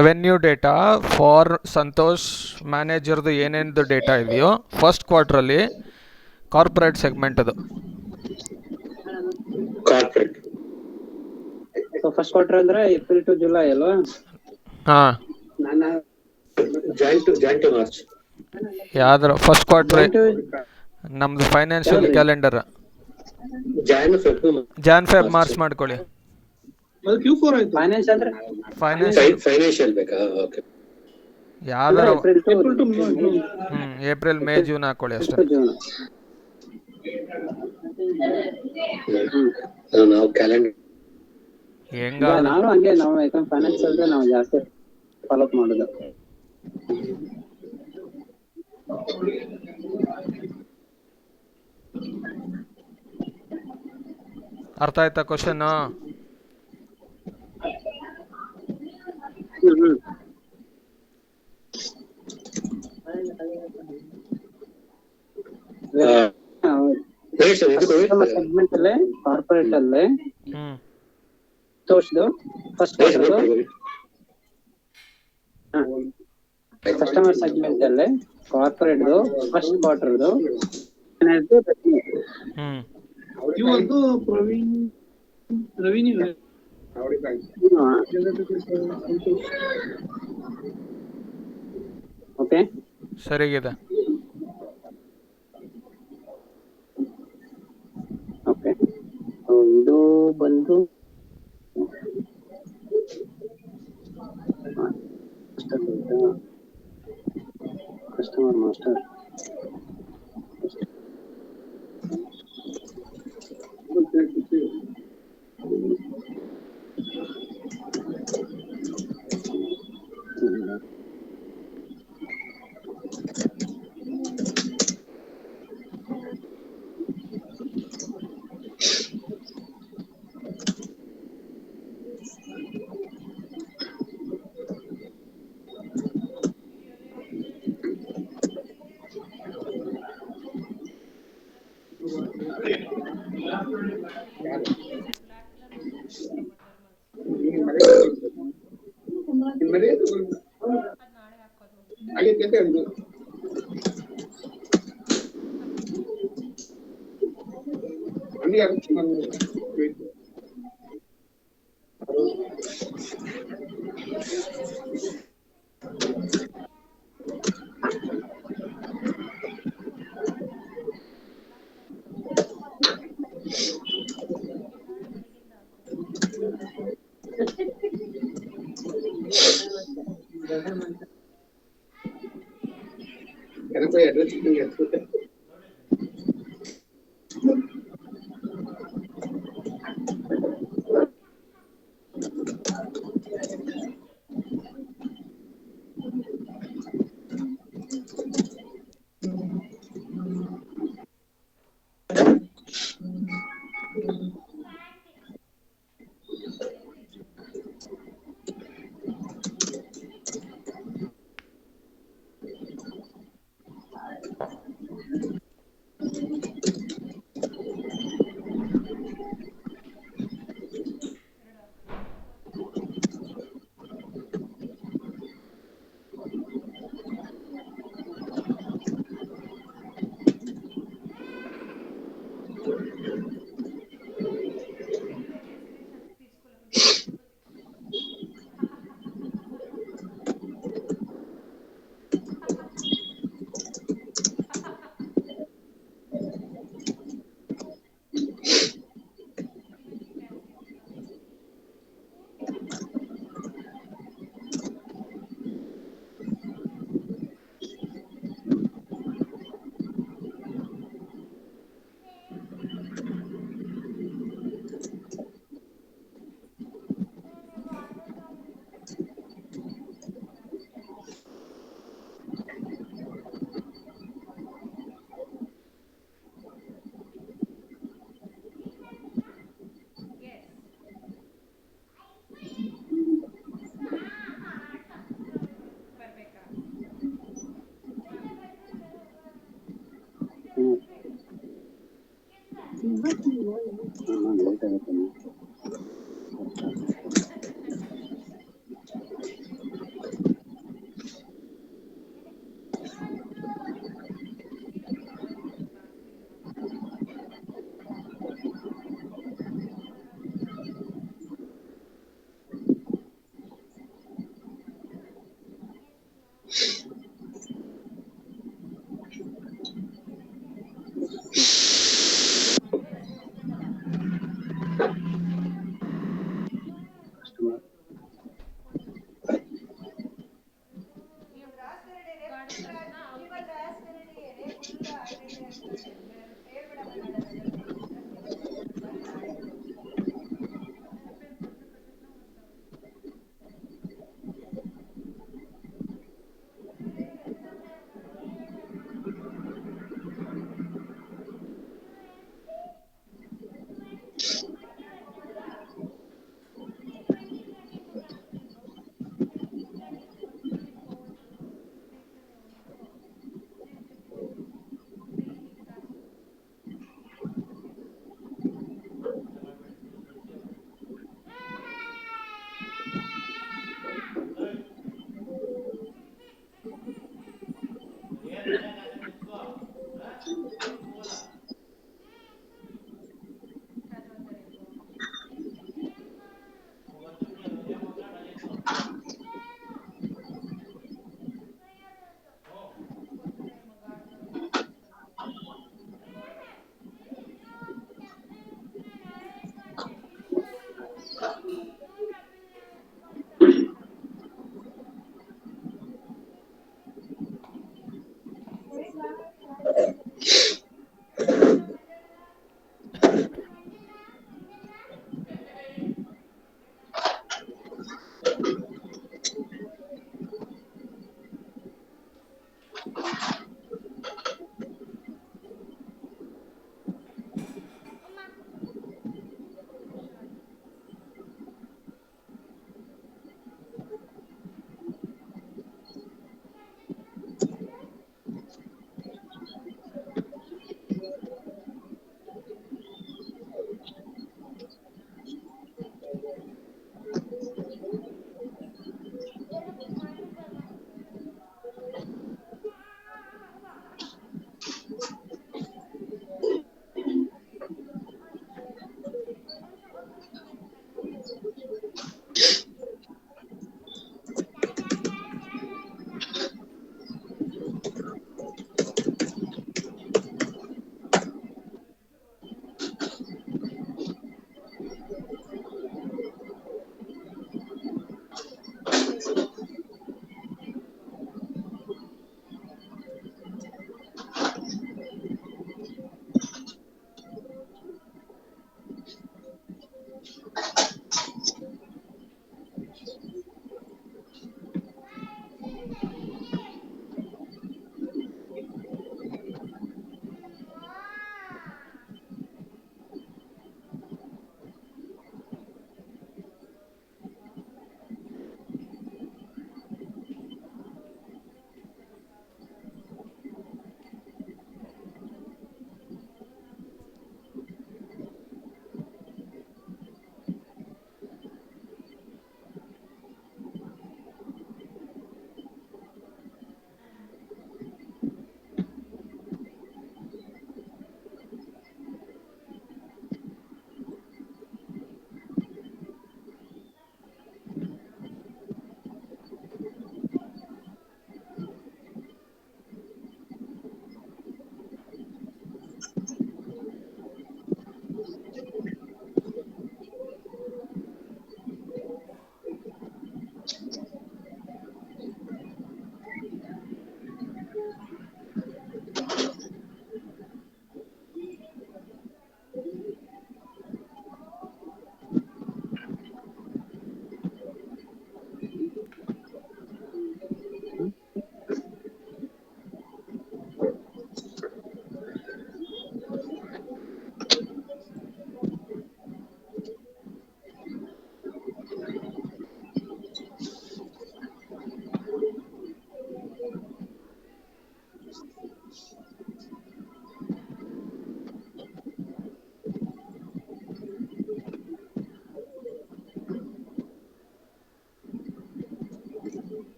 Revenue data for Santosh ಮ್ಯಾನೇಜರ್ದು ಏನೇನು data ಇದೆಯೋ ಫಸ್ಟ್ ಕ್ವಾರ್ಟ್ರಲ್ಲಿ ಕಾರ್ಪೊರೇಟ್ ಸೆಗ್ಮೆಂಟ್ ಅದು ಕಾರ್ಪೊರೇಟ್. ಸೊ ಫಸ್ಟ್ ಕ್ವಾರ್ಟರ್ ಅಂದ್ರೆ ಏಪ್ರಿಲ್ ಟು ಜುಲೈ ಅಲ್ವಾ? ಹಾಂ ಜಾಯಿನ್ ಟು ಮಾರ್ಚ್. ಯಾವ್ದ್ರ ಫಸ್ಟ್ ಕ್ವಾರ್ಟ್ರ್ ನಮ್ದು financial calendar Jan Feb March ಮಾಡ್ಕೊಳ್ಳಿ. ಫೈನಾನ್ಸ್ ಅಂದ್ರೆ ಫೈನಾನ್ಷಿಯಲ್ ಬೇಕಾ? ಓಕೆ. ಯಾವ್ದಾರ April to April May June ಹಾಕೊಳ್ಳಿ ಅಷ್ಟೇ. ಜೂನ್. ನಾವು ಕ್ಯಾಲೆಂಡರ್ ಹೆಂಗ ನಾವು ಹಂಗೆ ನಾವು ಯಾಕಂದ್ರೆ ಫೈನಾನ್ಸ್ ಅಂದ್ರೆ ನಾವು ಜಾಸ್ತಿ ಫಾಲೋ ಮಾಡೋದು. ಅರ್ಥ ಆಯ್ತಾ ಕ್ವಶನ್? ಸೆಗ್ಮೆಂಟ್ ಅಲ್ಲೇ ಕಾರ್ಪೊರೇಟ್ ಅಲ್ಲೇ ತೋರ್ಸ್ದು ಫಸ್ಟ್ ಕಸ್ಟಮರ್ ಸೆಗ್ಮೆಂಟ್ ಅಲ್ಲೇ ಕಾರ್ಪೊರೇಟ್ದು ಫಸ್ಟ್ ಕ್ವಾರ್ಟರ್ದು ಇವತ್ತು ಪ್ರವೀಣ್ ರೆವಿನ್ಯೂ ಓಕೆ ಸರಿಗಿದೆ. ಓಕೆ ಇದು ಬಂದು ಕಸ್ಟಮರ್ ಮಾಸ್ಟರ್ ಲೇಟ್ ಆಗುತ್ತೆ.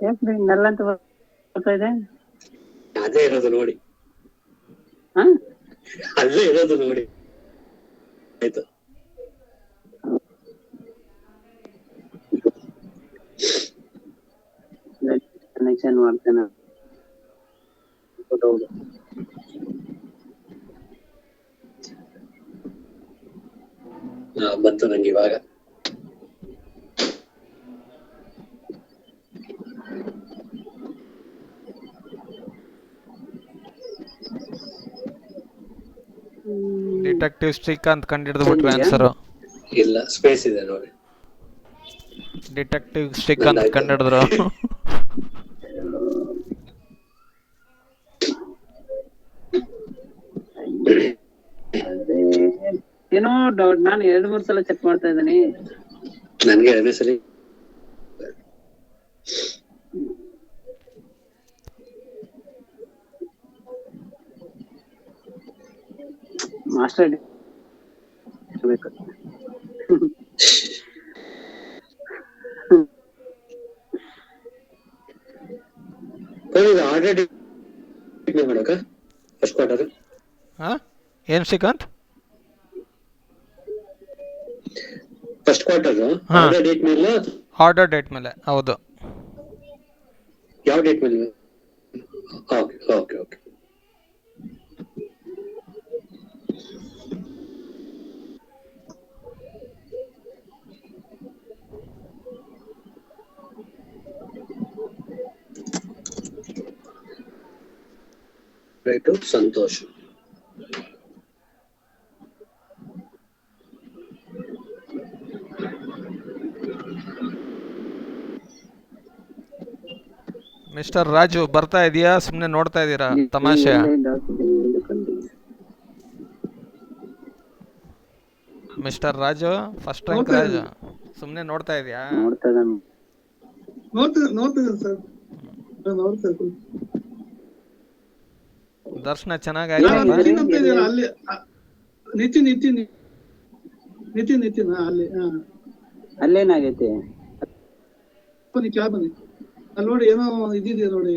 ಯಾಕ್ರಿ ನಲ್ಲ ಅಂತ ಬರ್ತಾ ಇದೆ? ಅದೇ ಇರೋದು ನೋಡಿ, ಹಾ ಅಲ್ಲೇ ಇರೋದು ನೋಡಿ. ಆಯ್ತು, ಕನೆಕ್ಷನ್ ಮಾಡ್ತೇನೆ. ಹೌದು. ಬಂತು ನಂಗೆ ಇವಾಗ. ಡಿಟೆಕ್ಟಿವ್ ಶ್ರೀಕಾಂತ್ ಕಂಡಿಡಿದು ಬಿಟ್ರೆ ಆನ್ಸರು. ಇಲ್ಲ, ಸ್ಪೇಸ್ ಇದೆ ನೋಡಿ. ಡಿಟೆಕ್ಟಿವ್ ಶ್ರೀಕಾಂತ್ ಕಂಡಿಡಿದ್ರು. ಏನೋ ಡೌಟ್, ನಾನು 2-3 ಸಲ ಚೆಕ್ ಮಾಡ್ತಾ ಇದ್ದೀನಿ. ನನ್ಗೆ ಅದೇ ಸರಿ. ಮಾಸ್ಟರ್ ಬೇಕು. ಆರ್ಡರ್ ಮಾಡಕ ಫಸ್ಟ್ ಕ್ವಾರ್ಟರ್. ಏನ್ Srikanth? First quarter order date ಮೇಲೆ. ಆರ್ಡರ್ ಡೇಟ್ ಮೇಲೆ, ಹೌದು. ಯಾವ ಡೇಟ್ ಮೇಲೆ? Okay okay okay. Right, Santosh. Mister Raju ಬರ್ತಾ ಇದೆಯಾ? ಸುಮ್ನೆ ನೋಡ್ತಾ ಇದ್ದೀರಾ ತಮಾಷೆ? Mister Raju, first rank Raju, ಸುಮ್ನೆ ನೋಡ್ತಾ ಇದೆಯಾ? ನೋಡ್ತಿದ್ದೀನಿ ಸರ್. ದರ್ಶನ ಚೆನ್ನಾಗಾಯ್ತು. ನಿತಿನ್ ಅಂತ ಇದೆಯಲ್ಲ ಅಲ್ಲಿ, ನಿತಿನ್ ಅಲ್ಲಿ. ಅಲ್ಲೇನಾಗೈತೆ? ಬನ್ನಿ ಕ್ಯಾಬ್ ಬನ್ನಿ, ಅಲ್ಲಿ ನೋಡಿ ಏನೋ ಇದಿದೆಯಾ ನೋಡಿ.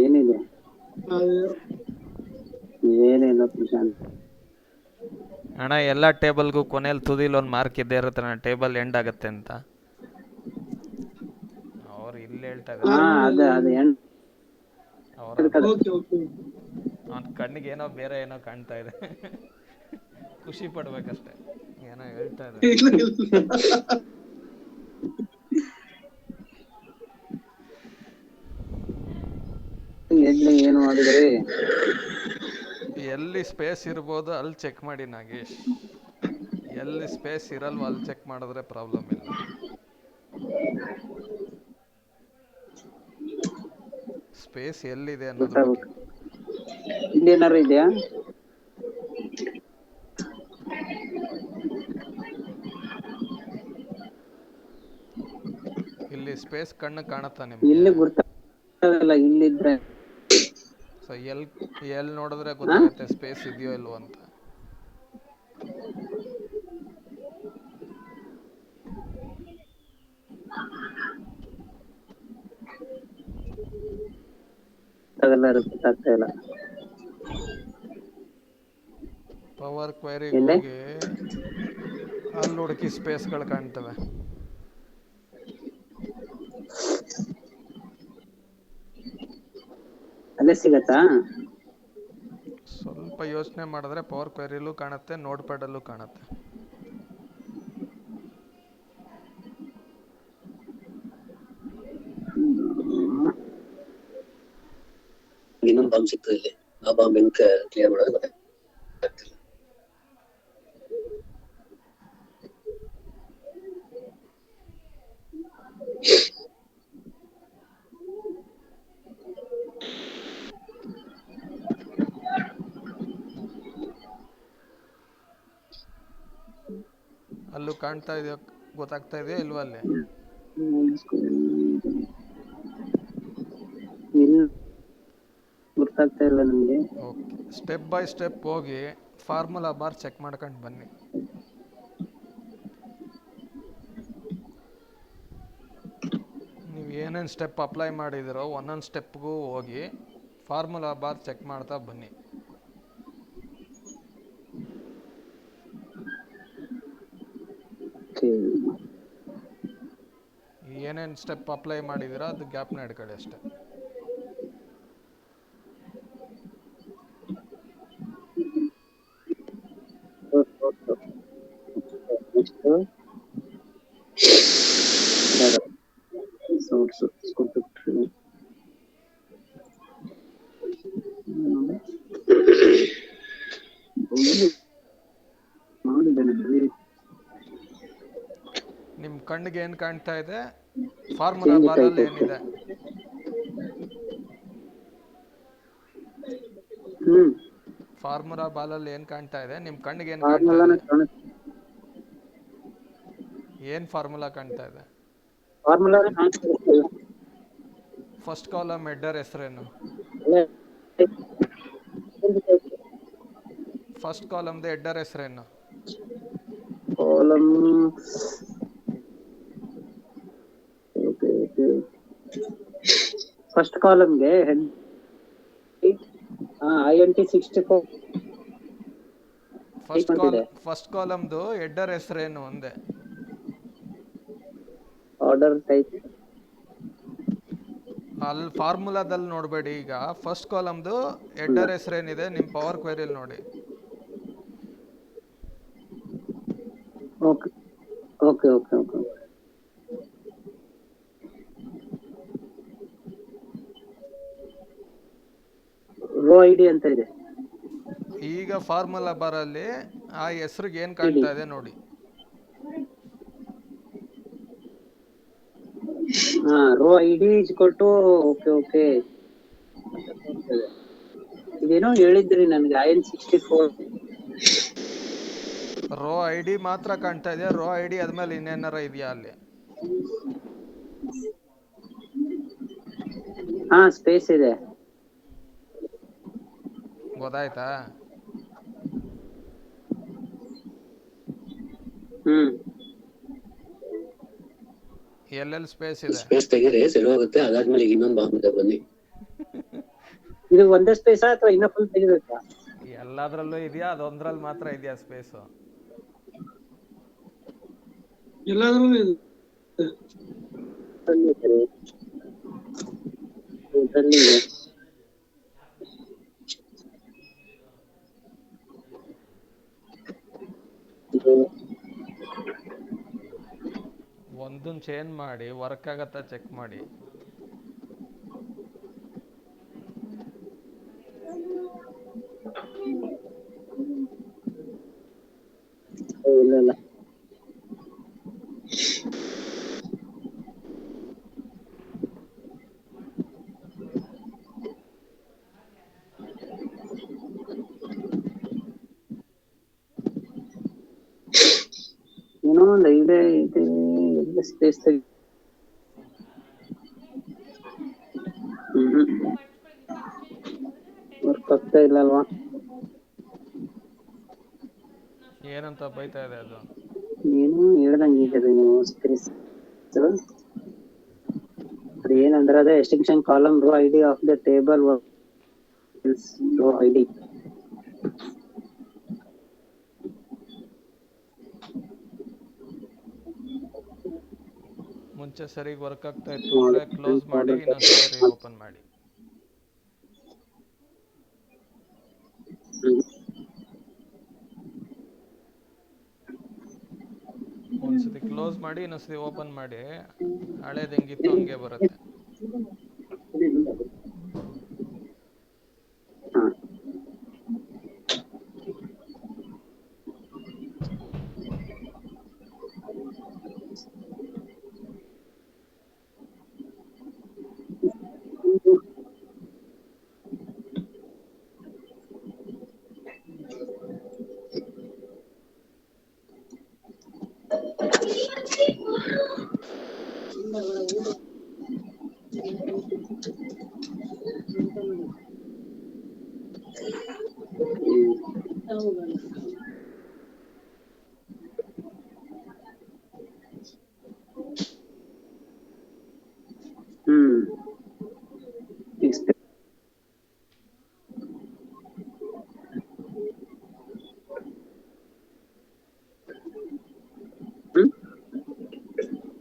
ಏನಿದೆ? ಏನಿಲ್ಲ ಪ್ರಶಾಂತ್. ಅಣ್ಣ, ಎಲ್ಲ ಟೇಬಲ್ಗೂ ಕೊನೆಯಲ್ಲಿ ತುದಿಲ್ ಒಂದು ಮಾರ್ಕ್ ಇದ್ದೇ ಇರುತ್ತೆ, ನನ್ನ ಟೇಬಲ್ ಎಂಡ್ ಆಗುತ್ತೆ ಅಂತ. ಅವ್ರು ಇಲ್ಲಿ ಹೇಳ್ತಾ ಇದ್ದಾರೆ. ಅವ್ನ ಕಣ್ಣಿಗೆ ಏನೋ ಬೇರೆ ಏನೋ ಕಾಣ್ತಾ ಇದೆ. ಖುಷಿ ಪಡ್ಬೇಕಷ್ಟೆ, ಏನೋ ಹೇಳ್ತಾ ಇದ್ದಾರೆ. ಇಡ್ಲಿ ಏನು ಮಾಡಿದ್ರಿ? ಎಲ್ಲಿ ಸ್ಪೇಸ್ ಇರ್ಬೋದು ಅಲ್ಲಿ ಚೆಕ್ ಮಾಡಿ ನಾಗೇಶ್. ಎಲ್ಲಿ ಸ್ಪೇಸ್ ಇರಲ್ವ ಅಲ್ಲಿ ಚೆಕ್ ಮಾಡಿದ್ರೆ ಪ್ರಾಬ್ಲಮ್ ಇಲ್ಲ. ಸ್ಪೇಸ್ ಎಲ್ಲಿದೆ ಅನ್ನೋದ್ರ ಬಗ್ಗೆ. ಇಲ್ಲಿ ಏನಾರು ಇದೆಯಾ? ಇಲ್ಲಿ ಸ್ಪೇಸ್ ಕಣ್ಣು ಕಾಣುತ್ತಾ ನಿಮಗೆ? ಇಲ್ಲಿ ಗೊತ್ತಾಗಲ್ಲ ಇಲ್ಲಿದ್ರೆ. ಸೊ ಎಲ್ಲಿ ನೋಡಿದ್ರೆ ಗೊತ್ತಾಗುತ್ತೆ ಸ್ಪೇಸ್ ಇದೆಯೋ ಇಲ್ವೋ ಅಂತ. ಗೊತ್ತಾಗ್ತಾ ಇಲ್ಲ. ಪವರ್ ಕ್ವೆರಿಗೆ ಎಲ್ಲಿ? ಹೋಗಿ ಅಲ್ಲಿ ಹುಡುಕಿ ಸ್ಪೇಸ್ಗಳು ಕಾಣ್ತವೆ. ಅಲ್ಲೇ ಸಿಗತ್ತಾ? ಸ್ವಲ್ಪ ಯೋಚನೆ ಮಾಡಿದ್ರೆ ಪವರ್ ಕ್ವೆರಿಲೂ ಕಾಣುತ್ತೆ, ನೋಟ್ ಪ್ಯಾಡಲ್ಲೂ ಕಾಣುತ್ತೆ. ಇನ್ನೊಂದು ಬಾಂಬ್ ಸಿಗ್ತದೆ ಇಲ್ಲಿ. ಆ ಬಾಂಬ್ ಹೆಂಗ್ ಕ್ಲಿಯರ್ ಮಾಡೋದು ಗೊತ್ತಾಗ್ತಿಲ್ಲ. ಅಲ್ಲೂ ಕಾಣ್ತಾ ಇದೆಯೋ ಗೊತ್ತಾಗ್ತಾ ಇದೆಯೋ ಇಲ್ವಾ ಅಲ್ಲಿ? ಗೊತ್ತಾಗ್ತಾ ಇಲ್ಲ ನಮಗೆ. ಓಕೆ, ಸ್ಟೆಪ್ ಬೈ ಸ್ಟೆಪ್ ಹೋಗಿ ಫಾರ್ಮುಲಾ ಬಾರ್ ಚೆಕ್ ಮಾಡ್ಕೊಂಡು ಬನ್ನಿ. ನೀವು ಏನೇನು ಸ್ಟೆಪ್ ಅಪ್ಲೈ ಮಾಡಿದಿರೋ ಒಂದೊಂದು ಸ್ಟೆಪ್ಗೂ ಹೋಗಿ ಫಾರ್ಮುಲಾ ಬಾರ್ ಚೆಕ್ ಮಾಡ್ತಾ ಬನ್ನಿ. ಏನೇನು ಸ್ಟೆಪ್ ಅಪ್ಲೈ ಮಾಡಿದಿರೋ ಅದು ಗ್ಯಾಪ್ನ ಹಿಡ್ಕೊಳ್ಳಿ ಅಷ್ಟೇ. ನಿಮ್ಮ ಕಣ್ಣಿಗೆ ಏನು ಕಾಣ್ತಾ ಇದೆ? ಫಾರ್ಮುಲಾ ಬಾರಲ್ಲಿ ಏನಿದೆ? ಫಾರ್ಮುಲಾ ಬಾಲಲ್ಲಿ ಏನು ಕಾಣ್ತಾ ಇದೆ? ನಿಮ್ಮ ಕಣ್ಣಿಗೆ ಏನು ಕಾಣ್ತಾ ಇದೆ? ಏನು ಫಾರ್ಮುಲಾ ಕಾಣ್ತಾ ಇದೆ? ಫಸ್ಟ್ ಕಾಲಮ್ ಹೆಡ್ಡರ್ ಹೆಸರೇನು? ಫಸ್ಟ್ ಕಾಲಮ್ದು ಹೆಡ್ಡರ್ ಹೆಸರೇನು? ಕಾಲಮ್ ಫಸ್ಟ್ ಕಾಲಮ್ಗೆ ಹೆಡ್ INT64 ಫಸ್ಟ್ ಕಾಲಮ್ದು ಹೆಡ್ಡರ್ ಹೆಸರೇನು ಅಂದೆ? Order type. ಅಲ್ಲಿ ಫಾರ್ಮುಲಾದಲ್ಲಿ ನೋಡಬೇಡಿ. ಈಗ ಫಸ್ಟ್ ಕಾಲಮ್ದು ಹೆಡ್ಡರ್ ಹೆಸರೇನಿದೆ ನಿಮ್ಮ ಪವರ್ ಕ್ವೆರಿಯಲ್ಲಿ ನೋಡಿ. Okay okay okay okay. Row ID ಅಂತ ಇದೆ. ಈಗ ಫಾರ್ಮುಲಾ ಬಾರಲ್ಲಿ ಆ ಹೆಸರಿಗೆ ಏನು ಕಾಣ್ತಾ ಇದೆ ನೋಡಿ. ರೋ ಐಡಿ ಇಸ್ಕೊಟ್ಟು ಓಕೆ ಓಕೆ. ಇದೇನೋ ಹೇಳಿದ್ರಿ ನನಗೆ IN64. ರೋ ಐ ಡಿ ಮಾತ್ರ ಕಾಣ್ತಾ ಇದೆ. ರೋ ಐ ಡಿ ಆದ್ಮೇಲೆ ಇನ್ನೇನಾರ ಇದೆಯಾ ಅಲ್ಲಿ? ಸ್ಪೇಸ್ ಇದೆ. ಗೊತ್ತಾಯ್ತಾ? ಎಲ್ಲೆಲ್ಲಿ ಸ್ಪೇಸ್ ಇದೆ? ಸ್ಪೇಸ್ ತೆಗೀರಿ, ಸರಿ ಹೋಗುತ್ತೆ. ಅದಾದ್ಮೇಲೆ ಇನ್ನೊಂದು ಬಾಂಬ್ ಇದೆ, ಬನ್ನಿ. ಇದು ಒಂದೇ ಸ್ಪೇಸ್ ಅಥವಾ ಇನ್ನ ಫುಲ್ ತೆಗಿಬೇಕಾ? ಎಲ್ಲಾದ್ರಲ್ಲೂ ಇದೆಯಾ? ಅದೊಂದ್ರಲ್ಲಿ ಮಾತ್ರ ಇದೆಯಾ ಸ್ಪೇಸು? ಎಲ್ಲಾದ್ರೂ ಒಂದನ್ನು ಚೇಂಜ್ ಮಾಡಿ ವರ್ಕ್ ಆಗತ್ತಾ ಚೆಕ್ ಮಾಡಿ. ಇಲ್ಲ. ಏನೋ ಒಂದು ಇದೆ ಎಲ್ಲ ಸ್ಪೇಸ್ ವರ್ಕ್ ಆಗ್ತಾ ಇಲ್ಲ ಅಲ್ವಾ? ಏನಂತ ಬೈತಾ ಇದೆ ಅದು? ಏನು ಹೇಳ್ದಂಗೆ ಇದೆ ನೀವು ಸ್ಪೇಸ್ ಅದು ಏನಂದ್ರೆ ಅದೇ ಎಸ್ಟಿಂಕ್ಷನ್ column row ID of the table row ID. ಮುಂಚೆ ಸರಿಗೆ ವರ್ಕ್ ಆಗ್ತಾ ಇತ್ತು ಅಂದರೆ ಕ್ಲೋಸ್ ಮಾಡಿ ಇನ್ನೊಂದು ಸರಿ ಓಪನ್ ಮಾಡಿ. ಒಂದ್ಸತಿ ಕ್ಲೋಸ್ ಮಾಡಿ ಇನ್ನೊಂದ್ಸತಿ ಓಪನ್ ಮಾಡಿ, ಹಳೇದು ಹೆಂಗಿತ್ತು ಹಂಗೆ ಬರುತ್ತೆ.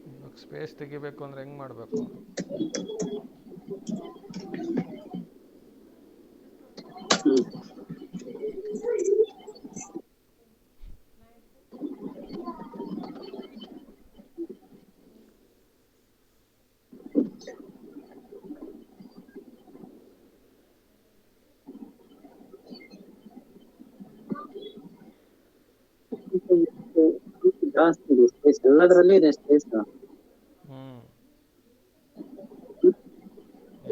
ಇವಾಗ ಸ್ಪೇಸ್ ತೆಗಿಬೇಕು ಅಂದ್ರೆ ಹೆಂಗ್ ಮಾಡಬೇಕು? ಜಾಸ್ತಿ ಇದೆ ಸ್ಪೇಸ್, ಎಲ್ಲದರಲ್ಲೂ ಇದೆ ಸ್ಪೇಸ್.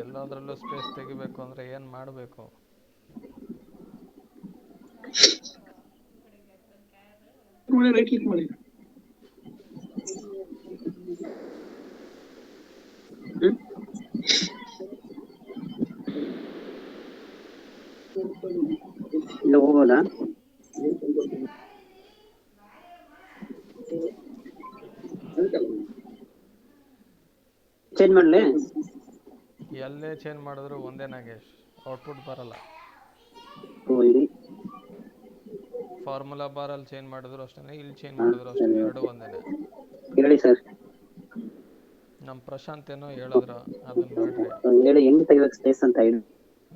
ಎಲ್ಲದರಲ್ಲೂ ಸ್ಪೇಸ್ ತೆಗಿಬೇಕು ಅಂದ್ರೆ ಏನು ಮಾಡಬೇಕು? ರೈಟ್ ಕ್ಲಿಕ್ ಮಾಡಿ. ಇಲ್ಲ ಹೋಗೋದಾ? ಚೇಂಜ್ ಮಾಡ್ಲಿ? ಎಲ್ಲೇ ಚೇಂಜ್ ಮಾಡಿದ್ರು ಒಂದೇ ನಾಗೇಶ್, ಔಟ್ಪುಟ್ ಬರಲ್ಲ. ಫಾರ್ಮುಲಾ ಬಾರಲ್ಲಿ ಚೇಂಜ್ ಮಾಡಿದ್ರು ಅಷ್ಟೇ, ಇಲ್ಲಿ ಚೇಂಜ್ ಮಾಡಿದ್ರು ಅಷ್ಟೇ, ಎರಡು ಒಂದೇನೆ. ಹೇಳಿ ಸರ್. ನಮ್ಮ ಪ್ರಶಾಂತ್ ಏನೋ ಹೇಳಿದ್ರು, ಅದನ್ನ ಮಾಡ್ರಿ. ಹೇಳಿ ಹೆಂಗ್ ತೆಗಿಬೇಕು ಸ್ಪೇಸ್ ಅಂತ ಹೇಳಿ.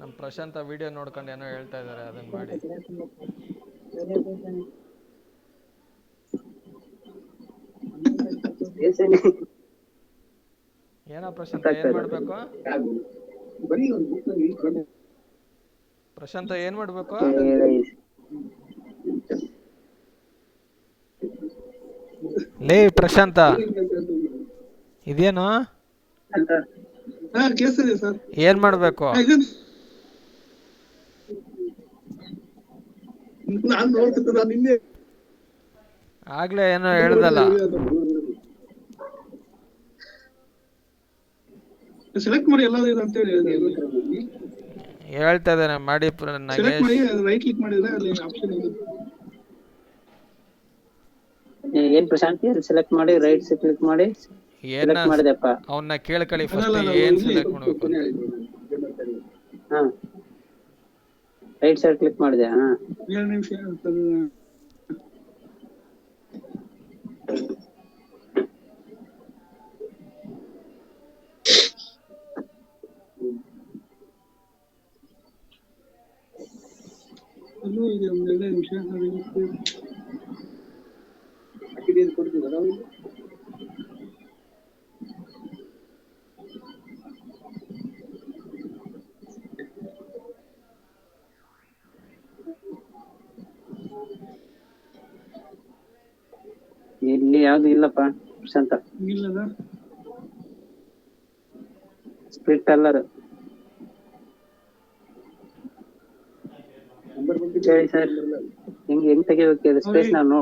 ನಮ್ಮ ಪ್ರಶಾಂತ ವಿಡಿಯೋ ನೋಡ್ಕೊಂಡು ಏನೋ ಹೇಳ್ತಾ ಇದ್ದಾರೆ, ಅದನ್ನ ಮಾಡಿ. ಏನೋ ಪ್ರಶಾಂತ ಏನ್ ಮಾಡ್ಬೇಕು? ಪ್ರಶಾಂತ ಏನ್ ಮಾಡ್ಬೇಕು? ಲೇ ಪ್ರಶಾಂತ, ಇದೇನು? ಏನ್ ಮಾಡ್ಬೇಕು? ನಾನು ನೋಡ್ತಿದ್ದೆ ನಿನ್ನೆ ಆಗ್ಲೇ ಏನೋ ಹೇಳ್ದಲ್ಲ. ಸೆಲೆಕ್ಟ್ ಮಾಡಿ ಎಲ್ಲ ಇದೆ ಅಂತ ಹೇಳಿ ಹೇಳ್ತಾ ಇದ್ದಾನೆ ಮಾಡಿ ಸೆಲೆಕ್ಟ್ ಮಾಡಿ, ನಾಗೇಶ್. ರೈಟ್ ಕ್ಲಿಕ್ ಮಾಡಿದ್ರೆ ಅಲ್ಲಿ ಆಪ್ಷನ್ ಇದೆ. ಏನ್ ಪ್ರಶಾಂತಿ ಸೆಲೆಕ್ಟ್ ಮಾಡಿ ರೈಟ್ ಕ್ಲಿಕ್ ಮಾಡಿ ಏನ ಸೆಲೆಕ್ಟ್ ಮಾಡಿದೆಪ್ಪ. ಅವನ್ನ ಕೇಳ್ಕೊಳ್ಳಿ ಫಸ್ಟ್, ಅಲ್ಲ, ಏನ್ ಇಲ್ಲಿ ಸೆಲೆಕ್ಟ್ ಮಾಡ್ಬೇಕು ಅಂತ. ಹಾ ರೈಟ್ ಸೈಡ್ ಕ್ಲಿಕ್ ಮಾಡಿದೆ. ಹಾ 2 ನಿಮಿಷ ಅಲ್ಲೂ ಇದೆ, ಒಂದು 2 ನಿಮಿಷ ಕೊಡ್ತೀರಾ? ಇಲ್ಲಿ ಯಾವ್ದು ಇಲ್ಲಪ್ಪ ಪ್ರಶಾಂತ. ಇಲ್ಲದ ಸ್ಪ್ಲಿಟ್ ಅಲ್ಲರು ಹೇಳಿ ಸರ್. ಹೆಂಗ್ ತೆಗಿಬೇಕು ಸ್ಪೇಸ್? ನಾವು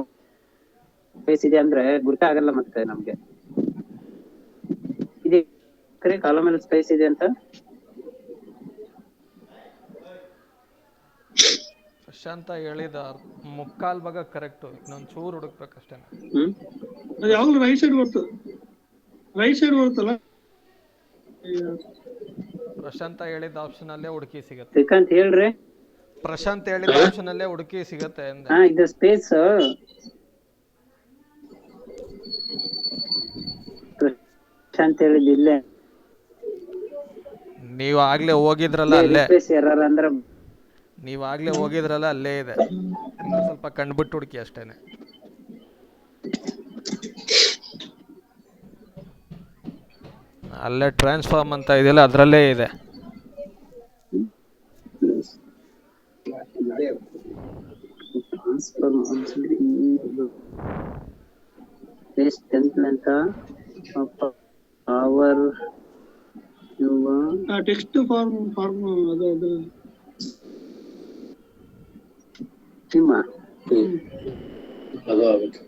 ಸ್ಪೇಸ್ ಇದೆ ಅಂದ್ರೆ ಗುರ್ತಾಗಲ್ಲ ಮತ್ತೆ ನಮ್ಗೆ. ಇದೆ ಕಾಲಮ್ ಅಲ್ಲಿ ಸ್ಪೇಸ್ ಇದೆ ಅಂತ. ಪ್ರಶಾಂತ ಹೇಳಿದ ಮುಕ್ಕಾಲ್ ಭಾಗ ಕರೆಕ್ಟು, ಇನ್ನೊಂದು ಚೂರು ಹುಡುಕ್ಬೇಕಷ್ಟೇ. ಅದು ಯಾವ್ದು ರೈಟ್ ಸೈಡ್ ಬರ್ತದೆ, ರೈಟ್ ಸೈಡ್ ಬರುತ್ತಲ್ಲ. ಪ್ರಶಾಂತ ಹೇಳಿದ ಆಪ್ಷನ್ ಅಲ್ಲೇ ಹುಡುಕಿ ಸಿಗತ್ತೆ. ಶ್ರೀಕಾಂತ್ ಹೇಳ್ರಿ. ಪ್ರಶಾಂತ್ ಹೇಳಿದ ಆಪ್ಷನ್ ಅಲ್ಲೇ ಹುಡುಕಿ ಸಿಗತ್ತೆ ಅಂದೆ. ಇದು ಸ್ಪೇಸ್ ಪ್ರಶಾಂತ್ ಹೇಳಿದ್ ಇಲ್ಲೇ. ನೀವು ಆಗ್ಲೇ ಹೋಗಿದ್ರಲ್ಲ ಅಲ್ಲೇ, ಎರರ್ ಅಂದ್ರೆ ನೀವು ಆಗ್ಲೇ ಹೋಗಿದ್ರಲ್ಲ ಅಲ್ಲೇ ಇದೆ. ಇನ್ನು ಸ್ವಲ್ಪ ಕಂಡ್ಬಿಟ್ಟು ಹುಡುಕಿ ಅಷ್ಟೇನೆ. ಅಲ್ಲೇ ಟ್ರಾನ್ಸ್ಫಾರ್ಮ್ ಅಂತ ಇದೆಯಲ್ಲ ಅದರಲ್ಲೇ ಇದೆ. ಅಂತ ಪವರ್ ಟೆಕ್ಸ್ಟ್ ಫಾರ್ಮ್ ಅದು ಅದು ಆಗುತ್ತೆ.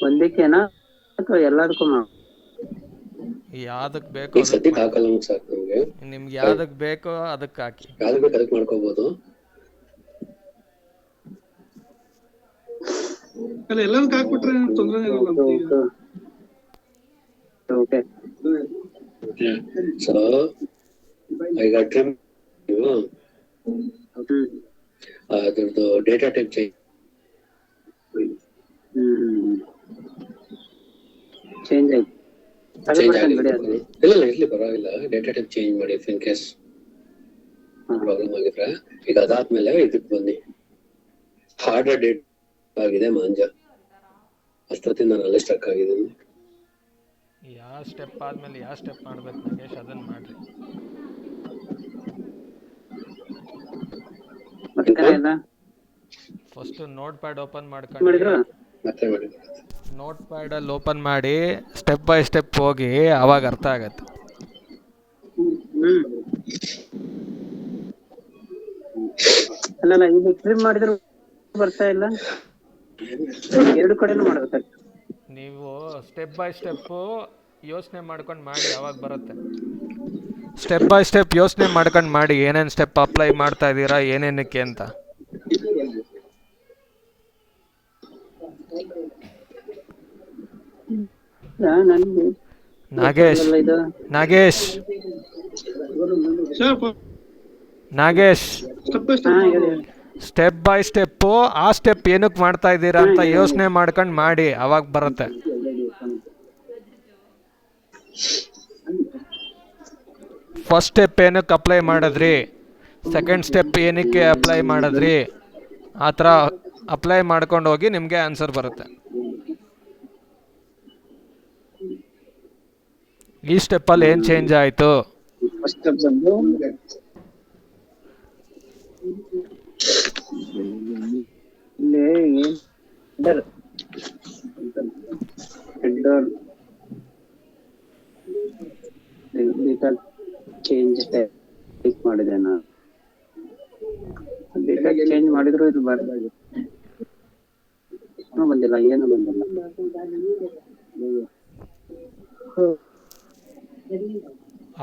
ಒಂದಕ್ಕೆನಾ ಅಥವಾ ಎಲ್ಲದಕ್ಕೂ? ಯಾವ್ದಕ್ ಬೇಕೋ ಈಗ ಸದ್ಯಕ್ಕೆ ಹಾಕಲ್ಲ ಸಾಕು ನಮ್ಗೆ. ನಿಮ್ಗೆ ಯಾವ್ದಕ್ ಬೇಕೋ ಅದಕ್ಕೆ ಹಾಕಿ. ಯಾವ್ದಕ್ ಬೇಕು ಅದಕ್ಕೆ ಮಾಡ್ಕೋಬಹುದು. ಅಲ್ಲ ಎಲ್ಲದಕ್ಕೆ ಹಾಕ್ಬಿಟ್ರೆ ತೊಂದರೆ ಇರಲ್ಲ ಅಂತ ಈಗ. ಸೊ ಈಗ ನೀವು ಅದ್ರದ್ದು ಡೇಟಾ ಟೈಪ್ ಚೇಂಜ್ ಇಲ್ಲ ಇರ್ಲಿ ಪರವಾಗಿಲ್ಲ. ಡೇಟಾ ಟೈಪ್ ಚೇಂಜ್ ಮಾಡಿ ಇನ್ ಕೇಸ್ ಪ್ರಾಬ್ಲಮ್ ಆಗಿದ್ರೆ. ಈಗ ಅದಾದ್ಮೇಲೆ ಇದಕ್ ಬನ್ನಿ. ಹಾರ್ಡರ್ ಡೇಟ್ ಆಗಿದೆ ಮಾಂಜ, ಅಷ್ಟೊತ್ತಿಂದ ನಾನು ಅಲ್ಲೇ ಸ್ಟಕ್ ಆಗಿದ್ದೀನಿ. ಯಾವ ಸ್ಟೆಪ್ ಆದ್ಮೇಲೆ ಯಾವ ಸ್ಟೆಪ್ ಮಾಡ್ಬೇಕು ನಾಗೇಶ್, ಅದನ್ನ ಮಾಡ್ರಿ. ಫಸ್ಟ್ ನೋಟ್ ಪ್ಯಾಡ್ ಓಪನ್ ಮಾಡ್ಕೊಂಡು ಮತ್ತೆ ಮಾಡಿ. ನೋಟ್ ಪ್ಯಾಡ್ ಅಲ್ಲಿ ಓಪನ್ ಮಾಡಿ ಸ್ಟೆಪ್ ಬೈ ಸ್ಟೆಪ್ ಹೋಗಿ, ಅವಾಗ ಅರ್ಥ ಆಗತ್ತೆ. ಅಲ್ಲ ಇದು ಟ್ರಿಮ್ ಮಾಡಿದ್ರೆ ಬರ್ತಾ ಇಲ್ಲ, ಎರಡು ಕಡೆನೂ ಮಾಡ್ಬೇಕು. ನೀವು ಸ್ಟೆಪ್ ಬೈ ಸ್ಟೆಪ್ ಯೋಚನೆ ಮಾಡ್ಕೊಂಡು ಮಾಡಿ, ಅವಾಗ ಬರುತ್ತೆ. ಸ್ಟೆಪ್ ಬೈ ಸ್ಟೆಪ್ ಯೋಚನೆ ಮಾಡ್ಕೊಂಡು ಮಾಡಿ, ಏನೇನು ಸ್ಟೆಪ್ ಅಪ್ಲೈ ಮಾಡ್ತಾ ಇದ್ದೀರಾ ಏನೇನಕ್ಕೆ ಅಂತ. Nagesh Nagesh Nagesh step by step ಆ ಸ್ಟೆಪ್ ಏನಕ್ಕೆ ಮಾಡ್ತಾ ಇದ್ದೀರಾ ಅಂತ ಯೋಚನೆ ಮಾಡ್ಕೊಂಡು ಮಾಡಿ, ಅವಾಗ ಬರುತ್ತೆ. ಫಸ್ಟ್ ಸ್ಟೆಪ್ ಏನಕ್ಕೆ ಅಪ್ಲೈ ಮಾಡಿದ್ರಿ, ಸೆಕೆಂಡ್ ಸ್ಟೆಪ್ ಏನಕ್ಕೆ ಅಪ್ಲೈ ಮಾಡಿದ್ರಿ, ಆ ಥರ ಅಪ್ಲೈ ಮಾಡ್ಕೊಂಡು ಹೋಗಿ ನಿಮಗೆ ಆನ್ಸರ್ ಬರುತ್ತೆ. ಈ ಸ್ಟೆಪ್ಪಲ್ಲಿ ಏನು ಚೇಂಜ್ ಆಯಿತು, ಚೇಂಜ್ ಮಾಡಿದೆ ನಾನು. ಚೇಂಜ್ ಮಾಡಿದ್ರು ಇದು ಬಂದಿಲ್ಲ, ಏನು ಬಂದಿಲ್ಲ.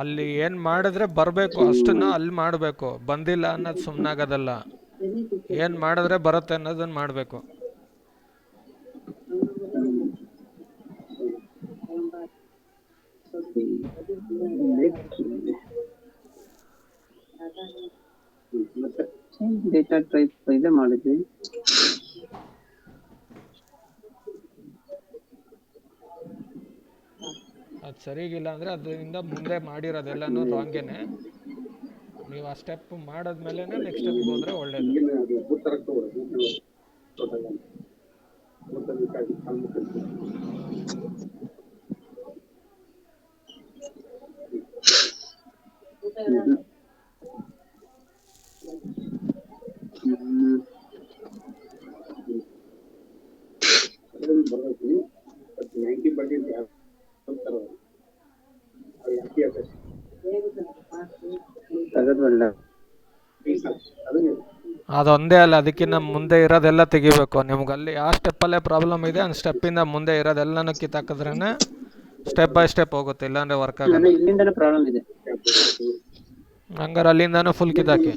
ಅಲ್ಲಿ ಏನು ಮಾಡಿದ್ರೆ ಬರಬೇಕು ಅಷ್ಟನ್ನ ಅಲ್ಲಿ ಮಾಡಬೇಕು. ಬಂದಿಲ್ಲ ಅನ್ನೋದು ಸುಮ್ಮನಾಗೋದಲ್ಲ, ಏನು ಮಾಡಿದ್ರೆ ಬರುತ್ತೆ ಅನ್ನೋದನ್ನ ಮಾಡಬೇಕು. ಡೇಟಾ ಟೈಪ್ ಇದೆ ಮಾಡಿದ್ವಿ. ಅದು ಸರಿಗಿಲ್ಲ ಅಂದರೆ ಅದರಿಂದ ಮುಂದೆ ಮಾಡಿರೋದೆಲ್ಲನೂ ರಾಂಗೇನೆ. ನೀವು ಆ ಸ್ಟೆಪ್ ಮಾಡಿದ್ಮೇಲೆ ನೆಕ್ಸ್ಟ್ ಸ್ಟೆಪ್ಗೆ ಹೋದರೆ ಒಳ್ಳೇದು. ತಗದ್ ಬಂದ ಅದೊಂದೇ ಅಲ್ಲ, ಅದಕ್ಕಿಂತ ಮುಂದೆ ಇರೋದೆಲ್ಲ ತೆಗಿಬೇಕು. ನಿಮ್ಗೆ ಅಲ್ಲಿ ಯಾವ ಸ್ಟೆಪ್ಪಲ್ಲೇ ಪ್ರಾಬ್ಲಮ್ ಇದೆ ಆ ಸ್ಟೆಪ್ಪಿಂದ ಮುಂದೆ ಇರೋದೆಲ್ಲನೂ ಕಿತ್ತಾಕಿದ್ರೇ ಸ್ಟೆಪ್ ಬೈ ಸ್ಟೆಪ್ ಹೋಗುತ್ತೆ, ಇಲ್ಲಾಂದರೆ ವರ್ಕ್ ಆಗಲ್ಲ. ಅದೇ ಇಲ್ಲಿಂದನೇ ಪ್ರಾಬ್ಲಮ್ ಇದೆ. ಹಂಗಾರೆ ಅಲ್ಲಿಂದನೂ ಫುಲ್ ಕಿತ್ತಾಕಿ.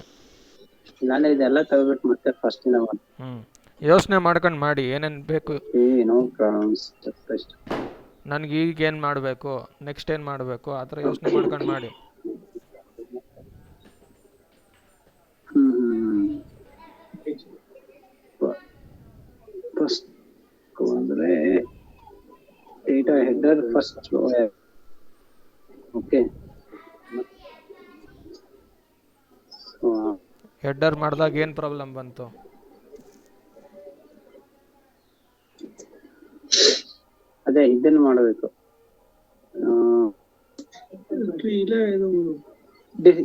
ನಾಳೆ ಇದೆಲ್ಲ ತೆಗ್ದ್ಬಿಟ್ಟು ಮತ್ತೆ ಫಸ್ಟ್ ಇಂದ ಯೋಚನೆ ಮಾಡ್ಕೊಂಡು ಮಾಡಿ ಏನೇನು ಬೇಕು. No problems. ನನಗೆ ಈಗ ಏನು ಮಾಡಬೇಕು, ನೆಕ್ಸ್ಟ್ ಏನು ಮಾಡಬೇಕು, ಆ ಥರ ಯೋಚನೆ ಮಾಡ್ಕೊಂಡು ಮಾಡಿ. ಫಸ್ಟ್ ಅಂದರೆ data header first. Okay, header ಮಾಡಿದಾಗ ಏನು ಪ್ರಾಬ್ಲಮ್ ಬಂತು? ಅದೇ ಇದನ್ನು ಮಾಡಬೇಕು.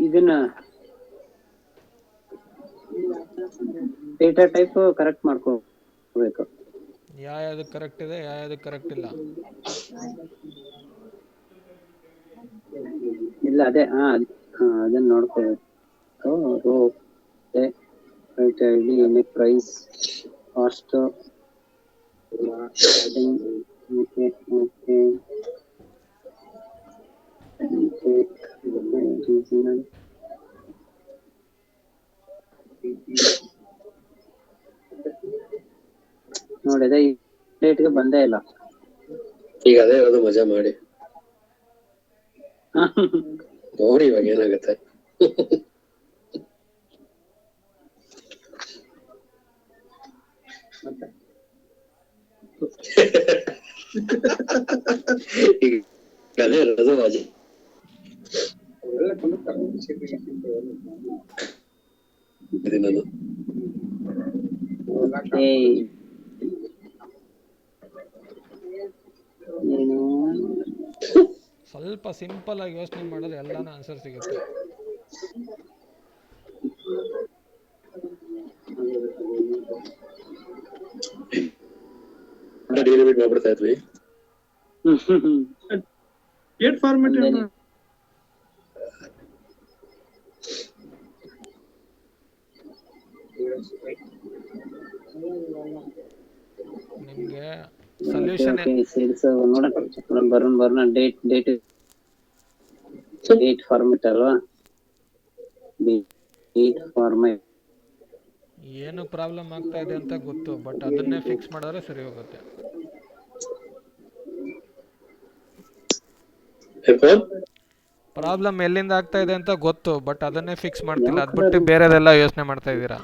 ಇದನ್ನ ಡೇಟಾ ಟೈಪ್ ಕರೆಕ್ಟ್ ಮಾಡ್ಕೋಬೇಕು. ಯಾವ್ದು ಕರೆಕ್ಟ್ ಇದೆ, ಯಾವ್ದು ಕರೆಕ್ಟ್ ಇಲ್ಲ. ಇಲ್ಲ ಅದೇ ಅದನ್ನ ನೋಡ್ಕೋಬೇಕು. Row right ID, unique price, cost. ನೋಡಿದೆ, ಈ ಡೇಟ್ಗೆ ಬಂದೇ ಇಲ್ಲ. ಈಗ ಅದೇ ಇರೋದು, ಮಜಾ ಮಾಡಿ ನೋಡಿ ಇವಾಗ ಏನಾಗುತ್ತೆ. ಈಗ ಅದೇ ಇರೋದು ಮಜಾ. ನಾನು ಏನು ಸ್ವಲ್ಪ ಸಿಂಪಲ್ ಆಗಿ ಯೋಚನೆ ಮಾಡಿದ್ರೆ ಎಲ್ಲಾನು ಆನ್ಸರ್ ಸಿಗುತ್ತೆ. ಡಿಲಿಮಿಟ್ ಮಾಡ್ಬಿಡ್ತಾ ಇದ್ವಿ. ಡೇಟ್ ಫಾರ್ಮೆಟ್ ನಿಮಗೆ ಸೊಲ್ಯೂಷನ್ ಬರೋಣ ಡೇಟ್ ಫಾರ್ಮೆಟ್ ಅಲ್ವಾ? ಡೇಟ್ ಫಾರ್ಮೆಟ್ ಏನು ಪ್ರಾಬ್ಲಮ್ ಆಗ್ತಾ ಇದೆ ಅಂತ ಗೊತ್ತು, ಬಟ್ ಅದನ್ನೇ ಫಿಕ್ಸ್ ಮಾಡಿದ್ರೆ ಸರಿ ಹೋಗುತ್ತೆ. ಪ್ರಾಬ್ಲಮ್ ಎಲ್ಲಿಂದ ಆಗ್ತಾ ಇದೆ ಅಂತ ಗೊತ್ತು, ಬಟ್ ಅದನ್ನೇ ಫಿಕ್ಸ್ ಮಾಡ್ತಿಲ್ಲ. ಅದ್ ಬಿಟ್ಟು ಬೇರೆದೆಲ್ಲ ಯೋಚನೆ ಮಾಡ್ತಾ ಇದ್ದೀರಾ.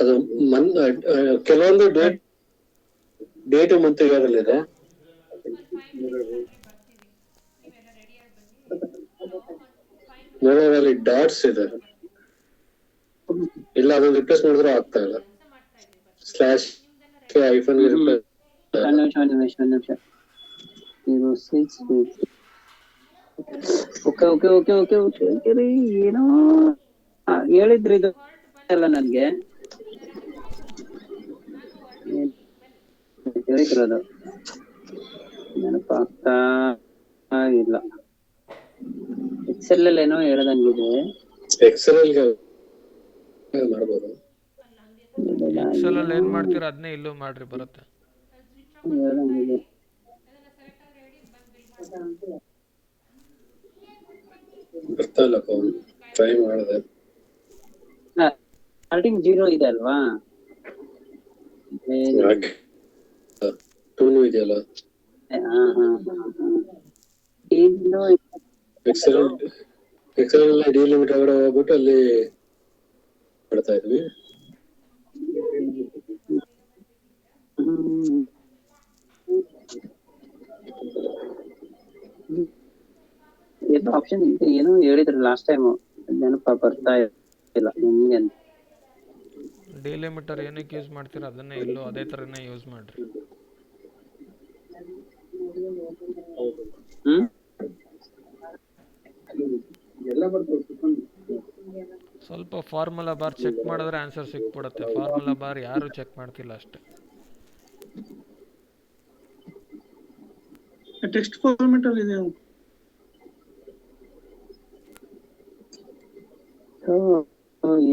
ಅದು ಕೆಲವೊಂದು ಡೇಟ್ ಮಂತ್ ಇರೋದ್ರಲ್ಲಿದೆ. ನೋಡೋದ್ರಲ್ಲಿ ಡಾಟ್ಸ್ ಇದೆ, ಇಲ್ಲ ಅದನ್ನ ರಿಪ್ಲೇಸ್ ಮಾಡಿದ್ರೆ ಆಗ್ತಾ ಇಲ್ಲ. ಸ್ಲಾಶ್ ಐಫೋನ್ ಏನೋ ಹೇಳಿದ್ರಿ ಇದು ಎಲ್ಲ ನನ್ಗೆ ಹೇಳಿದ್ರದು ನೆನಪಾಗ್ತಾ ಇಲ್ಲ. ಎಕ್ಸೆಲ್ ಅಲ್ಲಿ ಏನೋ ಹೇಳ್ದಂಗಿದೆ. ಎಕ್ಸೆಲ್ ಮಾಡ್ಬೋದು. ಎಕ್ಸೆಲ್ ಅಲ್ಲಿ ಏನ್ ಮಾಡ್ತೀರಾ ಅದನ್ನೇ ಇಲ್ಲೂ ಮಾಡ್ರಿ, ಬರುತ್ತೆ. ಬರ್ತಾ ಇಲ್ಲ, ಟ್ರೈ ಮಾಡಿದೆ. ಸ್ಟಾರ್ಟಿಂಗ್ 0 ಇದೆ ಅಲ್ವಾ? ಟೂನು ಇದೆಯಲ್ಲ. ಎಕ್ಸೆಲ್ ಡಿಲಿಮಿಟ್ ಹೊರಗಡೆ ಹೋಗ್ಬಿಟ್ಟು ಅಲ್ಲಿ ಮಾಡ್ತಾ ಇದ್ವಿ. ಏನು ಆಪ್ಷನ್ ಏನೋ ಹೇಳಿದ್ರು ಲಾಸ್ಟ್ ಟೈಮ್, ನೆನಪ ಬರ್ತಾ ಇಲ್ಲ ನಿಮ್ಗೆ ಅಂತ. ಡಿಲಿಮಿಟರ್ ಏನಕ್ಕೆ ಯೂಸ್ ಮಾಡ್ತೀರಾ ಅದನ್ನೇ ಇಲ್ಲೂ ಅದೇ ಥರನೇ ಯೂಸ್ ಮಾಡ್ರಿ. ಎಲ್ಲ ಬರ್ತದೆ. ಸ್ವಲ್ಪ ಫಾರ್ಮುಲಾ ಬಾರ್ ಚೆಕ್ ಮಾಡಿದ್ರೆ ಆನ್ಸರ್ ಸಿಕ್ಬಿಡುತ್ತೆ. ಫಾರ್ಮುಲಾ ಬಾರ್ ಯಾರು ಚೆಕ್ ಮಾಡ್ತಿಲ್ಲ ಅಷ್ಟೇ. ಟೆಕ್ಸ್ಟ್ ಫಾರ್ಮೆಟ್ ಅಲ್ಲಿ ಇದೆ.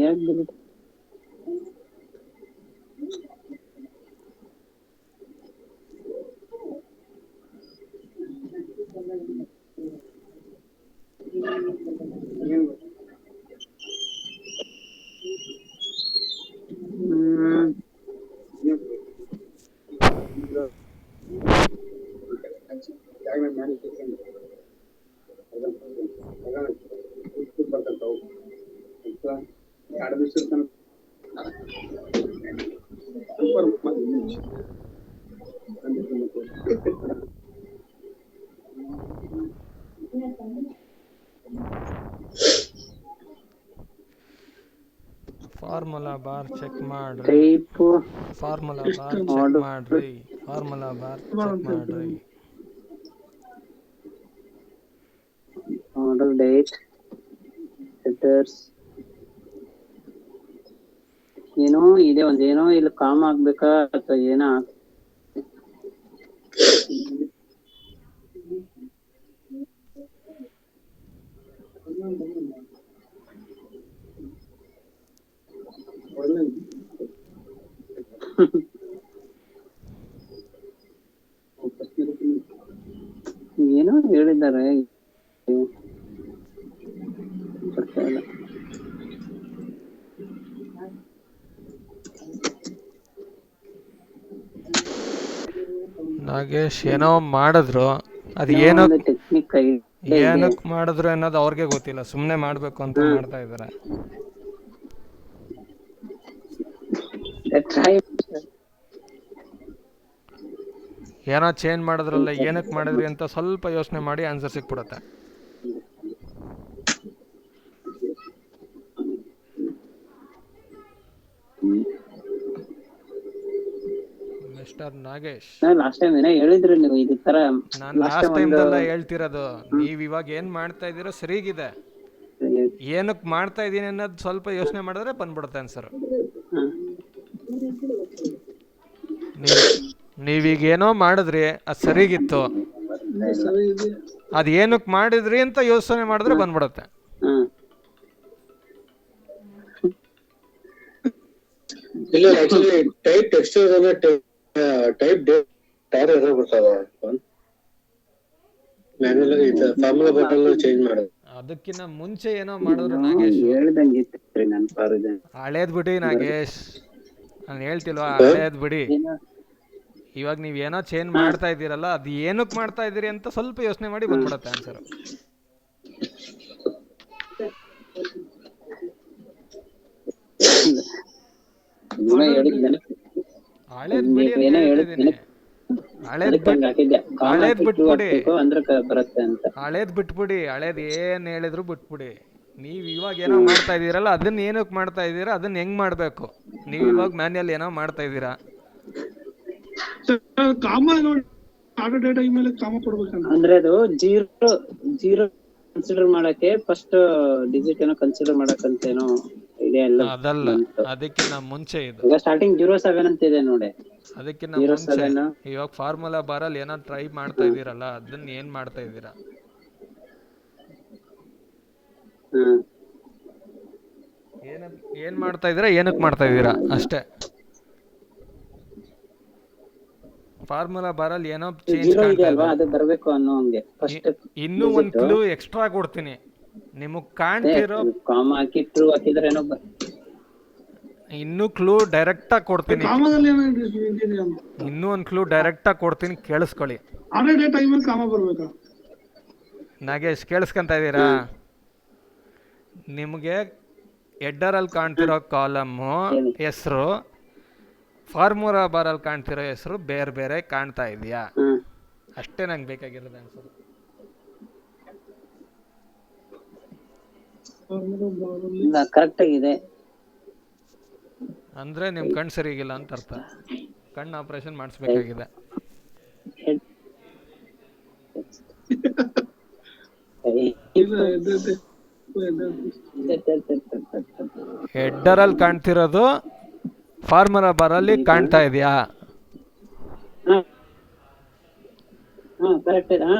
ಯಾಕೆ ಬರುತ್ತೆ? ಫಾರ್ಮುಲಾ ಬಾರ್ ಚೆಕ್ ಮಾಡ್ರಿ. ಟೈಪ್ ಫಾರ್ಮುಲಾ ಬಾರ್ ಚೆಕ್ ಮಾಡ್ರಿ. ಫಾರ್ಮುಲಾ ಬಾರ್ ಚೆಕ್ ಮಾಡ್ರಿ. ಆರ್ಡರ್ ಡೇಟ್ ಹೆಡರ್ಸ್ ಏನೋ ಇದೆ, ಒಂದೇನೋ ಇಲ್ಲಿ ಕಾಮ್ ಆಗ್ಬೇಕಾ ಅಥವಾ ಏನೋ ಏನೋ ಹೇಳಿದ್ದಾರೆ. ಬರ್ತಾ ಇಲ್ಲ. ನಾಗೇಶ್ ಏನೋ ಮಾಡಿದ್ರು, ಅದು ಏನೋ ಒಂದು ಟೆಕ್ನಿಕ್ ಏನಕ್ಕೆ ಮಾಡಿದ್ರು ಅನ್ನೋದು ಅವ್ರಿಗೆ ಗೊತ್ತಿಲ್ಲ. ಸುಮ್ಮನೆ ಮಾಡಬೇಕು ಅಂತ ಮಾಡ್ತಾ ಇದ್ದಾರೆ. ಏನೋ ಚೇಂಜ್ ಮಾಡಿದ್ರಲ್ಲ, ಏನಕ್ಕೆ ಮಾಡಿದ್ರಿ ಅಂತ ಸ್ವಲ್ಪ ಯೋಚನೆ ಮಾಡಿ ಆನ್ಸರ್ ಸಿಕ್ಬಿಡುತ್ತೆ. ಮಿಸ್ಟರ್ ನಾಗೇಶ್, ಲಾಸ್ಟ್ ಟೈಮ್ ಏನೋ ಹೇಳಿದ್ರಿ ನೀವು ಈ ತರ. ನಾನು ಲಾಸ್ಟ್ ಟೈಮ್ದೆಲ್ಲ ಹೇಳ್ತಿರೋದು, ನೀವು ಇವಾಗ ಏನು ಮಾಡ್ತಾ ಇದ್ದೀರೋ ಸರಿಗಿದೆ. ಏನಕ್ಕೆ ಮಾಡ್ತಾ ಇದ್ದೀನಿ ಅನ್ನೋದು ಸ್ವಲ್ಪ ಯೋಚನೆ ಮಾಡಿದ್ರೆ ಬಂದ್ಬಿಡುತ್ತೆ ಆನ್ಸರ್. ನೀವೀಗ ಏನೋ ಮಾಡಿದ್ರಿ, ಅದು ಸರಿಗಿತ್ತು, ಅದು ಏನಕ್ಕೆ ಮಾಡಿದ್ರಿ ಅಂತ ಯೋಚನೆ ಮಾಡಿದ್ರೆ ಬಂದ್ಬಿಡುತ್ತೆ. ಇಲ್ಲ ಆಕ್ಚುಲಿ ಟೈಪ್ ಟೆಕ್ಸ್ಚರ್ಸ್ ಅನ್ನ ಟೈಪ್ ಟೈರ್ ಎರ್ರರ್ ಬರ್ತಾವ. ಮ್ಯಾನ್ಯಲ್ ಆಗಿ ಫಾರ್ಮುಲಾ ಬಟನ್ ಚೇಂಜ್ ಮಾಡೋದು. ಅದಕ್ಕಿಂತ ಮುಂಚೆ ಏನೋ ಮಾಡಿದ್ರು ನಾಗೇಶ್. ಹೇಳ್ದಂಗಿತ್ತು ನನ್ನ ಹಳೇದ್ ಬಿಡಿ ನಾಗೇಶ್, ನಾನು ಹೇಳ್ತಿಲ್ವಾ ಹಳೇದ್ ಬಿಡಿ. ಇವಾಗ ನೀವ್ ಏನೋ ಚೇಂಜ್ ಮಾಡ್ತಾ ಇದ್ದೀರಲ್ಲ, ಅದು ಏನಕ್ಕೆ ಮಾಡ್ತಾ ಇದ್ದೀರಿ ಅಂತ ಸ್ವಲ್ಪ ಯೋಚನೆ ಮಾಡಿ ಬಂದ್ಬಿಡುತ್ತೆ ಆನ್ಸರ್. ಹಳೇದ್ ಬಿಡಿ ಅಂತ ಹೇಳ್ತಿದ್ದೀನಿ. ಹಳೇದ್ ಬಿಟ್ಬಿಡಿ, ಹಳೇದ್ ಬಿಟ್ಬಿಡಿ, ಹಳೇದ್ ಏನ್ ಹೇಳಿದ್ರು ಬಿಟ್ಬಿಡಿ. ನೀವ್ ಇವಾಗ ಏನೋ ಮಾಡ್ತಾ ಇದೀರಲ್ಲ, ಅದನ್ನ ಏನಕ್ಕೆ ಮಾಡ್ತಾ ಇದ್ದೀರಾ, ಅದನ್ನ ಹೆಂಗ್ ಮಾಡ್ಬೇಕು. ನೀವ್ ಇವಾಗ ಮ್ಯಾನ್ಯಲ್ ಏನೋ ಮಾಡ್ತಾ ಇದ್ದೀರಾ, ಅಂದ್ರೆ ಅದು ಜೀರೋ ಕನ್ಸಿಡರ್ ಮಾಡಕ್ಕೆ ಫಸ್ಟ್ ಡಿಜಿಟ್ ಏನೋ ಕನ್ಸಿಡರ್ ಮಾಡಕ್ಕಂತೇನೋ ಇದೆ ಅಲ್ಲ. ಅದಲ್ಲ, ಅದಕ್ಕಿಂತ ಮುಂಚೆ ಇದು. ಈಗ ಸ್ಟಾರ್ಟಿಂಗ್ 07 ಅಂತ ಇದೆ ನೋಡಿ. ಅದಕ್ಕಿಂತ ಮುಂಚೆ ಇವಾಗ ಫಾರ್ಮುಲಾ ಬಾರಲ್ಲಿ ಏನೋ ಟ್ರೈ ಮಾಡ್ತಾ ಇದೀರಲ್ಲ, ಅದನ್ನ ಏನ್ ಮಾಡ್ತಾ ಇದ್ದೀರಾ. ಏನ್ ಮಾಡ್ತಾ ಇದೀರಾ, ಏನಕ್ಕೆ ಮಾಡ್ತಾ ಇದೀರಾ ಅಷ್ಟೇ. ಫಾರ್ಮುಲಾ ಬಾರಲ್ಲಿ ಏನೋ ಚೇಂಜ್ ಕಾಣ್ತಾ ಇದೆ. ಇನ್ನೂ ಒಂದ್ ಕ್ಲೂ ಎಕ್ಸ್ಟ್ರಾ ಕೊಡ್ತೀನಿ, ನಿಮಗ್ ಕಾಣ್ತಿರೋ ಇನ್ನೂ ಕ್ಲೂ ಡೈರೆಕ್ಟ್ ಆಗಿ ಕೊಡ್ತೀನಿ. ಇನ್ನೂ ಒಂದ್ ಕ್ಲೂ ಡೈರೆಕ್ಟ್ ಆಗಿ ಕೊಡ್ತೀನಿ, ಕೇಳಿಸ್ಕೊಳ್ಳಿ. ನಾಗೇಶ್ ಕೇಳಿಸ್ಕೊಂತ ಇದ್ದೀರಾ? ನಿಮಗೆ ಹೆಡ್ಡರಲ್ಲಿ ಕಾಣ್ತಿರೋ ಕಾಲಮ್ಮು ಹೆಸರು, ಫಾರ್ಮುಲಾ ಬಾರಲ್ಲಿ ಕಾಣ್ತಿರೋ ಹೆಸರು ಬೇರೆ ಬೇರೆ ಕಾಣ್ತಾ ಇದೆಯಾ, ಅಷ್ಟೇ ನಂಗೆ ಬೇಕಾಗಿರೋದು ಆನ್ಸರ್. ಕರೆಕ್ಟ್ ಆಗಿದೆ ಅಂದ್ರೆ ನಿಮ್ ಕಣ್ಣು ಸರಿಗಿಲ್ಲ ಅಂತ ಅರ್ಥ. ಕಣ್ಣು ಆಪರೇಷನ್ ಮಾಡಿಸ್ಬೇಕಾಗಿದೆ. ಹೆಡ್ಡರ್ ಅಲ್ಲಿ ಕಾಣ್ತಿರೋದು ಫಾರ್ಮುಲಾ ಬಾರ್ ಅಲ್ಲಿ ಕಾಣ್ತಾ ಇದೆಯಾ?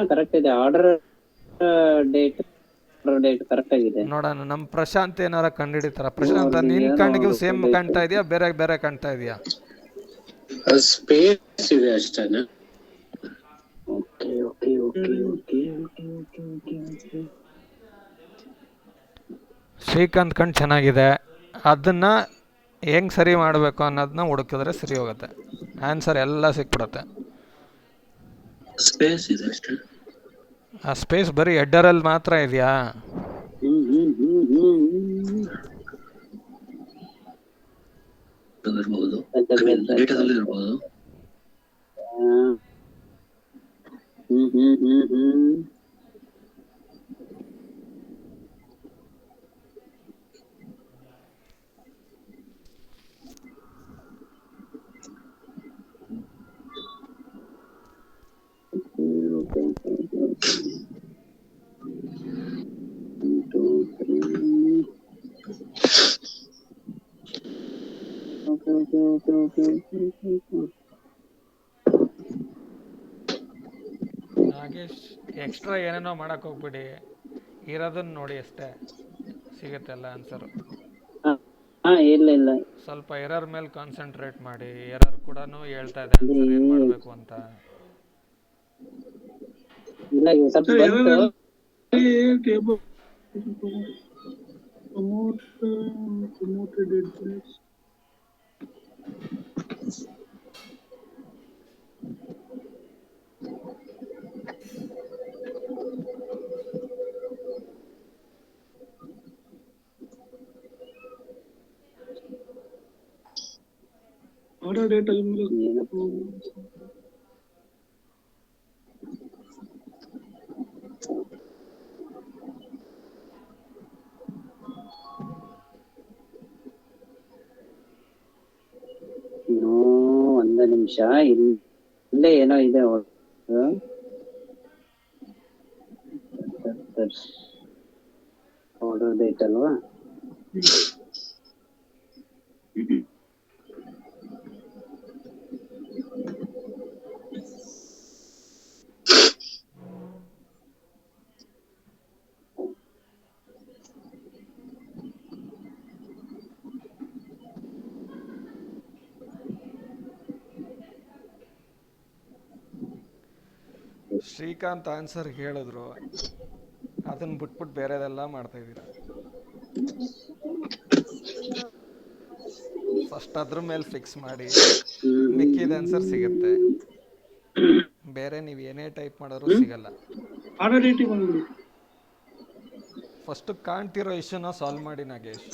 ಕರೆಕ್ಟ್ ಇದೆ. ಆರ್ಡರ್ ಡೇಟ್ ಕರೆಕ್ಟ್ ಆಗಿದೆ. ನೋಡೋಣ ನಮ್ ಪ್ರಶಾಂತ್ ಏನಾರ ಕಂಡಿಡಿತಾರ. ಪ್ರಶಾಂತ್ ನಿನ್ ಕಣ್ಣಿಗೆ ಸೇಮ್ ಕಾಣ್ತಾ ಇದೆಯಾ ಬೇರೆ ಬೇರೆ ಕಾಣ್ತಾ ಇದೆಯಾ? ಸ್ಪೇಸ್ ಇದೆ ಅಷ್ಟೇನಾ? ಶ್ರೀಕಾಂತ್ ಕಣ್ ಚೆನ್ನಾಗಿದೆ. ಅದನ್ನ ಹೆಂಗ್ ಸರಿ ಮಾಡಬೇಕು ಅನ್ನೋದನ್ನ ಹುಡುಕಿದ್ರೆ ಸರಿ ಹೋಗುತ್ತೆ. ಆನ್ಸರ್ ಎಲ್ಲ ಸಿಕ್ಬಿಡುತ್ತೆ. ಸ್ಪೇಸ್ ಇದೆ ಅಷ್ಟೇ. ಆ ಸ್ಪೇಸ್ ಬರೀ ಹೆಡ್ಡರಲ್ಲಿ ಮಾತ್ರ ಇದೆಯಾ? ಇರ್ಬೋದು, ಡೇಟಾದಲ್ಲಿ ಇರ್ಬೋದು. ನಾಗೇಶ್ ಎಕ್ಸ್ಟ್ರಾ ಏನೇನೋ ಮಾಡಕ್ ಹೋಗ್ಬಿಡಿ, ಇರೋದನ್ನ ನೋಡಿ ಅಷ್ಟೇ ಸಿಗುತ್ತೆ ಎಲ್ಲ ಆನ್ಸರ್. ಇಲ್ಲ ಸ್ವಲ್ಪ ಎರರ್ ಮೇಲೆ ಕಾನ್ಸಂಟ್ರೇಟ್ ಮಾಡಿ. ಎರರ್ ಕೂಡ ಹೇಳ್ತಾ ಇದೆ ಆನ್ಸರ್ ಏನ್ ಮಾಡ್ಬೇಕು ಅಂತ. ಆರ್ಡರ್ ಡೇಟ್ ಅಲ್ಲಿ ಒಂದು ನಿಮಿಷ ಇಲ್ಲೇ ಏನೋ ಇದೆ. ಆರ್ಡರ್ ಡೇಟ್ ಅಲ್ವಾ? ಶ್ರೀಕಾಂತ್ ಆನ್ಸರ್ ಹೇಳಿದ್ರು, ಅದನ್ನ ಬಿಟ್ಬಿಟ್ಟು ಬೇರೆದೆಲ್ಲ ಮಾಡ್ತಾ ಇದ್ದೀರಾ. ಫಸ್ಟ್ ಅದ್ರ ಮೇಲೆ ಫಿಕ್ಸ್ ಮಾಡಿ, ಮಿಕ್ಕಿದ ಆನ್ಸರ್ ಸಿಗುತ್ತೆ. ಬೇರೆ ನೀವು ಏನೇ ಟೈಪ್ ಮಾಡೋರು ಸಿಗಲ್ಲ. ಫಸ್ಟ್ ಕಾಣ್ತಿರೋ ಇಶ್ಯೂನ ಸಾಲ್ವ್ ಮಾಡಿ ನಾಗೇಶ್.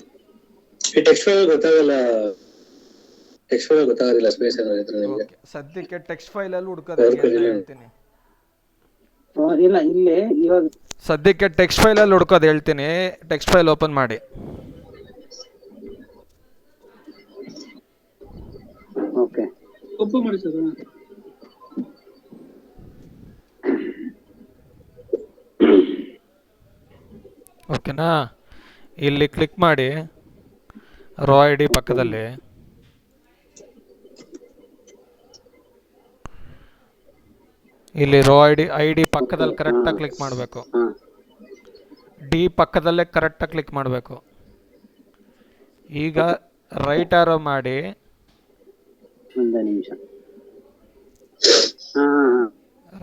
ಸದ್ಯಕ್ಕೆ ಟೆಕ್ಸ್ಟ್ ಫೈಲ್ ಅಲ್ಲಿ ಹುಡ್ಕೋದು ಹೇಳ್ತೀನಿ. ಇಲ್ಲ ಇಲ್ಲೇ ಇವಾಗ ಸದ್ಯಕ್ಕೆ ಟೆಕ್ಸ್ಟ್ ಫೈಲ್ ಅಲ್ಲಿ ಹುಡ್ಕೋದು ಹೇಳ್ತೀನಿ. ಟೆಕ್ಸ್ಟ್ ಫೈಲ್ ಓಪನ್ ಮಾಡಿ. ಓಪನ್ ಮಾಡಿ ಸರ್. ಓಕೆನಾ? ಇಲ್ಲಿ ಕ್ಲಿಕ್ ಮಾಡಿ ರೋ ಐ ಡಿ ಪಕ್ಕದಲ್ಲಿ. ಇಲ್ಲಿ ರೋ ಐ ಡಿ ಪಕ್ಕದಲ್ಲಿ ಕರೆಕ್ಟಾಗಿ ಕ್ಲಿಕ್ ಮಾಡಬೇಕು. ಡಿ ಪಕ್ಕದಲ್ಲೇ ಕರೆಕ್ಟಾಗಿ ಕ್ಲಿಕ್ ಮಾಡಬೇಕು. ಈಗ ರೈಟ್ ಆರೋ ಮಾಡಿ.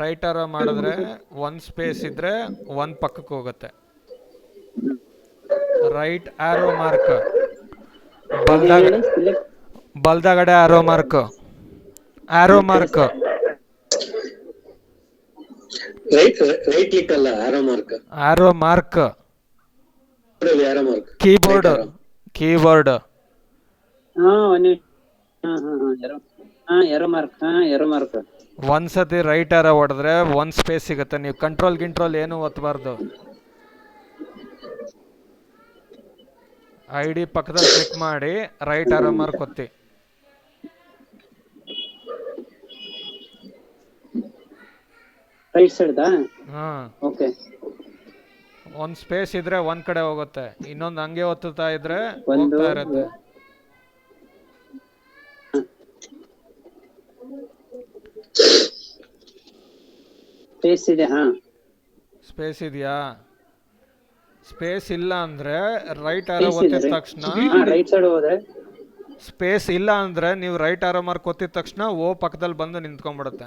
ರೈಟ್ ಆರೋ ಮಾಡಿದ್ರೆ ಒಂದು ಸ್ಪೇಸ್ ಇದ್ರೆ ಒಂದು ಪಕ್ಕಕ್ಕೆ ಹೋಗುತ್ತೆ. ರೈಟ್ ಆರೋ ಮಾರ್ಕ್ ಬಲ್ದಾಗಡೆ ಆರೋ ಮಾರ್ಕ್ ರೈಟ್ ಕ್ಲಿಕ್ ಅಲ್ಲ, arrow mark keyboard arrow mark ಒಂದ್ಸತಿ ರೈಟ್ ಆರೋ ಹೊಡೆದ್ರೆ ಒಂದ್ ಸ್ಪೇಸ್ ಸಿಗುತ್ತೆ. ನೀವು ಕಂಟ್ರೋಲ್ ಏನು ಒತ್ತಬಾರ್ದು. ಐ ಡಿ ಪಕ್ಕದಲ್ಲಿ ಕ್ಲಿಕ್ ಮಾಡಿ ರೈಟ್ ಆರೋ ಮಾರ್ಕ್ ಒತ್ತಿ. ರೈಟ್ ಸೈಡ್ ಹಾ, ಓಕೆ. ಒಂದ್ ಸ್ಪೇಸ್ ಇದ್ರೆ ಒಂದ್ ಕಡೆ ಹೋಗುತ್ತೆ, ಇನ್ನೊಂದು ಹಂಗೆ ಒತ್ತುತ್ತಾ ಇದ್ರೆ ಒಂದು ಹೋಗ್ತಾ ಇರತ್ತೆ. ಸ್ಪೇಸ್ ಇದೆ. ಹಾ ಸ್ಪೇಸ್ ಇದೆಯಾ? ಸ್ಪೇಸ್ ಇಲ್ಲ ಅಂದ್ರೆ ರೈಟ್ ಆರೋ ಸ್ಪೇಸ್ ಒತ್ತಿದ ಇದೆ. ತಕ್ಷಣ, ರೈಟ್ ಸೈಡ್ ಹೋದ್ರೆ ಸ್ಪೇಸ್ ಇಲ್ಲ ಅಂದ್ರೆ ನೀವು ರೈಟ್ ಆರೋ ಮಾರ್ಕ್ ಒತ್ತಿದ ತಕ್ಷಣ ಓ ಪಕ್ಕದಲ್ಲಿ ಬಂದು ನಿಂತ್ಕೊಂಡ್ಬಿಡುತ್ತೆ.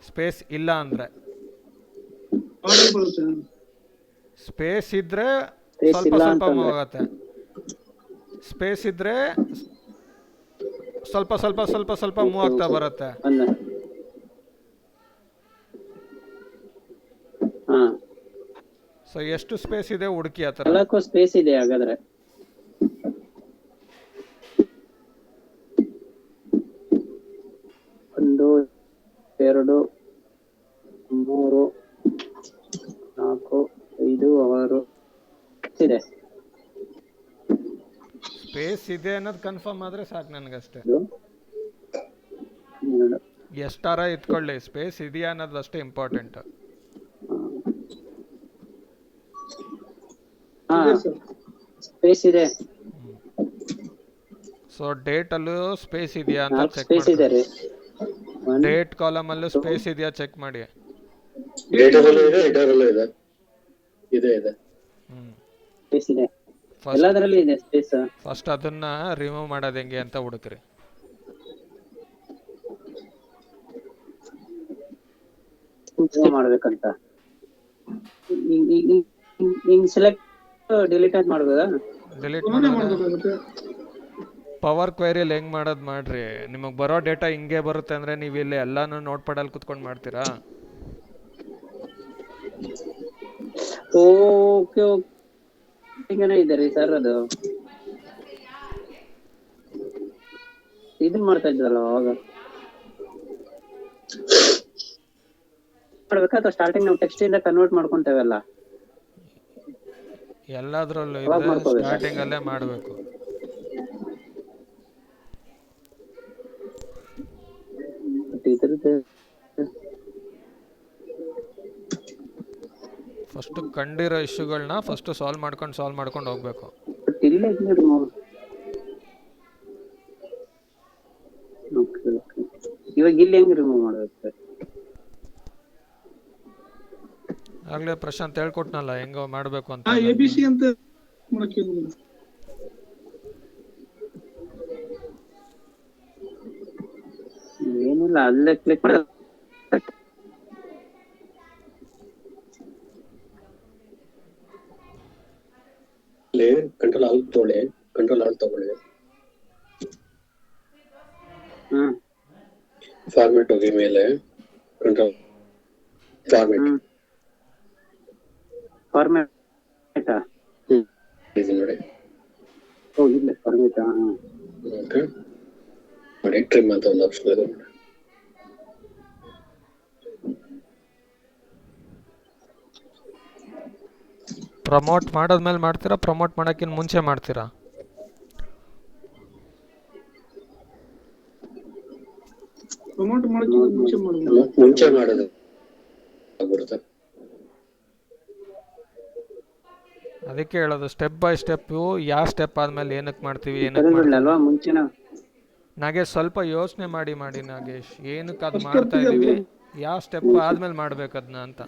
ಸ್ಪೇಸ್ ಇಲ್ಲ ಅಂದ್ರೆ. ಆರ್ಡರ್ ಬರುತ್ತೆ. ಸ್ಪೇಸ್ ಇದ್ರೆ ಸ್ಪೇಸ್ ಸ್ವಲ್ಪ ಇಲ್ಲ ಸ್ವಲ್ಪ ಮೂವ್ ಅಂತಂದ್ರೆ ಆಗತ್ತೆ. ಸ್ಪೇಸ್ ಇದ್ರೆ ಸ್ವಲ್ಪ ಸ್ವಲ್ಪ ಸ್ವಲ್ಪ ಸ್ವಲ್ಪ ಮೂವ್ ಆಗ್ತಾ ಬರುತ್ತೆ. ಒಂದು ಹಾ ಸೊ ಎಷ್ಟು ಸ್ಪೇಸ್ ಇದೆ ಹುಡುಕಿ ಆ ಥರ. 4 ಸ್ಪೇಸ್ ಇದೆ ಹಾಗಾದ್ರೆ. ಒಂದು 2 3 4 5 6 ಇದೆ. ಸ್ಪೇಸ್ ಇದೆ ಅನ್ನೋದು ಕನ್ಫರ್ಮ್ ಆದ್ರೆ ಸಾಕು ನನಗಷ್ಟೇ. ಇದು 2 ಎಷ್ಟಾರ ಇತ್ಕೊಳ್ಳಿ, ಸ್ಪೇಸ್ ಇದೆಯಾ ಅನ್ನೋದು ಅಷ್ಟೇ ಇಂಪಾರ್ಟೆಂಟ್. ಹಾ ಇದೆ ಸರ್. ಸ್ಪೇಸ್ ಇದೆ. ಸೊ ಡೇಟ್ ಅಲ್ಲೂ ಸ್ಪೇಸ್ ಇದೆಯಾ ಅಂತ 4 ಚೆಕ್ ಸ್ಪೇಸ್ ಇದೆ ಮಾಡಿ. ರೀ. ಡೇಟ್ ಕಾಲಮ್ ಅಲ್ಲೂ ಸ್ಪೇಸ್ ಇದೆಯಾ ಚೆಕ್ ಮಾಡಿ. ಡೇಟಾದಲ್ಲೂ ಇದೆ, ಹೆಡರಲ್ಲೂ ಇದೆ. ಇದೆ ಇದೆ. ಸ್ಪೇಸ್ ಇದೆ. ಎಲ್ಲದರಲ್ಲೂ ಇದೆ ಸ್ಪೇಸ್. ಫಸ್ಟ್ ಅದನ್ನ ರಿಮೂವ್ ಮಾಡೋದು ಹೆಂಗೆ ಅಂತ ಹುಡುಕ್ರಿ. ಮಾಡ್ಬೇಕಂತ ಹಿಂಗ್ ಸೆಲೆಕ್ಟ್ ಡಿಲೀಟ್ ಅಂತ ಮಾಡ್ಬೋದಾ? ಡಿಲೀಟ್ ಪುನಃ ಮಾಡೋದು ಮಾಡ್ಬೇಕಾಗುತ್ತೆ. ಪವರ್ ಕ್ವೆರಿಯಲ್ಲಿ ಹೆಂಗ್ ಮಾಡೋದು ಮಾಡ್ರಿ. ನಿಮಗೆ ಬರೋ ಡೇಟಾ ಹಿಂಗೆ ಬರುತ್ತೆ ಅಂದ್ರೆ ನೀವು ಇಲ್ಲಿ ಎಲ್ಲಾನು ನೋಟ್ ಪಡಲ್ಲಿ ಕುತ್ಕೊಂಡು ಮಾಡ್ತೀರಾ? ಓಕೆ ಹಿಂಗೇನೆ ಇದೆ ರೀ ಸರ್. ಅದು ಇದನ್ ಮಾಡ್ತಾ ಇದ್ರಲ್ಲ ಅವಾಗ ಮಾಡ್ಬೇಕಾ ಅಥವಾ ಸ್ಟಾರ್ಟಿಂಗ್ ನಾವು ಟೆಕ್ಸ್ಟ್ ಇಂದ ಕನ್ವರ್ಟ್ ಮಾಡ್ಕೊಂತೇವಲ್ಲ ಎಲ್ಲಾದ್ರಲ್ಲೂ ಅವಾಗ ಇದೆ, ಮಾಡ್ಕೋಬೇಕಾ? ಸ್ಟಾರ್ಟಿಂಗ್ ಅಲ್ಲೇ ಮಾಡಬೇಕು. ಇದ್ರದ್ದು ಫಸ್ಟ್ ಕಂಡಿರೋ ಇಶ್ಯೂಗಳನ್ನ ಫಸ್ಟ್ ಸಾಲ್ವ್ ಮಾಡ್ಕೊಂಡು ಹೋಗ್ಬೇಕು. ಬಟ್ ಇಲ್ಲ ಇವಾಗ ಇಲ್ಲಿ ಹೆಂಗ್ ರಿಮೂವ್ ಮಾಡ್ಬೇಕು ಸರ್? ಆಗ್ಲೇ ಪ್ರಶಾಂತ್ ಹೇಳ್ಕೊಟ್ನಲ್ಲ ಹೆಂಗ ಮಾಡ್ಬೇಕು ಅಂತ. ABC ಅಂತ ಮಾಡಕ್ಕೆ ಏನಿಲ್ಲ. ಏನಿಲ್ಲ, ಅಲ್ಲೇ ಕ್ಲಿಕ್ ಮಾಡ ಕಂಟ್ರೋಲ್ ಆಲ್ ತಗೊಳ್ಳಿ. ಫಾರ್ಮೆಟ್ ಹೋಗಿ ಮೇಲೆ ಕಂಟ್ರೋಲ್ ಫಾರ್ಮೆಟ್ ಇದು ನೋಡಿ. ಓ ಇಲ್ಲ ಫಾರ್ಮೆಟ್. ಓಕೆ ನೋಡಿ, ಟ್ರಿಮ್ ಅಂತ ಒಂದು ಆಪ್ಷನ್ ಇದೆ. ಪ್ರಮೋಟ್ ಮಾಡಾದ್ಮೇಲೆ ಮಾಡ್ತೀರಾ, ಪ್ರಮೋಟ್ ಮಾಡೋಕ್ಕಿಂತ ಮುಂಚೆ ಮಾಡ್ತೀರಾ? ಪ್ರಮೋಟ್ ಮಾಡಕ್ಕೆ ಮುಂಚೆ ಮಾಡ್ಬೋದು. ಮುಂಚೆ ಮಾಡೋದು ಆಗ್ಬಿಡುತ್ತೆ. ಅದಕ್ಕೆ ಹೇಳೋದು ಸ್ಟೆಪ್ ಬೈ ಸ್ಟೆಪ್, ಯಾವ ಸ್ಟೆಪ್ ಆದ್ಮೇಲೆ ಏನಕ್ಕೆ ಮಾಡ್ತೀವಿ, ಏನಕ್ಕೆ ತೆಗೆದ್ಬಿಡ್ಲಲ್ವಾ ಮುಂಚೆನ? ನಾಗೇಶ್ ಸ್ವಲ್ಪ ಯೋಚನೆ ಮಾಡಿ ನಾಗೇಶ್, ಏನಕ್ಕೆ ಅದು ಮಾಡ್ತಾ ಇದೀವಿ, ಯಾವ ಸ್ಟೆಪ್ ಆದ್ಮೇಲೆ ಮಾಡ್ಬೇಕು ಅದನ್ನ ಅಂತ.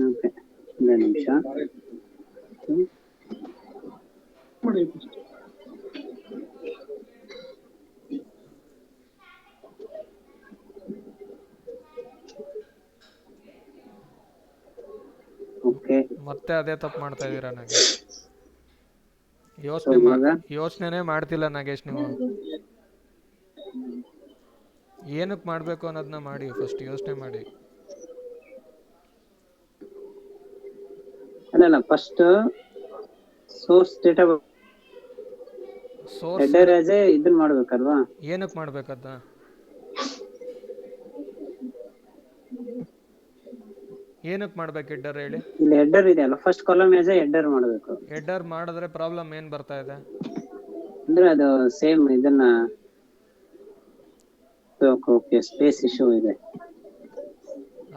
ಓಕೆ ಒಂದು ನಿಮಿಷ. ಮಾಡಿ ಓಕೆ ಮತ್ತೆ ಅದೇ ತಪ್ಪು ಮಾಡ್ತಾ ಇದೀರಾ ನಾಗೇಶ್. ಯೋಚನೆನೇ ಮಾಡ್ತಿಲ್ಲ ನಾಗೇಶ್ ನೀವು. ಏನಕ್ಕೆ ಮಾಡಬೇಕು ಅನ್ನೋದನ್ನ ಮಾಡಿ, ಫಸ್ಟ್ ಯೋಚನೆ ಮಾಡಿ. ಅಲ್ಲ first source data header as A ಇದನ್ನ ಮಾಡ್ಬೇಕಲ್ವಾ? ಏನಕ್ಕೆ ಮಾಡ್ಬೇಕದ? ಏನಕ್ಕೆ ಮಾಡ್ಬೇಕು ಹೆಡರ್ ಹೇಳಿ? ಇಲ್ಲಿ ಹೆಡರ್ ಇದೆ ಅಲ್ಲ, first column as A header ಮಾಡಬೇಕು. ಹೆಡರ್ ಮಾಡಿದ್ರೆ ಪ್ರಾಬ್ಲಮ್ ಏನ್ ಬರ್ತಾ ಇದೆ ಅಂದ್ರೆ ಅದು ಸೇಮ್ ಇದನ್ನ ಓಕೆ ಸ್ಪೇಸ್ ಇಶ್ಯೂ ಇದೆ.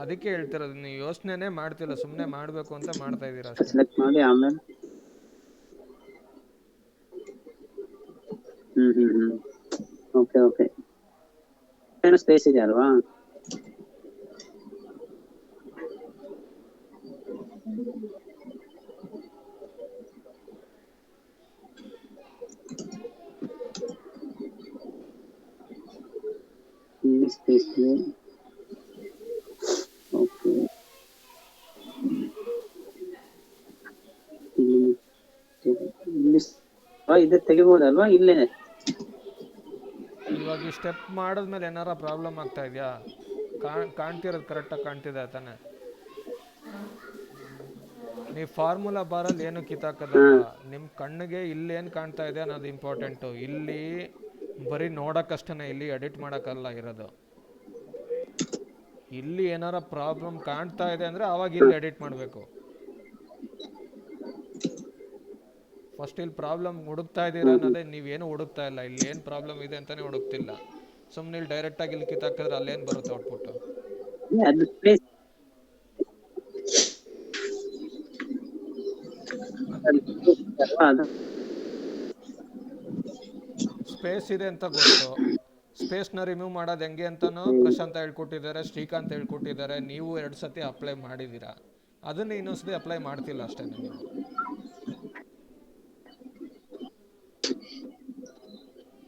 ಅದಕ್ಕೆ ಹೇಳ್ತಿರೋದು, ನೀವು ಯೋಚನೆನೇ ಮಾಡ್ತಿಲ್ಲ, ಸುಮ್ಮನೆ ಮಾಡಬೇಕು ಅಂತ ಮಾಡ್ತಾ ಇದ್ದೀರಾ ಅಷ್ಟೇ. ಸೆಲೆಕ್ಟ್ ಮಾಡಿ ಆಮೇಲೆ ಓಕೆ ಓಕೆ. ಏನೋ ಸ್ಪೇಸ್ ಇದೆ ಅಲ್ವಾ? ಸ್ಪೇಸ್ ಇದೆ. ಓಕೆ, ಇದು ತೆಗಿಬೋದಲ್ವಾ ಇಲ್ಲೇ? ಇವಾಗ ಈ ಸ್ಟೆಪ್ ಮಾಡಿದ್ಮೇಲೆ ಏನಾರ ಪ್ರಾಬ್ಲಮ್ ಆಗ್ತಾ ಇದೆಯಾ? ಕಾಣ್ತಿರೋದು ಕರೆಕ್ಟಾಗಿ ಕಾಣ್ತಿದೆ ತಾನೆ? ನೀವು ಫಾರ್ಮುಲಾ ಬಾರಲ್ಲಿ ಏನು ಕಿತ್ತಾಕೋದಲ್ಲ, ನಿಮ್ಮ ಕಣ್ಣಿಗೆ ಇಲ್ಲಿ ಏನು ಕಾಣ್ತಾ ಇದೆ ಅನ್ನೋದು ಇಂಪಾರ್ಟೆಂಟು. ಇಲ್ಲಿ ಬರೀ ನೋಡೋಕ್ಕಷ್ಟೇ, ಇಲ್ಲಿ ಎಡಿಟ್ ಮಾಡೋಕ್ಕಲ್ಲ ಇರೋದು. ಇಲ್ಲಿ ಏನಾರ ಪ್ರಾಬ್ಲಮ್ ಕಾಣ್ತಾ ಇದೆ ಅಂದರೆ ಆವಾಗ ಇಲ್ಲಿ ಎಡಿಟ್ ಮಾಡಬೇಕು. ಫಸ್ಟ್ ಇಲ್ಲಿ ಪ್ರಾಬ್ಲಮ್ ಹುಡುಕ್ತಾ ಇದ್ದೀರಾ ಅನ್ನೋದೇ, ನೀವೇನು ಹುಡುಕ್ತಾ ಇಲ್ಲ, ಇಲ್ಲಿ ಏನು ಪ್ರಾಬ್ಲಮ್ ಇದೆ ಅಂತಲೇ ಹುಡುಕ್ತಿಲ್ಲ. ಸುಮ್ಮನೆ ಇಲ್ಲಿ ಡೈರೆಕ್ಟಾಗಿ ಇಲ್ಲಿ ಕಿತ್ತಾಕಿದ್ರೆ ಅಲ್ಲೇನು ಬರುತ್ತೆ ಔಟ್ಪುಟ್ಟು? ಸ್ಪೇಸ್ ಇದೆ ಅಂತ ಗೊತ್ತು, ಸ್ಪೇಸ್ನ ರಿಮೂವ್ ಮಾಡೋದು ಹೆಂಗೆ ಅಂತಲೂ ಪ್ರಶಾಂತ್ ಹೇಳ್ಕೊಟ್ಟಿದ್ದಾರೆ, ಶ್ರೀಕಾಂತ್ ಹೇಳ್ಕೊಟ್ಟಿದ್ದಾರೆ. ನೀವು 2 ಸತಿ ಅಪ್ಲೈ ಮಾಡಿದ್ದೀರಾ, ಅದನ್ನು ಇನ್ನೊಂದ್ಸತಿ ಅಪ್ಲೈ ಮಾಡ್ತಿಲ್ಲ ಅಷ್ಟೇ ನೀವು.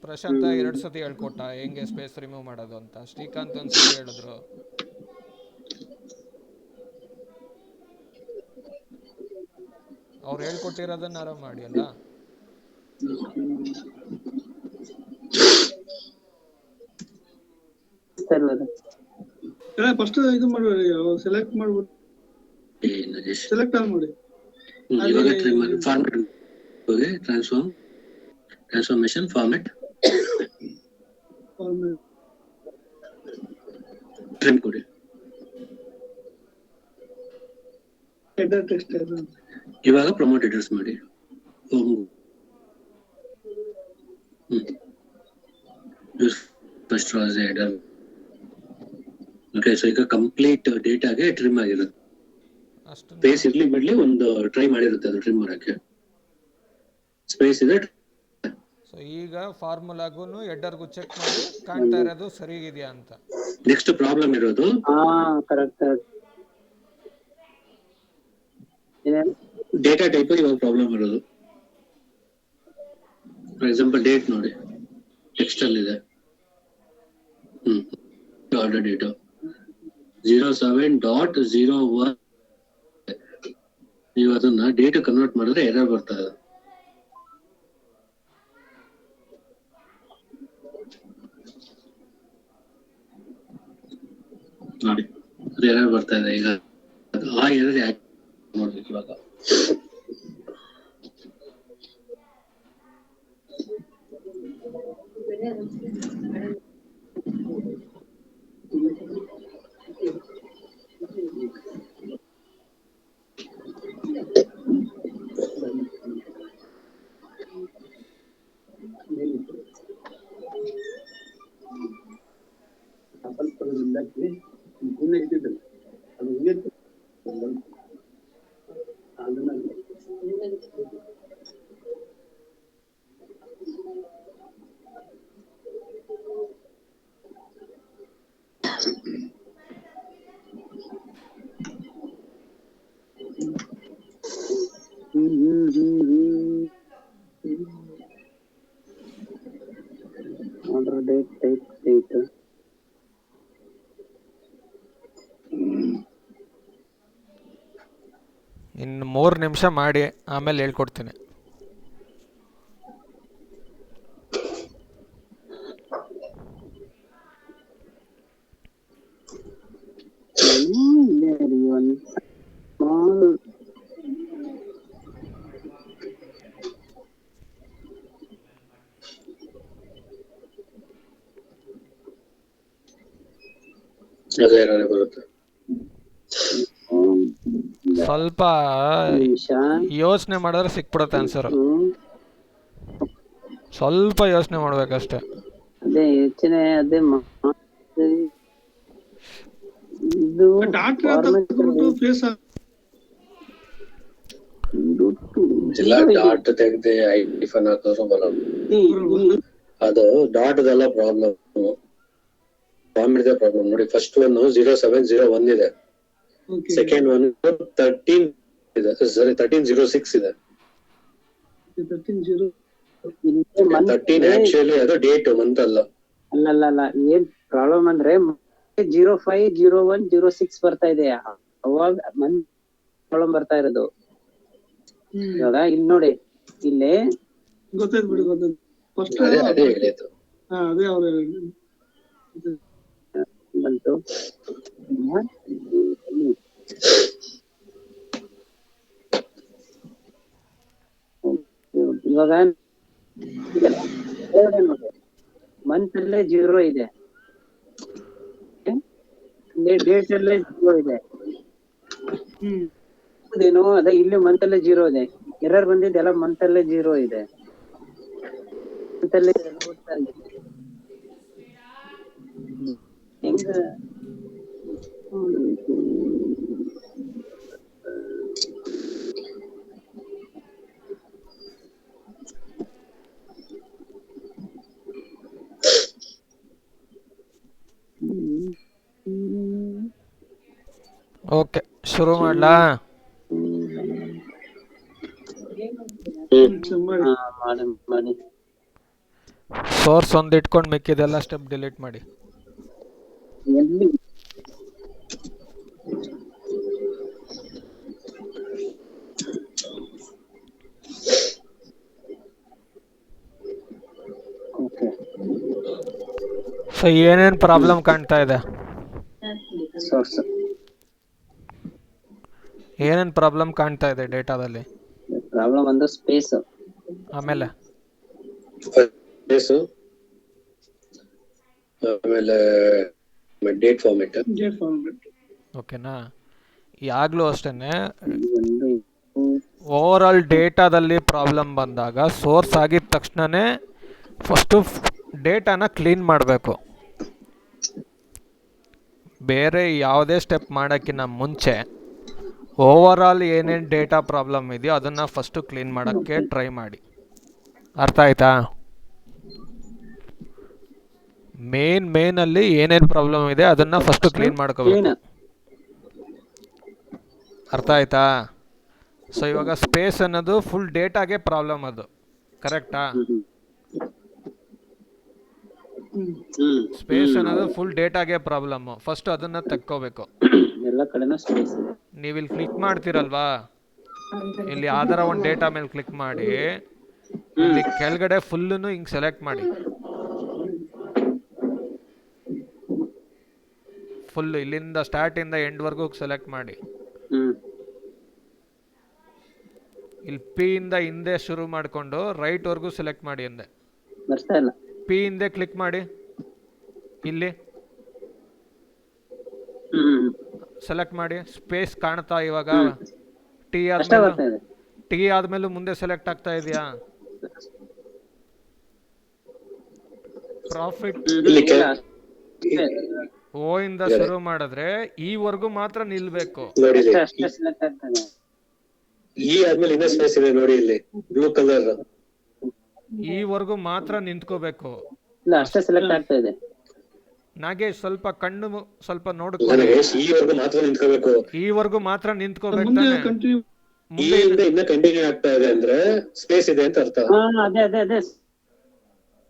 ಪ್ರಶಾಂತ 2 ಸತಿ ಹೇಳ್ಕೊಟ್ಟ ಹೆಂಗೆ ಸ್ಪೇಸ್ ರಿಮೂವ್ ಮಾಡೋದು ಅಂತ, ಶ್ರೀಕಾಂತ್ 1 ಸತಿ ಹೇಳಿದ್ರು. ಅವ್ರು ಹೇಳ್ಕೊಟ್ಟಿರೋದನ್ನಾರ ಮಾಡಿ ಅಲ್ಲ. ಫಸ್ಟ್ ಇದು ಮಾಡ್ಬೇಡಿ, ಸೆಲೆಕ್ಟ್ ಮಾಡ್ಬಿಟ್ಟು ಸೆಲೆಕ್ಟ್ ಆನ್ ಮಾಡಿ. ಟ್ರಾನ್ಸ್ಫಾರ್ಮೇಶನ್ ಫಾರ್ಮೆಟ್ ಟ್ರಿಮ್ ಕೊಡಿ. ಹೆಡರ್ ಟೆಕ್ಸ್ಟ್ ಇವಾಗ ಪ್ರಮೋಟ್ ಹೆಡರ್ಸ್ ಮಾಡಿ. First was header. Okay, so ಈಗ ಕಂಪ್ಲೀಟ್ ಡೇಟಾಗೆ ಟ್ರಿಮ್ ಆಗಿರುತ್ತೆ. ಸ್ಪೇಸ್ ಇರ್ಲಿ ಬಿಡ್ಲಿ, ಒಂದು ಟ್ರೈ ಮಾಡಿರುತ್ತೆ ಅದು ಟ್ರಿಮ್ ಮಾಡಕ್ಕೆ. ಸ್ಪೇಸ್ ಇದೆ. ಸೊ ಈಗ ಫಾರ್ಮುಲಾಗೂ ಹೆಡರ್ಗೂ ಚೆಕ್ ಮಾಡಿ ಕಾಣ್ತಾ ಇರೋದು ಸರಿ ಇದೆಯಾ ಅಂತ. ನೆಕ್ಸ್ಟ್ ಪ್ರಾಬ್ಲಮ್ ಇರೋದು ಕರೆಕ್ಟ್ ಡೇಟಾ ಟೈಪ್. ಇವಾಗ ಪ್ರಾಬ್ಲಮ್ ಇರೋದು ಫಾರ್ ಎಕ್ಸಾಂಪಲ್ ಡೇಟ್ ನೋಡಿ, ಟೆಕ್ಸ್ಟ್ ಅಲ್ಲಿ ಇದೆ. Order data 07.01. ನೀವು ಅದನ್ನ ಡೇಟ್ ಕನ್ವರ್ಟ್ ಮಾಡಿದ್ರೆ ಎರರ್ ಬರ್ತಾ ಇದೆ. ನೋಡಿ, ಅದು ಎರರ್ ಬರ್ತಾ ಇದೆ. ಈಗ ಆ ಎರರ್ ಯಾಕೆ ನೋಡ್ಬೇಕು ಇವಾಗ. Order date type date. ಇನ್ನು 3 ನಿಮಿಷ ಮಾಡಿ, ಆಮೇಲೆ ಹೇಳ್ಕೊಡ್ತೀನಿ. ಸ್ವಲ್ಪ ಯೋಚನೆ ಮಾಡಿದ್ರೆ ಸಿಕ್ಬಿಡುತ್ತೆ ಆನ್ಸರ್. ಸ್ವಲ್ಪ ಯೋಚನೆ ಮಾಡ್ಬೇಕಷ್ಟೆ. ಅದೇ ಯೋಚನೆ, ಅದೇ ಇದು ಡಾಟ್ ತೆಗೆದ್ಬಿಟ್ಟು ಫೇಸ್ ಎಲ್ಲ ಡಾಟ್ ತೆಗ್ದೆ ಐಫೋನ್ ಹಾಕಿದ್ರು ಬರೋದು. ಅದು ಡಾಟ್ದೆಲ್ಲ ಪ್ರಾಬ್ಲಮ್, ಪ್ರಾಬ್ಲಮ್ ನೋಡಿ. ಫಸ್ಟ್ ಒನ್ 0701 ಇದೆ, ಸೆಕೆಂಡ್ ಒನ್ 13 ಇದೆ, ಸಾರಿ 1306 ಇದೆ. 13 ಆಕ್ಚುಲಿ ಅದು ಡೇಟ್, ಮಂತ್ ಅಲ್ಲ. ಅಲ್ಲ ಏನ್ ಪ್ರಾಬ್ಲಮ್ ಅಂದ್ರೆ 05, 01, 06 ಬರ್ತಾ ಇದೆ, ಅವಾಗ ಮಂತ್ ಪ್ರಾಬ್ಲಮ್ ಬರ್ತಾ ಇರೋದು. ಇವಾಗ ಇಲ್ಲಿ ನೋಡಿ, ಇಲ್ಲಿ ಗೊತ್ತಾಯ್ತು ಬಿಡಿ, ಗೊತ್ತಾಯ್ತು. ಫಸ್ಟ್ ಅದೇ ಹೇಳಿದ್ದು. ಅದೇ ಅವ್ರು ಬಂತು. ಇವಾಗ ಮಂತ್ ಅಲ್ಲೇ 0 ಇದೆ, ಡೇಟ್ ಅಲ್ಲೇ 0 ಇದೆ. ಏನೋ ಅದೇ ಇಲ್ಲಿ ಮಂತ್ ಅಲ್ಲೇ 0 ಇದೆ. ಎರರ್ ಬಂದಿದ್ದೆಲ್ಲ ಮಂತ್ ಅಲ್ಲೇ 0 ಇದೆ. ಮಂತ್ ಅಲ್ಲೇ ಹೆಂಗ ಓಕೆ, ಶುರು ಮಾಡ್ಲಾ? ಮಾಡಿ ಸೋರ್ಸ್ ಒಂದು ಇಟ್ಕೊಂಡು ಮಿಕ್ಕಿದೆಲ್ಲ ಸ್ಟೆಪ್ ಡಿಲೀಟ್ ಮಾಡಿ. ಎಲ್ಲಿ ಸೊ ಏನೇನು ಪ್ರಾಬ್ಲಮ್ ಕಾಣ್ತಾ ಇದೆ? ಸೋರ್ಸ್ ಏನೇನು ಪ್ರಾಬ್ಲಮ್ ಕಾಣ್ತಾ ಇದೆ ಡೇಟಾದಲ್ಲಿ? ಪ್ರಾಬ್ಲಮ್ ಒಂದು ಸ್ಪೇಸ್, ಆಮೇಲೆ ಆಮೇಲೆ ಡೇಟ್ ಫಾರ್ಮೆಟ್. ಓಕೆನಾ? ಯಾವಾಗಲೂ ಅಷ್ಟೇ, ಒಂದು ಓವರ್ ಆಲ್ ಡೇಟಾದಲ್ಲಿ ಪ್ರಾಬ್ಲಮ್ ಬಂದಾಗ ಸೋರ್ಸ್ ಆಗಿದ ತಕ್ಷಣವೇ ಫಸ್ಟು ಡೇಟಾನ ಕ್ಲೀನ್ ಮಾಡಬೇಕು. ಬೇರೆ ಯಾವುದೇ ಸ್ಟೆಪ್ ಮಾಡೋಕ್ಕಿಂತ ಮುಂಚೆ ಓವರ್ ಆಲ್ ಏನೇನು ಡೇಟಾ ಪ್ರಾಬ್ಲಮ್ ಇದೆಯೋ ಅದನ್ನು ಫಸ್ಟು ಕ್ಲೀನ್ ಮಾಡೋಕ್ಕೆ ಟ್ರೈ ಮಾಡಿ. ಅರ್ಥ ಆಯ್ತಾ? ಮೇನಲ್ಲಿ ಏನೇನು ಪ್ರಾಬ್ಲಮ್ ಇದೆ ಅದನ್ನು ಫಸ್ಟು ಕ್ಲೀನ್ ಮಾಡ್ಕೋಬೇಕು. ಅರ್ಥ ಆಯ್ತಾ? ಸೊ ಇವಾಗ ಸ್ಪೇಸ್ ಅನ್ನೋದು ಫುಲ್ ಡೇಟಾಗೆ ಪ್ರಾಬ್ಲಮ್, ಅದು ಕರೆಕ್ಟಾ? ಸ್ಪೇಸ್ ಅನ್ನೋದು ಫುಲ್ ಡೇಟಾಗೆ ಪ್ರಾಬ್ಲಮ್, ಫಸ್ಟ್ ಅದನ್ನ ತೆಕ್ಕೋಬೇಕು. ಎಲ್ಲ ಕಡೆನೂ ಸ್ಪೇಸ್ ಇದೆ. ನೀವು ಇಲ್ಲಿ ಕ್ಲಿಕ್ ಮಾಡ್ತೀರಲ್ವಾ, ಇಲ್ಲಿ ಯಾವ್ದಾರ ಒಂದು ಡೇಟಾ ಮೇಲೆ ಕ್ಲಿಕ್ ಮಾಡಿ, ಇಲ್ಲಿ ಕೆಳಗಡೆ ಫುಲ್ಲನ್ನು ಹಿಂಗೆ ಸೆಲೆಕ್ಟ್ ಮಾಡಿ, ಫುಲ್ ಇಲ್ಲಿಂದ ಸ್ಟಾರ್ಟ್ ಇಂದ ಎಂಡ್ ವರ್ಗೂ ಸೆಲೆಕ್ಟ್ ಮಾಡಿ. ಇಲ್ಲಿ ಪಿ ಇಂದ ಹಿಂದೆ ಶುರು ಮಾಡಿಕೊಂಡು ರೈಟ್ ವರ್ಗೂ ಸೆಲೆಕ್ಟ್ ಮಾಡಿ ಅಂದೆ. ಪಿ ಹಿಂದೆ ಕ್ಲಿಕ್ ಮಾಡಿ, ಇಲ್ಲಿ ಸೆಲೆಕ್ಟ್ ಮಾಡಿ, ಸ್ಪೇಸ್ ಕಾಣ್ತಾ ಇವಾಗ? ಟಿ ಆದ್ಮೇಲೆ ಮುಂದೆ ಸೆಲೆಕ್ಟ್ ಆಗ್ತಾ ಇದೆಯಾ? ಪ್ರಾಫಿಟ್ ಓ ಇಂದ ಶುರು ಮಾಡಿದ್ರೆ ಈವರೆಗೂ ಮಾತ್ರ ನಿಲ್ಬೇಕು. ಈ ಆದ್ಮೇಲೆ ಇನ್ನೂ ಸ್ಪೇಸ್ ಇದೆ ನೋಡಿ, ಇಲ್ಲಿ ಬ್ಲೂ ಕಲರ್, ಈವರೆಗೂ ಮಾತ್ರ ನಿಂತ್ಕೋಬೇಕು. ಅಷ್ಟೇ ಸೆಲೆಕ್ಟ್ ಆಗ್ತಾ ಇದೆ. ನಾಗೇಶ್ ಸ್ವಲ್ಪ ಕಣ್ಣು ಸ್ವಲ್ಪ ನೋಡ್ಕೊ, ಈವರೆಗೂ ಮಾತ್ರ ನಿಂತ್ಕೋಬೇಕು. ಈವರೆಗೂ ಮಾತ್ರ ನಿಂತ್ಕೋಬೇಕು ತಾನೆ? ಇನ್ನ ಕಂಟಿನ್ಯೂ ಆಗ್ತಾ ಇದೆ ಅಂದ್ರೆ ಸ್ಪೇಸ್ ಇದೆ ಅಂತ ಅರ್ಥ.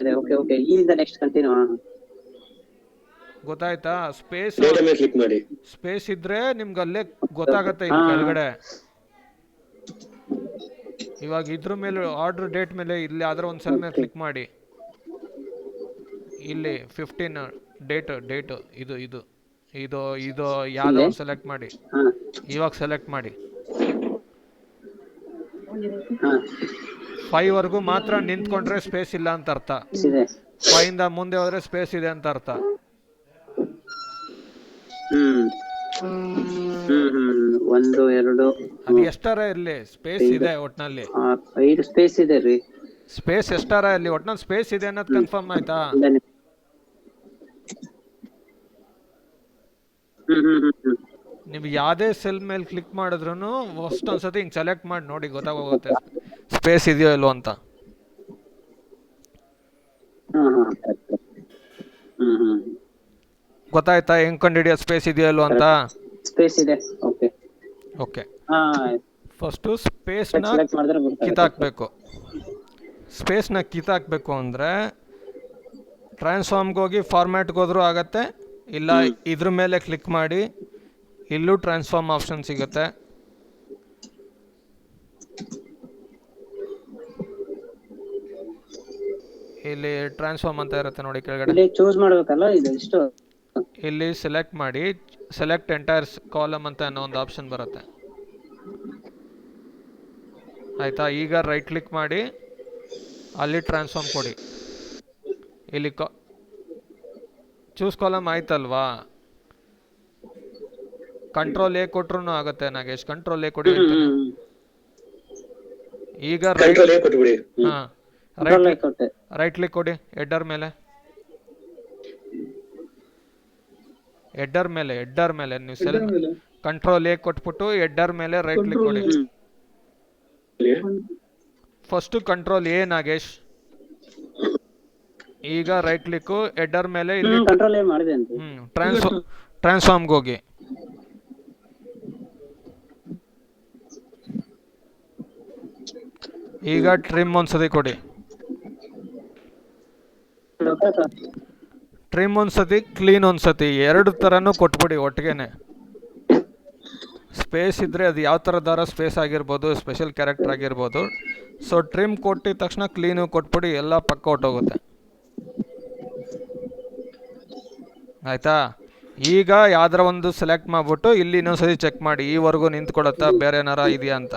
ಅದೇ ಓಕೆ ಓಕೆ, ಇಲ್ಲಿಂದ ನೆಕ್ಸ್ಟ್ ಕಂಟಿನ್ಯೂ. ಗೊತ್ತಾಯ್ತಾ? ಸ್ಪೇಸ್ ಕ್ಲಿಕ್ ಮಾಡಿ, ಸ್ಪೇಸ್ ಇದ್ರೆ ನಿಮ್ಗೆ ಅಲ್ಲೇ ಗೊತ್ತಾಗತ್ತೆ ಇಲ್ಲಿ ಕೆಳಗಡೆ. ಇವಾಗ ಇದ್ರ ಮೇಲೆ ಆರ್ಡರ್ ಡೇಟ್ ಮೇಲೆ ಇಲ್ಲಿ ಆದ್ರೆ ಒಂದು ಸಲ ಮೇಲೆ ಕ್ಲಿಕ್ ಮಾಡಿ, ಇಲ್ಲಿ 15 ಡೇಟ್ ಇದು ಇದು ಇದು ಇದು ಯಾವ್ದೋ ಒಂದು ಸೆಲೆಕ್ಟ್ ಮಾಡಿ. ಇವಾಗ ಸೆಲೆಕ್ಟ್ ಮಾಡಿ, 5 ವರೆಗೂ ಮಾತ್ರ ನಿಂತ್ಕೊಂಡ್ರೆ ಸ್ಪೇಸ್ ಇಲ್ಲ ಅಂತ ಅರ್ಥ. 5 ಇಂದ ಮುಂದೆ ಹೋದ್ರೆ ಸ್ಪೇಸ್ ಇದೆ ಅಂತ ಅರ್ಥ. ಒಂದು ಎರಡು ಅದು ಎಷ್ಟಾರ ಇರ್ಲಿ ಸ್ಪೇಸ್ ಇದೆ ಒಟ್ನಲ್ಲಿ. 5 ಸ್ಪೇಸ್ ಇದೆ ರೀ. ಸ್ಪೇಸ್ ಎಷ್ಟಾರ ಇರ್ಲಿ ಒಟ್ನಲ್ಲಿ ಸ್ಪೇಸ್ ಇದೆ ಅನ್ನೋದು ಕನ್ಫರ್ಮ್ ಆಯ್ತಾ? ನೀವು ಯಾವುದೇ ಸೆಲ್ ಮೇಲೆ ಕ್ಲಿಕ್ ಮಾಡಿದ್ರೂ ಫಸ್ಟ್ ಒಂದ್ಸತಿ ಹಿಂಗೆ ಸೆಲೆಕ್ಟ್ ಮಾಡಿ ನೋಡಿ, ಗೊತ್ತಾಗೋಗುತ್ತೆ ಸ್ಪೇಸ್ ಇದೆಯೋ ಇಲ್ವೋ ಅಂತ. ಗೊತ್ತಾಯ್ತಾ ಹೆಂಗ್ ಕಂಡುಹಿಡಿಯೋ ಸ್ಪೇಸ್ ಇದೆಯೋ ಇಲ್ವೋ ಅಂತ? ಸ್ಪೇಸ್ ಇದೆ. ಓಕೆ ಓಕೆ, ಫಸ್ಟು ಸ್ಪೇಸ್ನ ಕಿತ್ತಾಕ್ಬೇಕು. ಸ್ಪೇಸ್ನ ಕಿತ್ತಾಕ್ಬೇಕು ಅಂದರೆ ಟ್ರಾನ್ಸ್ಫಾರ್ಮ್ಗೆ ಹೋಗಿ ಫಾರ್ಮ್ಯಾಟ್ಗೆ ಹೋದ್ರೂ ಆಗತ್ತೆ, ಇಲ್ಲ ಇದ್ರ ಮೇಲೆ ಕ್ಲಿಕ್ ಮಾಡಿ ಇಲ್ಲೂ ಟ್ರಾನ್ಸ್ಫಾರ್ಮ್ ಆಪ್ಷನ್ ಸಿಗುತ್ತೆ. ಇಲ್ಲಿ ಟ್ರಾನ್ಸ್ಫಾರ್ಮ್ ಅಂತ ಇರುತ್ತೆ ನೋಡಿ ಕೆಳಗಡೆ, ಚೂಸ್ ಮಾಡ್ಬೇಕಲ್ಲ ಇದು ಇಷ್ಟು. ಇಲ್ಲಿ ಸೆಲೆಕ್ಟ್ ಮಾಡಿ, ಸೆಲೆಕ್ಟ್ ಎಂಟೈರ್ ಕಾಲಮ್ ಅಂತ ಅನ್ನೋ ಒಂದು ಆಪ್ಷನ್ ಬರುತ್ತೆ. ಆಯಿತಾ? ಈಗ ರೈಟ್ ಕ್ಲಿಕ್ ಮಾಡಿ ಅಲ್ಲಿ ಟ್ರಾನ್ಸ್ಫಾರ್ಮ್ ಕೊಡಿ. ಇಲ್ಲಿ ಚೂಸ್ ಕಾಲಮ್ ಆಯ್ತಲ್ವಾ? ಕಂಟ್ರೋಲ್ ಎ ಕೊಟ್ರು ಆಗುತ್ತೆ ನಾಗೇಶ್. ಕಂಟ್ರೋಲ್ ಎ ಕೊಡಿ ಅಂತಾನೆ. ಈಗ ರೈಟ್ ಕ್ಲಿಕ್ ಕೊಡಿ ಹೆಡ್ಡರ್ ಮೇಲೆ. ಹೆಡ್ಡರ್ ಮೇಲೆ ನೀವು ಕಂಟ್ರೋಲ್ ಎ ಕೊಟ್ಬಿಟ್ಟು ಹೆಡ್ಡರ್ ಮೇಲೆ ರೈಟ್ ಕ್ಲಿಕ್ ಕೊಡಿ. First control A Nagesh. ಈಗ ರೈಟ್ ಕ್ಲಿಕ್ ಹೆಡ್ಡರ್ ಮೇಲೆ ಇಲ್ಲಿ ಟ್ರಾನ್ಸ್ಫಾರ್ಮ್ಗೆ ಹೋಗಿ. ಈಗ ಟ್ರಿಮ್ ಒಂದ್ಸತಿ ಕೊಡಿ. ಟ್ರಿಮ್ ಒಂದ್ಸತಿ, ಕ್ಲೀನ್ ಒಂದ್ಸತಿ, ಎರಡು ಥರನೂ ಕೊಟ್ಬಿಡಿ ಒಟ್ಟಿಗೆನೆ. ಸ್ಪೇಸ್ ಇದ್ದರೆ ಅದು ಯಾವ ಥರದಾರ ಸ್ಪೇಸ್ ಆಗಿರ್ಬೋದು, ಸ್ಪೆಷಲ್ ಕ್ಯಾರೆಕ್ಟರ್ ಆಗಿರ್ಬೋದು. ಸೊ ಟ್ರಿಮ್ ಕೊಟ್ಟಿದ ತಕ್ಷಣ ಕ್ಲೀನು ಕೊಟ್ಬಿಡಿ, ಎಲ್ಲ ಪಕ್ಕ ಹೊಟ್ಟೋಗುತ್ತೆ. ಆಯಿತಾ? ಈಗ ಯಾವ್ದಾರ ಒಂದು ಸೆಲೆಕ್ಟ್ ಮಾಡಿಬಿಟ್ಟು ಇಲ್ಲಿ ಇನ್ನೊಂದ್ಸತಿ ಚೆಕ್ ಮಾಡಿ, ಈವರೆಗೂ ನಿಂತ್ಕೊಳತ್ತಾ, ಬೇರೆ ಏನಾರ ಇದೆಯಾ ಅಂತ.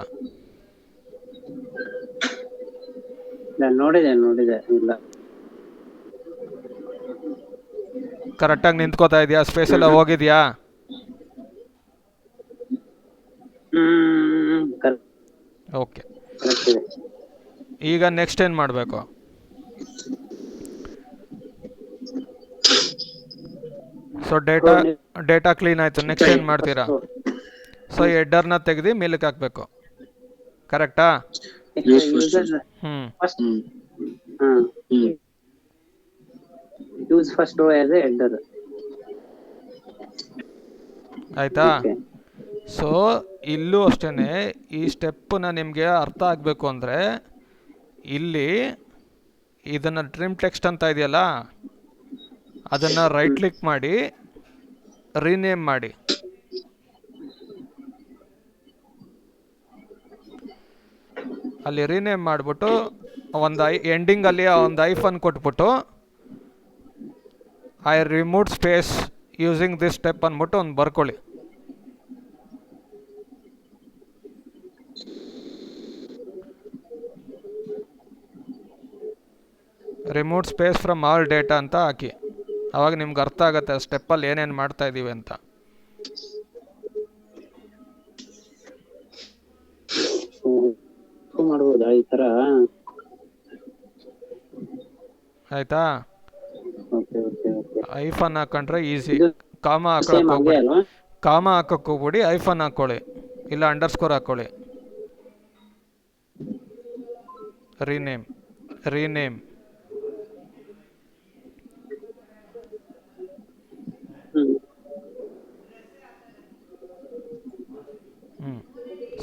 ನೋಡಿದೆ ಇಲ್ಲ, ಕರೆಕ್ಟಾಗಿ ನಿಂತ್ಕೋತಾ ಇದೆಯಾ? ಸ್ಪೇಸ್ ಎಲ್ಲ ಹೋಗಿದ್ಯಾ? ಓಕೆ, ಈಗ ನೆಕ್ಸ್ಟ್ ಏನು ಮಾಡಬೇಕು? ಸೊ ಡೇಟಾ ಕ್ಲೀನ್ ಆಯಿತು. ನೆಕ್ಸ್ಟ್ ಏನು ಮಾಡ್ತೀರಾ? ಸೊ ಹೆಡ್ಡರ್ನ ತೆಗೆದು ಮೇಲಕ್ಕೆ ಹಾಕಬೇಕು. ಕರೆಕ್ಟಾ? Use first row as A header. ಆಯ್ತಾ? ಸೊ ಇಲ್ಲೂ ಅಷ್ಟೇ, ಈ ಸ್ಟೆಪ್ಪನ್ನ ನಿಮಗೆ ಅರ್ಥ ಆಗಬೇಕು ಅಂದರೆ ಇಲ್ಲಿ ಇದನ್ನು ಟ್ರಿಮ್ ಟೆಕ್ಸ್ಟ್ ಅಂತ ಇದೆಯಲ್ಲ, ಅದನ್ನು ರೈಟ್ ಕ್ಲಿಕ್ ಮಾಡಿ ರೀನೇಮ್ ಮಾಡಿ. ಅಲ್ಲಿ ರೀನೇಮ್ ಮಾಡಿಬಿಟ್ಟು ಎಂಡಿಂಗಲ್ಲಿ ಒಂದು ಐಫನ್ ಕೊಟ್ಬಿಟ್ಟು I remove space using this step ಅಂದ್ಬಿಟ್ಟು ಒಂದು ಬರ್ಕೊಳ್ಳಿ. Remove space from all data ಅಂತ ಹಾಕಿ. ಅವಾಗ ನಿಮ್ಗೆ ಅರ್ಥ ಆಗುತ್ತೆ ಆ ಸ್ಟೆಪ್ಪಲ್ಲಿ ಏನೇನು ಮಾಡ್ತಾ ಇದ್ದೀವಿ ಅಂತ. ಮಾಡ್ಬೋದಾ ಈ ತರ? ಆಯ್ತಾ? ಐಫನ್ ಹಾಕೊಂಡ್ರೆ ಈಸಿ. ಕಾಮ ಹಾಕಕ್ಕೆ ಹೋಗ್ಬಿಡಿ, ಐಫನ್ ಹಾಕೊಳ್ಳಿ, ಇಲ್ಲ ಅಂಡರ್ಸ್ಕೋರ್ ಹಾಕೊಳ್ಳಿ. ರೀನೇಮ್.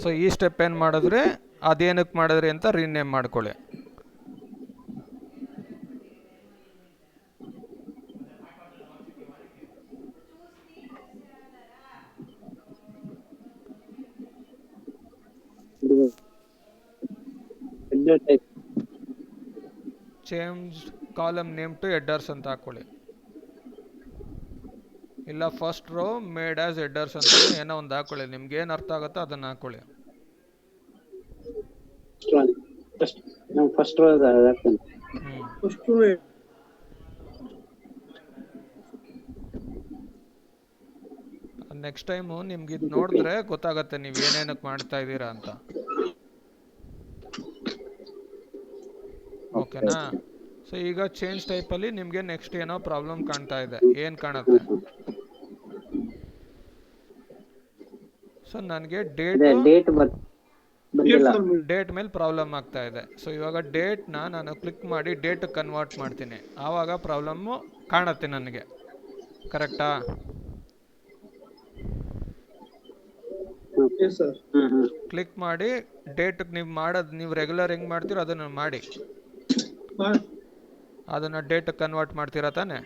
ಸೊ ಈ ಸ್ಟೆಪ್ ಏನು ಮಾಡಿದ್ರೆ ಅದೇನಕ್ಕೆ ಮಾಡಿದ್ರಿ ಅಂತ ರೀನೇಮ್ ಮಾಡ್ಕೊಳ್ಳಿ. Change column name to headers ಅಂತ ಹಾಕೊಳ್ಳಿ, ಇಲ್ಲ first row made as headers ಅಂತ ಏನೋ ಒಂದು ಹಾಕೊಳ್ಳಿ. ನಿಮ್ಗೆ ಏನು ಅರ್ಥ ಆಗುತ್ತೋ ಅದನ್ನ ಹಾಕೊಳ್ಳಿ. ಫಸ್ಟ್ ರೋ ನೆಕ್ಸ್ಟ್ ಟೈಮು ನಿಮ್ಗೆ ಇದು ನೋಡಿದ್ರೆ ಗೊತ್ತಾಗತ್ತೆ ನೀವು ಏನೇನಕ್ಕೆ ಮಾಡ್ತಾ ಇದ್ದೀರಾ ಅಂತ. ಓಕೆನಾ? ಸೊ ಈಗ ಚೇಂಜ್ ಟೈಪಲ್ಲಿ ನಿಮಗೆ ನೆಕ್ಸ್ಟ್ ಏನೋ ಪ್ರಾಬ್ಲಮ್ ಕಾಣ್ತಾ ಇದೆ. ಏನು ಕಾಣುತ್ತೆ? ಸೊ ನನಗೆ ಅದೇ ಡೇಟ್ ಬಂದಿಲ್ಲ. ಡೇಟ್ ಮೇಲೆ ಪ್ರಾಬ್ಲಮ್ ಆಗ್ತಾ ಇದೆ. ಸೊ ಇವಾಗ ಡೇಟ್ನ ನಾನು ಕ್ಲಿಕ್ ಮಾಡಿ ಡೇಟ್ ಕನ್ವರ್ಟ್ ಮಾಡ್ತೀನಿ, ಆವಾಗ ಪ್ರಾಬ್ಲಮ್ಮು ಕಾಣುತ್ತೆ ನನಗೆ. ಕರೆಕ್ಟಾ? ಸರ್ ಕ್ಲಿಕ್ ಮಾಡಿ ಡೇಟಿಗೆ ನೀವು ರೆಗ್ಯುಲರ್ ಹೆಂಗೆ ಮಾಡ್ತೀರೋ ಅದನ್ನು ಮಾಡಿ, ಅದನ್ನು ಡೇಟಿಗೆ ಕನ್ವರ್ಟ್ ಮಾಡ್ತೀರಾ ತಾನೆ?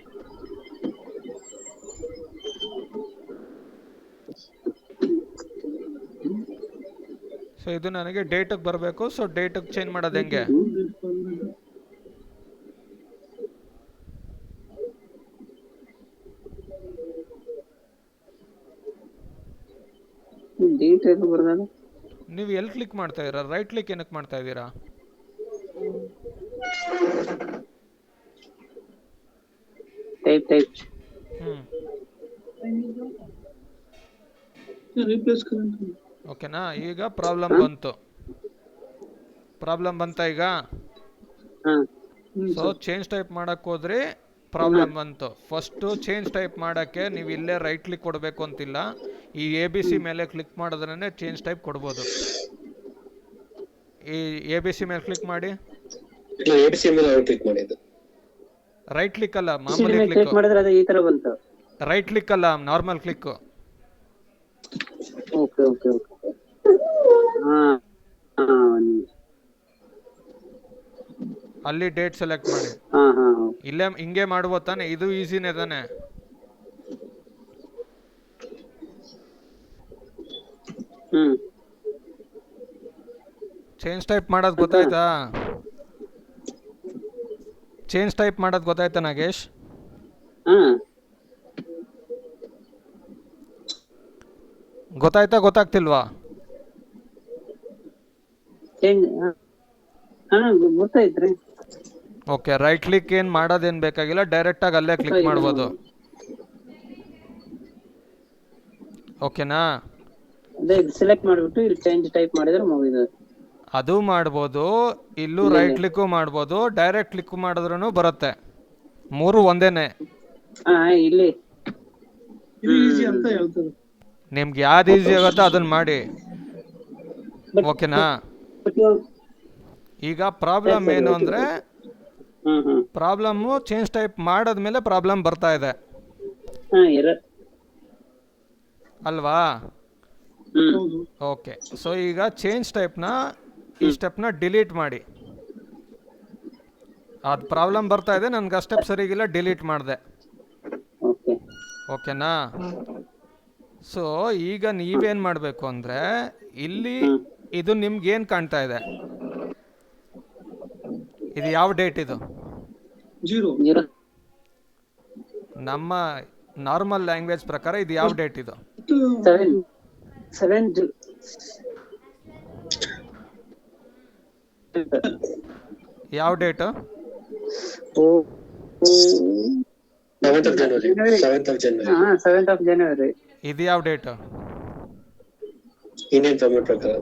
ಸೊ ಇದು ನನಗೆ ಡೇಟಿಗೆ ಬರಬೇಕು. ಸೊ ಡೇಟಿಗೆ ಚೇಂಜ್ ಮಾಡೋದು ಹೆಂಗೆ? ಡೇಟ್ ಏನು ಬರೋದಲ್ಲ? ನೀವು ಎಲ್ಲಿ ಕ್ಲಿಕ್ ಮಾಡ್ತಾ ಇದ್ದೀರಾ? ರೈಟ್ ಕ್ಲಿಕ್ ಏನಕ್ಕೆ ಮಾಡ್ತಾ ಇದ್ದೀರಾ? ಟೈಪ್ ಓಕೆನಾ? ಈಗ ಪ್ರಾಬ್ಲಮ್ ಬಂತು. ಪ್ರಾಬ್ಲಮ್ ಬಂತಾ ಈಗ? ಸೊ ಚೇಂಜ್ ಟೈಪ್ ಮಾಡಕ್ಕೆ ಹೋದ್ರೆ ಪ್ರಾಬ್ಲಮ್ ಬಂತು. ಫಸ್ಟು ಚೇಂಜ್ ಟೈಪ್ ಮಾಡೋಕ್ಕೆ ನೀವು ಇಲ್ಲೇ ರೈಟ್ ಕ್ಲಿಕ್ ಕೊಡಬೇಕು ಅಂತಿಲ್ಲ, ಈ ABC ಮೇಲೆ ಕ್ಲಿಕ್ ಮಾಡಿದ್ರೇ ಚೇಂಜ್ ಟೈಪ್ ಕೊಡ್ಬೋದು. ಈ ABC ಮೇಲೆ ಕ್ಲಿಕ್ ಮಾಡಿ. ರೈಟ್ ಕ್ಲಿಕ್ ಅಲ್ಲ, ಮಾಮೂಲಿ ಕ್ಲಿಕ್ ಮಾಡಿದ್ರೆ ಅದು ಈ ತರ ಬಂತು. ರೈಟ್ ಕ್ಲಿಕ್ ಅಲ್ಲ, normal click. Okay okay okay. ಅಲ್ಲಿ ಡೇಟ್ ಸೆಲೆಕ್ಟ್ ಮಾಡಿ. ಇಲ್ಲೇ ಹಿಂಗೆ ಮಾಡ್ಬೋದು ತಾನೆ? ಇದು ಈಸಿನೇ ತಾನೆ? ಚೇಂಜ್ ಟೈಪ್ ಮಾಡೋದು ಗೊತ್ತಾಯ್ತಾ? ಚೇಂಜ್ ಟೈಪ್ ಮಾಡೋದು ಗೊತ್ತಾಯ್ತಾ ನಾಗೇಶ್? ಗೊತ್ತಾಯ್ತಾ ಗೊತ್ತಾಗ್ತಿಲ್ವಾ? ಗೊತ್ತಾಯ್ತ್ರಿ. ಓಕೆ, ರೈಟ್ ಕ್ಲಿಕ್ ಏನು ಮಾಡೋದೇನು ಬೇಕಾಗಿಲ್ಲ, ಡೈರೆಕ್ಟಾಗಿ ಅಲ್ಲೇ ಕ್ಲಿಕ್ ಮಾಡ್ಬೋದು. ಓಕೆನಾ? ಅದೇ ಸೆಲೆಕ್ಟ್ ಮಾಡಿಬಿಟ್ಟು ಇಲ್ಲಿ ಚೇಂಜ್ ಟೈಪ್ ಮಾಡಿದ್ರೆ ಮುಗಿದು. ಅದು ಮಾಡ್ಬೋದು, ಇಲ್ಲೂ ರೈಟ್ ಕ್ಲಿಕ್ಕು ಮಾಡ್ಬೋದು, ಡೈರೆಕ್ಟ್ ಕ್ಲಿಕ್ ಮಾಡಿದ್ರೂ ಬರುತ್ತೆ. ಮೂರು ಒಂದೇನೆ. ಇಲ್ಲಿ ಈಸಿ ಅಂತ ಹೇಳ್ತಾರೆ. ನಿಮ್ಗೆ ಯಾವ್ದು ಈಸಿ ಆಗುತ್ತೋ ಅದನ್ನ ಮಾಡಿ. ಓಕೆನಾ? ಈಗ ಪ್ರಾಬ್ಲಮ್ ಏನು ಅಂದರೆ, ಪ್ರಾಬ್ಲಮ್ಮು ಚೇಂಜ್ ಟೈಪ್ ಮಾಡಿದ್ಮೇಲೆ ಪ್ರಾಬ್ಲಮ್ ಬರ್ತಾ ಇದೆ ಅಲ್ವಾ? ಓಕೆ, ಸೊ ಈಗ ಚೇಂಜ್ ಟೈಪ್ನ ಈ ಸ್ಟೆಪ್ನ ಡಿಲೀಟ್ ಮಾಡಿ. ಅದು ಪ್ರಾಬ್ಲಮ್ ಬರ್ತಾ ಇದೆ, ನನಗೆ ಆ ಸ್ಟೆಪ್ ಸರಿಗಿಲ್ಲ, ಡಿಲೀಟ್ ಮಾಡಿದೆ. ಓಕೆನಾ? ಸೊ ಈಗ ನೀವೇನು ಮಾಡಬೇಕು ಅಂದರೆ, ಇಲ್ಲಿ ಇದು ನಿಮ್ಗೇನು ಕಾಣ್ತಾ ಇದೆ? ಇದು ಯಾವ ಡೇಟ್? ಇದು ನಮ್ಮ ನಾರ್ಮಲ್ ಲ್ಯಾಂಗ್ವೇಜ್ ಪ್ರಕಾರ ಇದು ಯಾವ ಡೇಟ್? ಇದು ಯಾವ ಡೇಟ್? 7th of January. ಇದು ಯಾವ ಡೇಟ್? ಇಂಡಿಯನ್ ಸಮಯ ಪ್ರಕಾರ.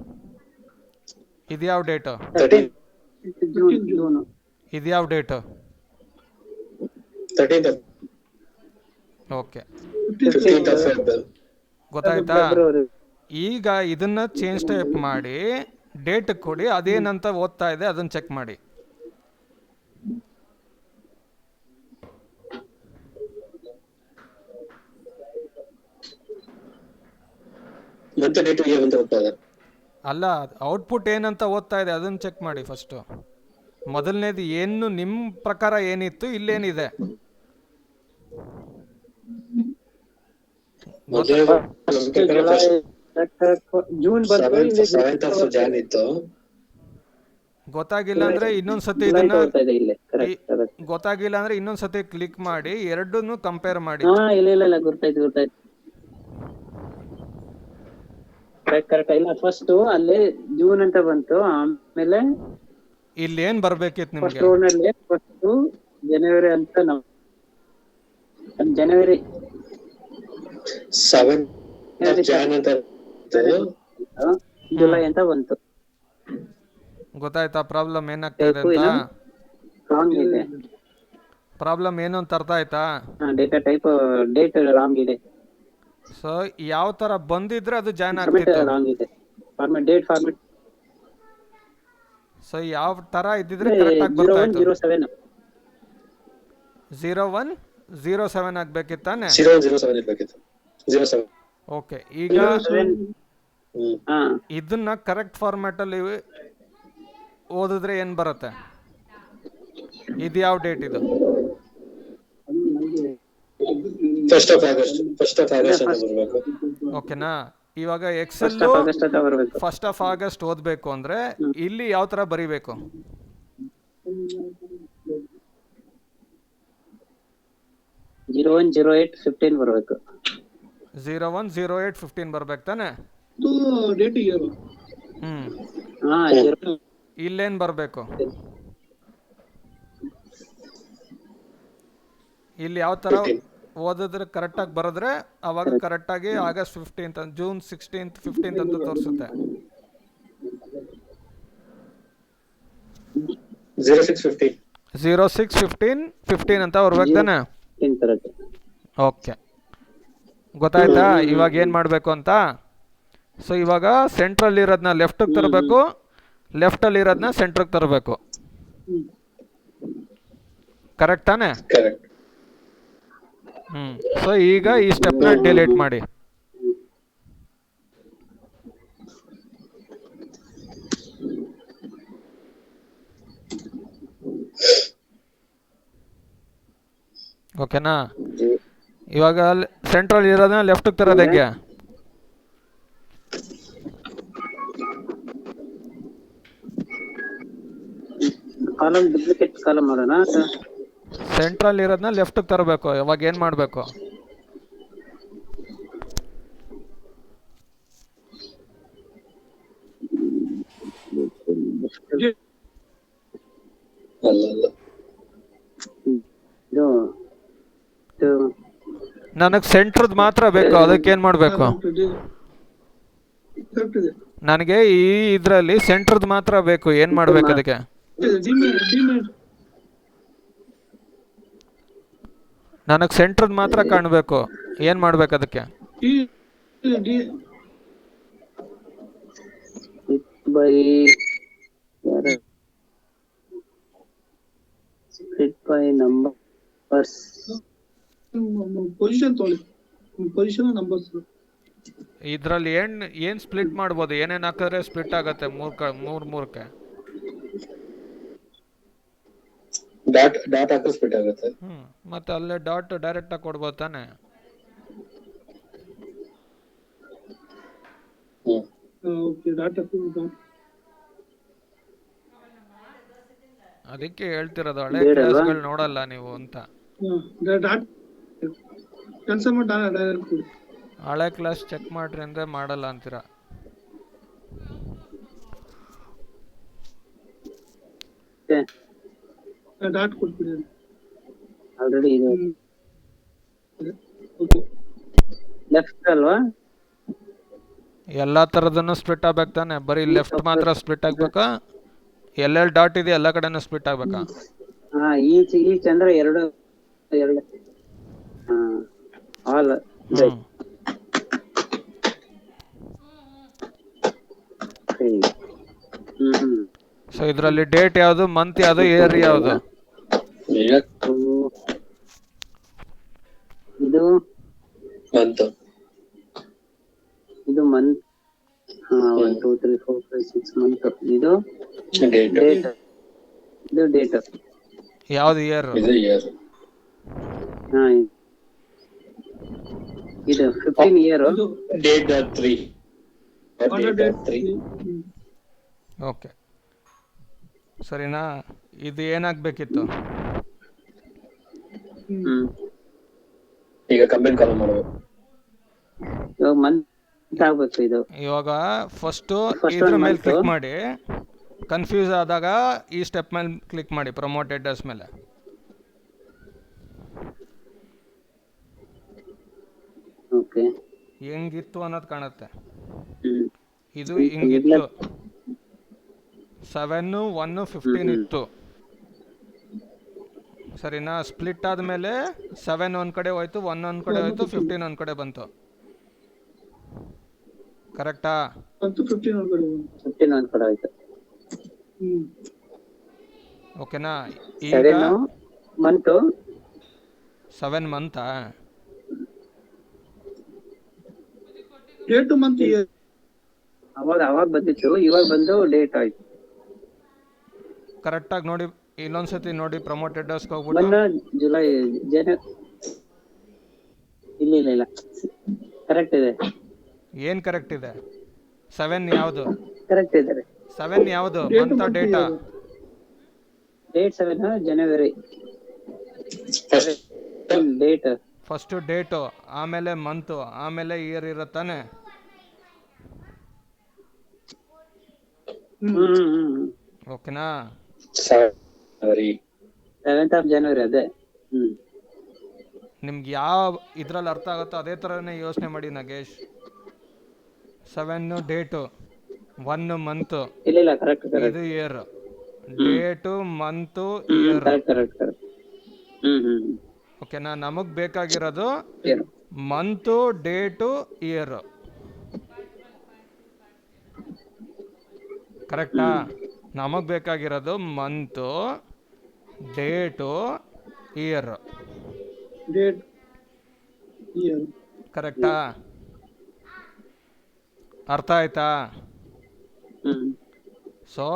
ಇದು ಯಾವ ಡೇಟ್? June. ಇದು ಯಾವ date? 13th. Okay, 15th of February. ಗೊತ್ತಾಯ್ತಾ? ಈಗ ಇದನ್ನ ಚೇಂಜ್ ಟೈಪ್ ಮಾಡಿ ಡೇಟ್ ಕೊಡಿ, ಅದೇನಂತ ಓದ್ತಾ ಇದೆ ಅದನ್ನ ಚೆಕ್ ಮಾಡಿ. ಮತ್ತೆ ಡೇಟ್ ಏನಂತ ಓದ್ತಾ ಇದೆ? ಅಲ್ಲ, ಔಟ್ಪುಟ್ ಏನಂತ ಓದ್ತಾ ಇದೆ ಅದನ್ನ ಚೆಕ್ ಮಾಡಿ ಫಸ್ಟು. ಮೊದಲನೇದು ಏನು ನಿಮ್ಮ ಪ್ರಕಾರ ಏನಿತ್ತು, ಇಲ್ಲೇನಿದೆ? ಗೊತ್ತಾಗಿಲ್ಲ ಅಂದ್ರೆ ಇನ್ನೊಂದ್ಸತಿ ಇದನ್ನ ಕ್ಲಿಕ್ ಮಾಡಿ ಎರಡನ್ನೂ ಕಂಪೇರ್ ಮಾಡಿ. ಇಲ್ಲ ಗೊತ್ತಾಯ್ತು. ಕರೆಕ್ಟ್. ಇಲ್ಲ, ಫಸ್ಟ್ ಅಲ್ಲೇ ಜೂನ್ ಅಂತ ಬಂತು, ಆಮೇಲೆ ಇಲ್ಲಿ ಏನ್ ಬರ್ಬೇಕಿತ್ತು ನಿಮ್ಗೆ? ಫಸ್ಟ್ ಜನವರಿ ಅಂತ ಜನವರಿ 7th of January ಅಂತ ಜುಲೈ ಅಂತ ಬಂತು. ಗೊತ್ತಾಯ್ತಾ ಪ್ರಾಬ್ಲಮ್ ಏನಾಗ್ತಾ ಇದೆ ಅಂತ? ರಾಂಗ್ ಇದೆ. ಪ್ರಾಬ್ಲಮ್ ಏನು ಅಂತ ಅರ್ಥ ಆಯ್ತಾ? ಡೇಟಾ ಟೈಪ್ ಡೇಟ್ ರಾಂಗ್ ಇದೆ. ಸೊ ಯಾವ ತರ ಬಂದಿದ್ರೆ ಅದು ಜಾಯ್ನ್ ಫಾರ್ಮೆಟ್ ಆಗ್ತಿತ್ತು. ರಾಂಗ್ ಇದೆ. ಫಾರ್ಮೆಟ್ ಡೇಟ್ ಫಾರ್ಮೆಟ್ ಸೊ ಯಾವ ತರ ಇದ್ದಿದ್ರೆ ಕರೆಕ್ಟ್ ಆಗಿ ಬರ್ತಾ ಇತ್ತು. 0107 0107 ಆಗ್ಬೇಕಿತ್ತಾನೆ. 0107 ಇರ್ಬೇಕಿತ್ತು. 07. ಓಕೆ, ಈಗ 07 ಹಾ ಇದನ್ನ ಕರೆಕ್ಟ್ ಫಾರ್ಮ್ಯಾಟ್ ಅಲ್ಲಿ ಓದಿದ್ರೆ ಏನ್ ಬರುತ್ತೆ? ಇದು ಯಾವ ಡೇಟ್ ಇದು? ಫಸ್ಟ್ ಆಫ್ ಆಗಸ್ಟ್ ಅಂತ ಬರ್ಬೇಕು. ಓಕೆನಾ? ಇವಾಗ ಎಕ್ಸೆಲ್ ಫಸ್ಟ್ ಆಫ್ ಆಗಸ್ಟ್ ಅಂತ ಬರಬೇಕು. ಫಸ್ಟ್ ಆಫ್ ಆಗಸ್ಟ್ ಓದ್ಬೇಕು ಅಂದ್ರೆ ಇಲ್ಲಿ ಯಾವ ತರ ಬರಿಬೇಕು? 010815 ಬರಬೇಕು. 010815 ಬರ್ಬೇಕು ತಾನೆ? ಇದು ಡೇಟ್ ಇಯರ್ ಹಾ ಇಲ್ಲೇನ್ ಬರ್ಬೇಕು? ಇಲ್ಲಿ ಯಾವ ತರ ಓದಿದ್ರೆ ಕರೆಕ್ಟ್ ಆಗಿ ಬರೆದ್ರೆ ಅವಾಗ ಕರೆಕ್ಟ್ ಆಗಿ August 15th, June 16th 15th ಅಂತ ತೋರಿಸುತ್ತೆ. 0615 ಅಂತ ಬರ್ಬೇಕು ತಾನೆ? ಓಕೆ, ಗೊತ್ತಾಯ್ತಾ ಇವಾಗ ಏನ್ ಮಾಡ್ಬೇಕು ಅಂತ? ಸೊ ಇವಾಗ ಸೆಂಟ್ರಲ್ಲಿ ಇರೋದನ್ನ ಲೆಫ್ಟ್ ತರಬೇಕು, ಲೆಫ್ಟ್ ಅಲ್ಲಿ ಇರೋದನ್ನ ಸೆಂಟ್ರಿಗೆ ತರಬೇಕು. ಕರೆಕ್ಟ್ ತಾನೆ? ಕರೆಕ್ಟ್. ಸೊ ಈಗ ಈ ಸ್ಟೆಪ್ ನ ಡಿಲೀಟ್ ಮಾಡಿ. ಓಕೆನಾ? ಇವಾಗ ಸೆಂಟ್ರಲ್ ಇರೋದನ್ನ ಲೆಫ್ಟ್ ತರೋದು ಹೆಂಗೆ? ಕಾಲಮ್ ಡುಪ್ಲಿಕೇಟ್ ಕಾಲಮ್ ಮಾಡೋಣ. ಸೆಂಟ್ರಲ್ ಇರೋದನ್ನ ಲೆಫ್ಟ್ ತರಬೇಕು. ಇವಾಗ ಏನ್ ಮಾಡ್ಬೇಕು? ಅಲ್ಲ ಇದು ನನಗೆ ಸೆಂಟ್ರದ್ ಮಾತ್ರ ಬೇಕು, ಅದಕ್ಕೆ ಏನ್ ಮಾಡ್ಬೇಕು? ಕರೆಕ್ಟ್ ಇದೆ. ನನಗೆ ಈ ಇದ್ರಲ್ಲಿ ಸೆಂಟ್ರದ್ ಮಾತ್ರ ಬೇಕು, ಏನ್ ಮಾಡ್ಬೇಕು ಅದಕ್ಕೆ? ನನಗೆ ಸೆಂಟ್ರದ್ ಮಾತ್ರ ಕಾಣಬೇಕು, ಏನ್ ಮಾಡ್ಬೇಕು ಅದಕ್ಕೆ? By split by numbers. Position ತೊಗೊಳ್ಳಿ, ಪೊಸಿಷನ್ ನಂಬರ್ಸ್. ಇದ್ರಲ್ಲಿ ಏನ್ ಸ್ಪ್ಲಿಟ್ ಮಾಡ್ಬೋದು? ಏನೇನ್ ಹಾಕಿದ್ರೆ ಸ್ಪ್ಲಿಟ್ ಆಗತ್ತೆ ಮೂರಕ್ಕೆ? ಡಾಟ್ ಹಾಕಿದ್ರೆ ಸ್ಪ್ಲಿಟ್ ಆಗುತ್ತೆ. ಮತ್ತೆ ಅಲ್ಲೇ ಡಾಟ್ ಡೈರೆಕ್ಟ್ ಆಗಿ ಕೊಡ್ಬೋದು ತಾನೆ? ಓಕೆ, ಡಾಟಾ ಅದಕ್ಕೆ ಹೇಳ್ತಿರೋದು ಹಳೆ ಕ್ಲಾಸ್ಗಳು ನೋಡಲ್ಲ ನೀವು ಅಂತ. ಕೆಲಸ ಮಾಡಿ ಡೈರೆಕ್ಟ್ ಕೊಡಿ. ಹಳೆ ಕ್ಲಾಸ್ ಚೆಕ್ ಮಾಡ್ರಿ ಅಂದ್ರೆ ಮಾಡಲ್ಲ ಅಂತೀರಾ. ಡಾಟ್ ಕೊಟ್ಬಿಡಿ ಆಲ್ರೆಡಿ ಇದೆ. ಓಕೆ, ಲೆಫ್ಟ್ ಅಲ್ವಾ? ಎಲ್ಲಾ ತರದನ್ನು ಸ್ಪ್ಲಿಟ್ ಆಗ್ಬೇಕು ತಾನೆ? ಬರೀ ಲೆಫ್ಟ್ ಮಾತ್ರ ಸ್ಪ್ಲಿಟ್ ಆಗ್ಬೇಕಾ? ಎಲ್ಲೆಲ್ಲಿ ಡಾಟ್ ಇದೆ ಎಲ್ಲಾ ಕಡೆನೂ ಸ್ಪ್ಲಿಟ್ ಆಗ್ಬೇಕಾ? ಹಾ, ಈಚ್ ಅಂದ್ರೆ ಎರಡು ಆಲ್. ಸೊ ಇದ್ರಲ್ಲಿ ಡೇಟ್ ಯಾವುದು, ಮಂತ್ ಯಾವುದು, ಇಯರ್ ಯಾವುದು? ಇದು ಮಂತ್. 1 2 3 4 5 6 ಮಂತ್. ಇದು ಡೇಟ್. ಇದು ಡೇಟ್. ಯಾವ್ದು ಇಯರ್? ಹಾ, ಇದು 15 ಇಯರ್. ಡೇಟ್ 3. ಓಕೆ, ಸರಿನಾ? ಇದು ಏನಾಗ್ಬೇಕಿತ್ತು? ಈಗ ಕಂಬೈನ್ ಕಾಲಮ್ ಮಾಡಬೇಕು. ಇವಾಗ ಮಂತ್ ಆಗ್ಬೇಕು. ಇದು ಇವಾಗ ಫಸ್ಟ್ ಇದ್ರ ಮೇಲೆ ಕ್ಲಿಕ್ ಮಾಡಿ. ಕನ್ಫ್ಯೂಸ್ ಆದಾಗ ಈ ಸ್ಟೆಪ್ ಮೇಲೆ ಕ್ಲಿಕ್ ಮಾಡಿ, ಪ್ರಮೋಟೆಡ್ ಡಸ್ ಮೇಲೆ. ಓಕೆ, ಹೆಂಗಿತ್ತು ಅನ್ನೋದು ಕಾಣುತ್ತೆ. ಇದು ಹಿಂಗಿತ್ತು. 7 1 15 ಇತ್ತು, ಸರಿನಾ? ಸ್ಪ್ಲಿಟ್ ಆದ್ಮೇಲೆ 7 ಒಂದ್ ಕಡೆ ಹೋಯ್ತು, 1 ಒಂದ್ ಕಡೆ ಹೋಯ್ತು, 15 ಒಂದ್ ಕಡೆ ಬಂತು. ಕರೆಕ್ಟಾ? ಮತ್ತು 15 ಒಳಗಡೆ ಬಂತು. 15 ಒಂದ್ ಕಡೆ ಹೋಯ್ತು. ಓಕೆನಾ? ಈಗ 7 ಮಂತು 7 ಮಂತಾ? ಡೇಟ್ ಮಂತ್ ಇಯರ್ ಅವಾಗ ಬಂದಿತ್ತು, ಇವಾಗ ಬಂದು ಡೇಟ್ ಆಯ್ತು. ಕರೆಕ್ಟಾಗಿ ನೋಡಿ, ಇನ್ನೊಂದ್ಸತಿ ನೋಡಿ ಪ್ರಮೋಟೆಡರ್ಸ್ಗೆ ಹೋಗ್ಬಿಟ್ಟು. ಮೊನ್ನೆ ಜುಲೈ ಇಲ್ಲ ಕರೆಕ್ಟ್ ಇದೆ. ಏನ್ ಕರೆಕ್ಟ್ ಇದೆ? 7 ಯಾವುದು? ಕರೆಕ್ಟ್ ಇದೆ. 7 ಯಾವುದು? ಡೇಟ್ ಮಂತ ಮಂತ್ ಡೇಟಾ? ಇಯರ್ ಡೇಟ್ 7 ಜನವರಿ ಡೇಟ್. ಫಸ್ಟ್ ಡೇಟು, ಆಮೇಲೆ ಮಂತು, ಆಮೇಲೆ ಇಯರ್ ಇರುತ್ತಾನೆ. ಓಕೆನಾ? ಸರಿ 7th of January ಅದೇ. ನಿಮ್ಗೆ ಯಾವ ಇದ್ರಲ್ಲಿ ಅರ್ಥ ಆಗುತ್ತೋ ಅದೇ ಥರನೇ ಯೋಚನೆ ಮಾಡಿ ನಾಗೇಶ್. 7 ಡೇಟು, 1 ಮಂತು, ಇಲ್ಲ ಕರೆಕ್ಟ್ ಇದು year. Date, month, year. Correct. ಓಕೆನಾ? ನಮಗೆ ಬೇಕಾಗಿರೋದು ಮಂತು, ಡೇಟು, ಇಯರ್. ಕರೆಕ್ಟಾ? ನಮಗೆ ಬೇಕಾಗಿರೋದು month, date, year. Date year ಕರೆಕ್ಟಾ? ಅರ್ಥ ಆಯ್ತಾ? ಸೊ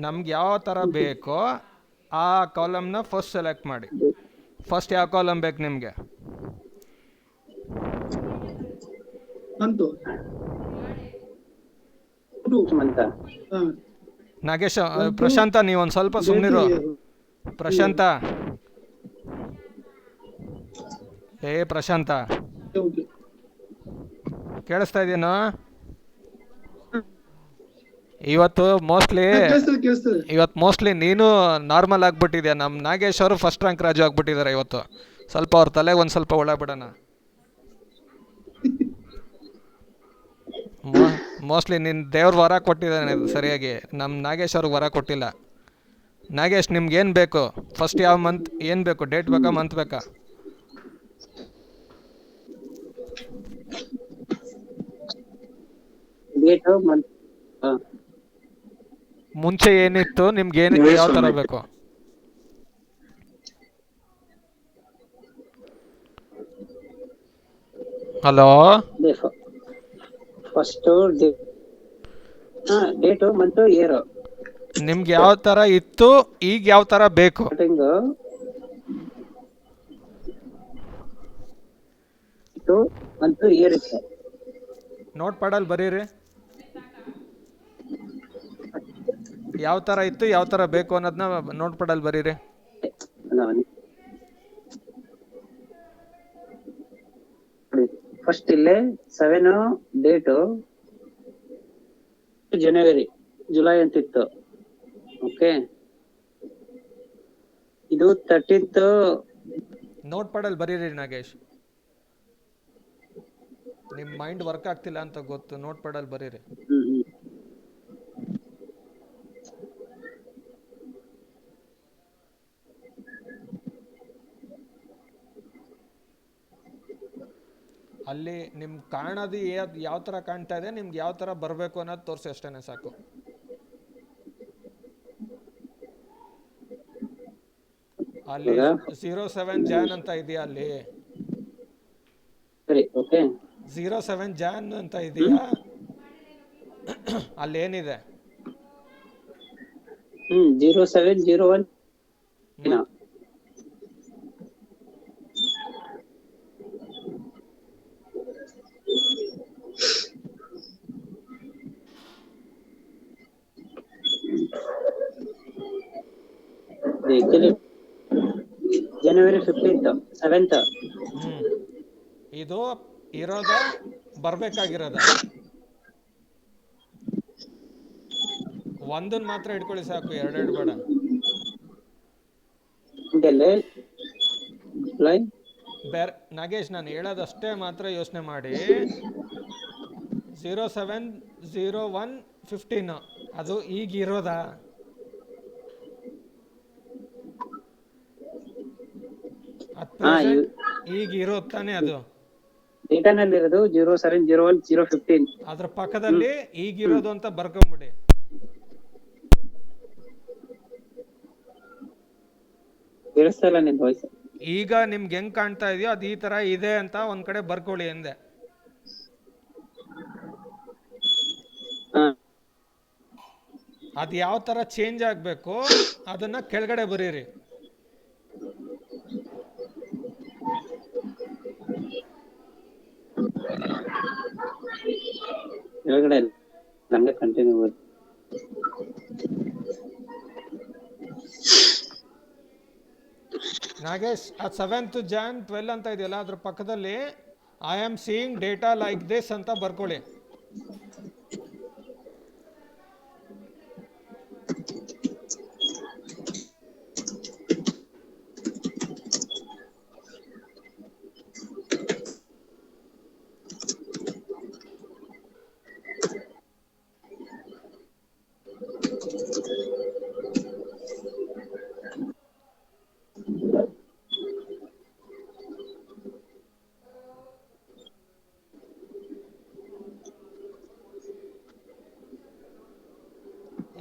ನಮ್ಗೆ ಯಾವ ಥರ ಬೇಕೋ ಆ ಕಾಲಮ್ನ ಫಸ್ಟ್ ಸೆಲೆಕ್ಟ್ ಮಾಡಿ. ಫಸ್ಟ್ ಯಾವ ಕಾಲಮ್ ಬೇಕು ನಿಮಗೆ? ಮಂತು ಮಂತ. ನಾಗೇಶ, ಪ್ರಶಾಂತ ನೀವೊಂದು ಸ್ವಲ್ಪ ಸುಮ್ಮನಿರು. ಪ್ರಶಾಂತ, ಪ್ರಶಾಂತ ಕೇಳಿಸ್ತಾ ಇದೆಯೇನೋ? ಇವತ್ತು ಮೋಸ್ಟ್ಲಿ ನೀನು ನಾರ್ಮಲ್ ಆಗ್ಬಿಟ್ಟಿದ್ಯಾ. ನಮ್ಮ ನಾಗೇಶ್ ಅವರು ಫಸ್ಟ್ ರ್ಯಾಂಕ್ ರಾಜು ಆಗ್ಬಿಟ್ಟಿದ್ದಾರೆ ಇವತ್ತು. ಸ್ವಲ್ಪ ಅವ್ರ ತಲೆಗೆ ಒಂದು ಸ್ವಲ್ಪ ಒಳ ಬಿಡೋಣ. ಮೋಸ್ಟ್ಲಿ ನಿನ್ನ ದೇವ್ರ ವರ ಕೊಟ್ಟಿದ್ದಾನೆ ಸರಿಯಾಗಿ, ನಮ್ಮ ನಾಗೇಶ್ ಅವ್ರಿಗೆ ವರ ಕೊಟ್ಟಿಲ್ಲ. ನಾಗೇಶ್, ನಿಮ್ಗೆ ಏನು ಬೇಕು? ಫಸ್ಟ್ ಯಾವ ಮಂತ್ ಏನು ಬೇಕು? ಡೇಟ್ ಬೇಕಾ, ಮಂತ್ ಬೇಕಾ? ಮುಂಚೆ ಏನಿತ್ತು ನಿಮ್ಗೆ? ಯಾವ ಥರ ಬೇಕು? Hello, first date, month, year. ನಿಮ್ಗೆ ಯಾವ ಥರ ಇತ್ತು, ಈಗ ಯಾವ ಥರ ಬೇಕು? ಮಂತು, ಇಯರ್ ಇತ್ತು. ನೋಟ್ ಪ್ಯಾಡಲ್ಲಿ ಬರೀರಿ ಯಾವ ಥರ ಇತ್ತು, ಯಾವ ಥರ ಬೇಕು ಅನ್ನೋದನ್ನ ನೋಟ್ ಪ್ಯಾಡಲ್ಲಿ ಬರೀರಿ. ಫಸ್ಟ್ ಇಲ್ಲೇ 7 ಡೇಟು ಜನವರಿ, ಜುಲೈ ಅಂತಿತ್ತು. ಓಕೆ, ಇದು 13th. ನೋಟ್ ಪ್ಯಾಡಲ್ಲಿ ಬರೀರಿ ನಾಗೇಶ್. ನಿಮ್ಮ ಮೈಂಡ್ ವರ್ಕ್ ಆಗ್ತಿಲ್ಲ ಅಂತ ಗೊತ್ತು, ನೋಟ್ ಪ್ಯಾಡಲ್ಲಿ ಬರೀರಿ. ಅಲ್ಲಿ ನಿಮ್ಗೆ ಕಾಣೋದು ಯಾವ ಥರ ಕಾಣ್ತಾ ಇದೆ, ನಿಮ್ಗೆ ಯಾವ ಥರ ಬರಬೇಕು ಅನ್ನೋದು ತೋರಿಸಿ ಅಷ್ಟೇ ಸಾಕು. ಅಲ್ಲಿ 07 ಜಾನ್ ಅಂತ ಇದೆಯಾ? ಅಲ್ಲಿ 07 ಜಾನ್ ಅಂತ ಇದೆಯಾ? ಅಲ್ಲಿ ಏನಿದೆ? 0701. ಜನವರಿ 15th 7th. ಇದು ಇರೋದ ಬರ್ಬೇಕಾಗಿರೋದ? ಒಂದನ್ನ ಮಾತ್ರ ಇಟ್ಕೊಳ್ಳಿ ಸಾಕು, ಎರಡೆರಡು ಬೇಡ. ಬೇರೆ ನಾಗೇಶ್, ನಾನು ಹೇಳೋದಷ್ಟೇ ಮಾತ್ರ ಯೋಚನೆ ಮಾಡಿ. 070115 ಅದು ಈಗ ಇರೋದಾ? ಈಗ ಇರೋದು ತಾನೇ ಅದು? ಡೇಟಾನಲ್ಲಿ ಇರೋದು 0701 015. ಅದ್ರ ಪಕ್ಕದಲ್ಲಿ ಈಗಿರೋದು ಅಂತ ಬರ್ಕೊಂಬಿಡಿ. ಕೇಳಿಸ್ತಾ ಇಲ್ಲ ನಿನ್ ವಾಯ್ಸ್. ಈಗ ನಿಮ್ಗೆ ಹೆಂಗ್ ಕಾಣ್ತಾ ಇದೆಯೋ ಅದು ಈ ತರ ಇದೆ ಅಂತ ಒಂದ್ ಕಡೆ ಬರ್ಕೊಳ್ಳಿ ಎಂದೆ. ಅದು ಯಾವ ತರ ಚೇಂಜ್ ಆಗ್ಬೇಕು ಅದನ್ನ ಕೆಳಗಡೆ ಬರೀರಿ. ಕೆಳಗಡೆ ನಂಗೆ ಕಂಟಿನ್ಯೂ ಓದಿ. ನಾಗೇಶ್ ಅದು 7th Jan 12 ಅಂತ ಇದೆಯಲ್ಲ ಅದ್ರ ಪಕ್ಕದಲ್ಲಿ I am seeing data like this ಅಂತ ಬರ್ಕೊಳ್ಳಿ.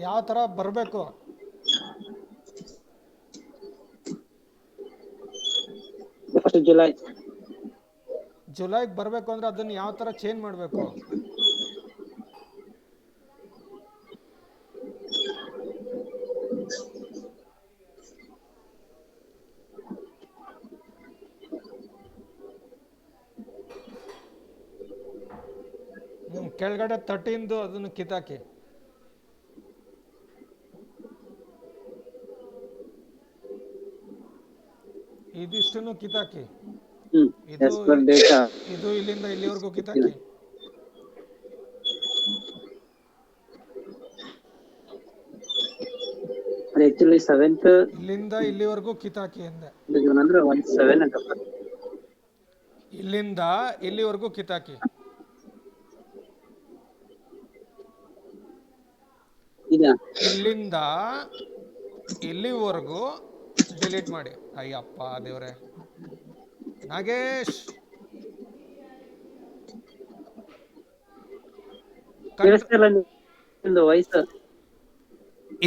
ಯಾವ ತರ ಬರಬೇಕು ಜುಲೈಗೆ ಬರಬೇಕು ಅಂದ್ರೆ ಅದನ್ನ ಯಾವ ತರ ಚೇಂಜ್ ಮಾಡಬೇಕು? ಕೆಳಗಡೆ 13 ಅದನ್ನು ಕಿತ್ತಾಕಿ. ಇದಿಷ್ಟನ್ನು ಕಿತ್ತಾಕಿ. ಇದು ಇಲ್ಲಿಂದ ಇಲ್ಲಿವರೆಗೂ ಕಿತ್ತಾಕಿ. ಆಕ್ಚುಲಿ 7th ಇಲ್ಲಿಂದ ಇಲ್ಲಿವರೆಗೂ ಕಿತ್ತಾಕಿ ಅಂದೆ. ಅಂದ್ರೆ 17 ಅಂತ ಇಲ್ಲಿಂದ ಇಲ್ಲಿವರೆಗೂ ಕಿತ್ತಾಕಿ. ಇಲ್ಲಿಂದ ಇಲ್ಲಿವರೆಗೂ ಡಿಲೀಟ್ ಮಾಡಿ. ಅಯ್ಯಪ್ಪ ದೇವ್ರೆ ನಾಗೇಶ್,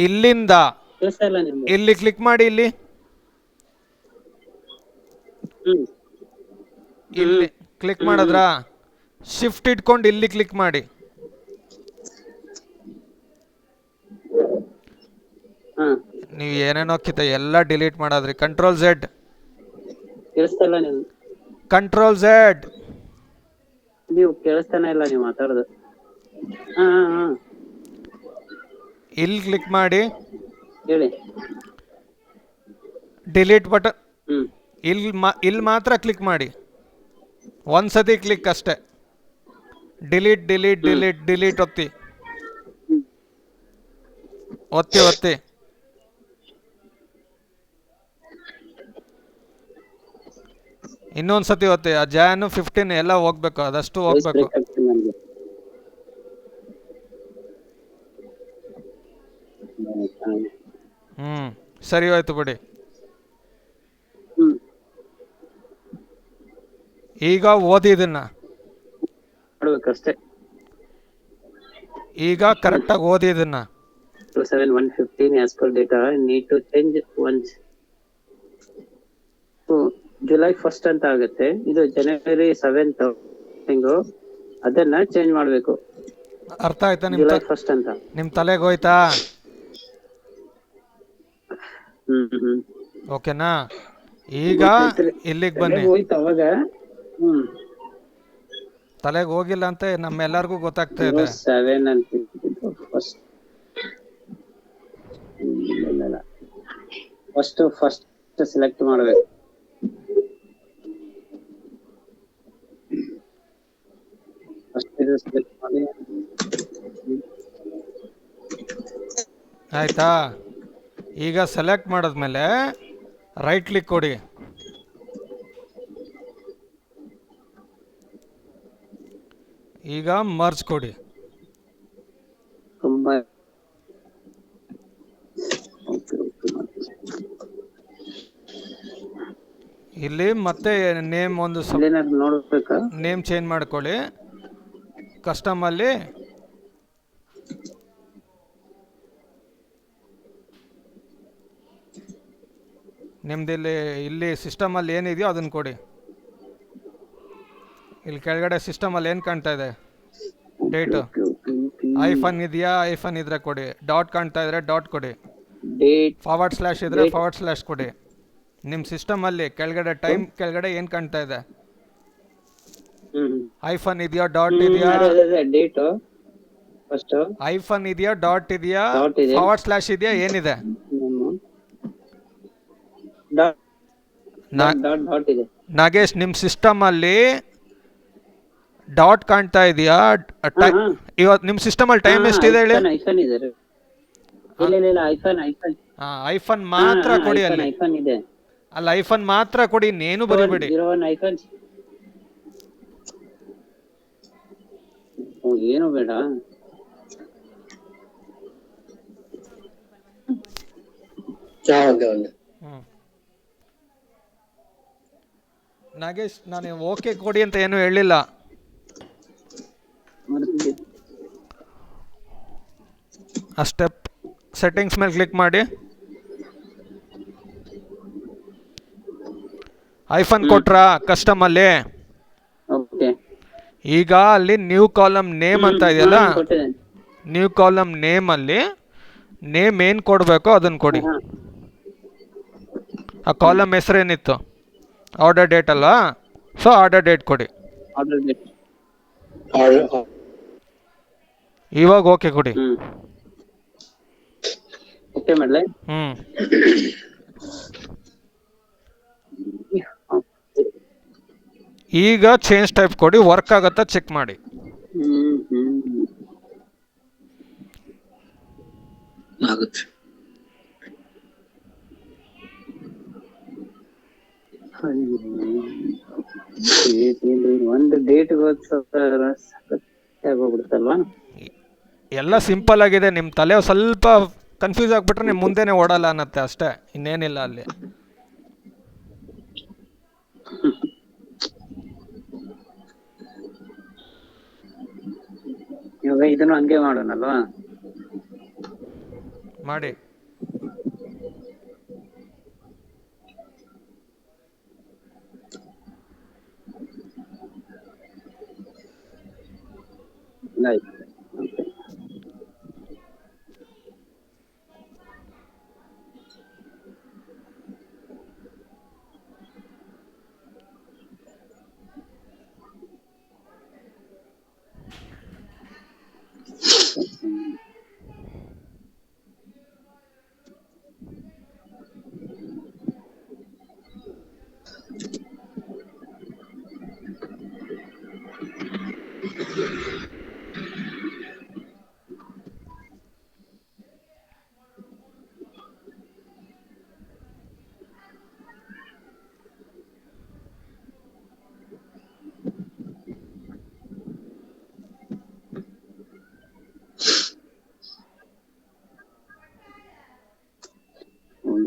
ಇಲ್ಲಿಂದ ಇಲ್ಲಿ ಕ್ಲಿಕ್ ಮಾಡಿ. ಇಲ್ಲಿ ಕ್ಲಿಕ್ ಮಾಡಿದ್ರ ಶಿಫ್ಟ್ ಇಟ್ಕೊಂಡು ಇಲ್ಲಿ ಕ್ಲಿಕ್ ಮಾಡಿ. ನೀವು ಏನೇನೋ ಎಲ್ಲ ಡಿಲೀಟ್ ಮಾಡಾದ್ರಿ. Control Z. ನೀವು ಕೇಳಿಸ್ತಾನೆ ಇಲ್ಲ ನೀವು ಮಾತಾಡೋದು. ಇಲ್ಲಿ ಕ್ಲಿಕ್ ಮಾಡಿ. ಹೇಳಿ. ಡಿಲೀಟ್ ಬಟನ್ ಇಲ್ಲಿ ಮಾತ್ರ ಕ್ಲಿಕ್ ಮಾಡಿ. ಒಂದ್ಸತಿ ಕ್ಲಿಕ್ ಅಷ್ಟೇ. ಡಿಲೀಟ್ ಡಿಲೀಟ್ ಡಿಲೀಟ್ ಡಿಲೀಟ್ ಒತ್ತಿ ಒತ್ತಿ ಒತ್ತಿ. ಇನ್ನೊಂದ್ಸತಿ ಒತ್ತಿ. ಆ Jan 15 ಎಲ್ಲ ಹೋಗ್ಬೇಕು, ಅದಷ್ಟು ಹೋಗ್ಬೇಕು. ಸರಿ ಹೋಯ್ತು ಬಿಡಿ. ಈಗ ಓದಿ ಇದನ್ನ. ಈಗ ಕರೆಕ್ಟಾಗಿ ಓದಿ ಇದನ್ನ. 115 as per data need to change once. July 1st ಅಂತ ಆಗುತ್ತೆ. ಇದು January 7th ಅದನ್ನ ಚೇಂಜ್ ಮಾಡ್ಬೇಕು. ಅರ್ಥ ಆಯ್ತಾ? July 1st ಅಂತ ನಿಮ್ ತಲೆಗೆ ಹೋಯ್ತಾ? ಓಕೆನಾ? ಈಗ ಇಲ್ಲಿಗೆ ಬನ್ನಿ. ತಲೆಗೆ ಹೋಗಿಲ್ಲ ಅಂತ ನಮ್ಮೆಲ್ಲರಿಗೂ ಗೊತ್ತಾಗ್ತಾ ಇದೆ. 7 ಅಂತ ಫಸ್ಟ್ ಸೆಲೆಕ್ಟ್ ಮಾಡಬೇಕು. ಆಯ್ತಾ? ಈಗ ಸೆಲೆಕ್ಟ್ ಮಾಡಿದ್ಮೇಲೆ ರೈಟ್ ಕ್ಲಿಕ್ ಕೊಡಿ. ಈಗ ಮರ್ಜ್ ಕೊಡಿ. ಇಲ್ಲಿ ಮತ್ತೆ ನೇಮ್ ಒಂದು ಇಲ್ಲೇನಾದ್ರು ನೋಡ್ಬೇಕಾ? ನೇಮ್ ಚೇಂಜ್ ಮಾಡ್ಕೊಳ್ಳಿ ಕಸ್ಟಮಲ್ಲಿ. ನಿಮ್ದಿಲ್ಲಿ ಇಲ್ಲಿ ಸಿಸ್ಟಮಲ್ಲಿ ಏನಿದೆಯೋ ಅದನ್ನು ಕೊಡಿ. ಇಲ್ಲಿ ಕೆಳಗಡೆ ಸಿಸ್ಟಮಲ್ಲಿ ಏನು ಕಾಣ್ತಾ ಇದೆ ಡೇಟು? ಐಫನ್ ಇದೆಯಾ? ಐಫನ್ ಇದ್ರೆ ಕೊಡಿ. ಡಾಟ್ ಕಾಣ್ತಾ ಇದ್ರೆ ಡಾಟ್ ಕೊಡಿ. ಡೇಟ್ ಫಾರ್ವರ್ಡ್ ಸ್ಲ್ಯಾಶ್ ಇದ್ರೆ ಫಾರ್ವರ್ಡ್ ಸ್ಲ್ಯಾಶ್ ಕೊಡಿ. ನಿಮ್ಮ ಸಿಸ್ಟಮಲ್ಲಿ ಕೆಳಗಡೆ ಟೈಮ್ ಕೆಳಗಡೆ ಏನು ಕಾಣ್ತಾ ಇದೆ? ಐಫನ್ ಇದೆಯಾ? ಡಾಟ್ ಇದೆಯಾ? ಡೇಟ್ ಫಸ್ಟ್ ಐಫನ್ ಇದೆಯಾ? ಡಾಟ್ ಇದೆಯಾ? Dot ಇದೆ. ಫಾರ್ವರ್ಡ್ ಸ್ಲ್ಯಾಶ್ ಇದೆಯಾ? ಏನಿದೆ? ಡಾಟ್ ಇದೆ. ನಾಗೇಶ್, ನಿಮ್ಮ ಸಿಸ್ಟಮಲ್ಲಿ ಡಾಟ್ ಕಾಣ್ತಾ ಇದೆಯಾ? ಇವತ್ತು ನಿಮ್ಮ ಸಿಸ್ಟಮಲ್ಲಿ ಟೈಮ್ ಎಷ್ಟಿದೆ ಹೇಳಿ? ಐಫನ್ ಇದೆ. ಇಲ್ಲ ಐಫನ್ ಐಫನ್ ಮಾತ್ರ ಕೊಡಿ. ಅಲ್ಲಿ ಐಫನ್ ಇದೆ. ಅಲ್ಲಿ ಐಫನ್ ಮಾತ್ರ ಕೊಡಿ, ಇನ್ನೇನು ಬರಿಬೇಡಿ. 01 ಐಫನ್ ಏನು ಬೇಡ. ನಾಗೇಶ್, ನಾನು ಓಕೆ ಕೊಡಿ ಅಂತ ಏನು ಹೇಳಿಲ್ಲ. ಆ ಸ್ಟೆಪ್ ಸೆಟ್ಟಿಂಗ್ಸ್ ಮೇಲೆ ಕ್ಲಿಕ್ ಮಾಡಿ. ಐಫನ್ ಕೊಟ್ರಾ ಕಸ್ಟಮಲ್ಲಿ? ಓಕೆ. ಈಗ ಅಲ್ಲಿ ನ್ಯೂ ಕಾಲಮ್ ನೇಮ್ ಅಂತ ಇದೆಯಲ್ಲ, ನ್ಯೂ ಕಾಲಮ್ ನೇಮಲ್ಲಿ ನೇಮ್ ಏನು ಕೊಡಬೇಕೋ ಅದನ್ನು ಕೊಡಿ. ಆ ಕಾಲಮ್ ಹೆಸರೇನಿತ್ತು? ಆರ್ಡರ್ ಡೇಟ್ ಅಲ್ವಾ? ಸೊ ಆರ್ಡರ್ ಡೇಟ್ ಕೊಡಿ. ಇವಾಗ ಓಕೆ ಕೊಡಿ. ಓಕೆ ಮಾಡಲೇ? ಈಗ ಚೇಂಜ್ ಟೈಪ್ ಕೊಡಿ, ವರ್ಕ್ ಆಗತ್ತಾ ಚೆಕ್ ಮಾಡಿ. ಆಗುತ್ತೆ. ಒಂದು ಡೇಟ್ ಹೋಗ್ಬಿಡುತ್ತಲ್ವಾ? ಎಲ್ಲ ಸಿಂಪಲ್ ಆಗಿದೆ. ನಿಮ್ಮ ತಲೆ ಸ್ವಲ್ಪ ಕನ್ಫ್ಯೂಸ್ ಆಗ್ಬಿಟ್ರೆ ನಿಮ್ಮ ಮುಂದೆನೆ ಓಡಲ್ಲ ಅನ್ನತ್ತೆ ಅಷ್ಟೇ, ಇನ್ನೇನಿಲ್ಲ ಅಲ್ಲಿ. ಇವಾಗ ಇದನ್ನು ಹಂಗೆ ಮಾಡೋಣಲ್ವಾ? ಮಾಡಿ. ಆಯ್ತು.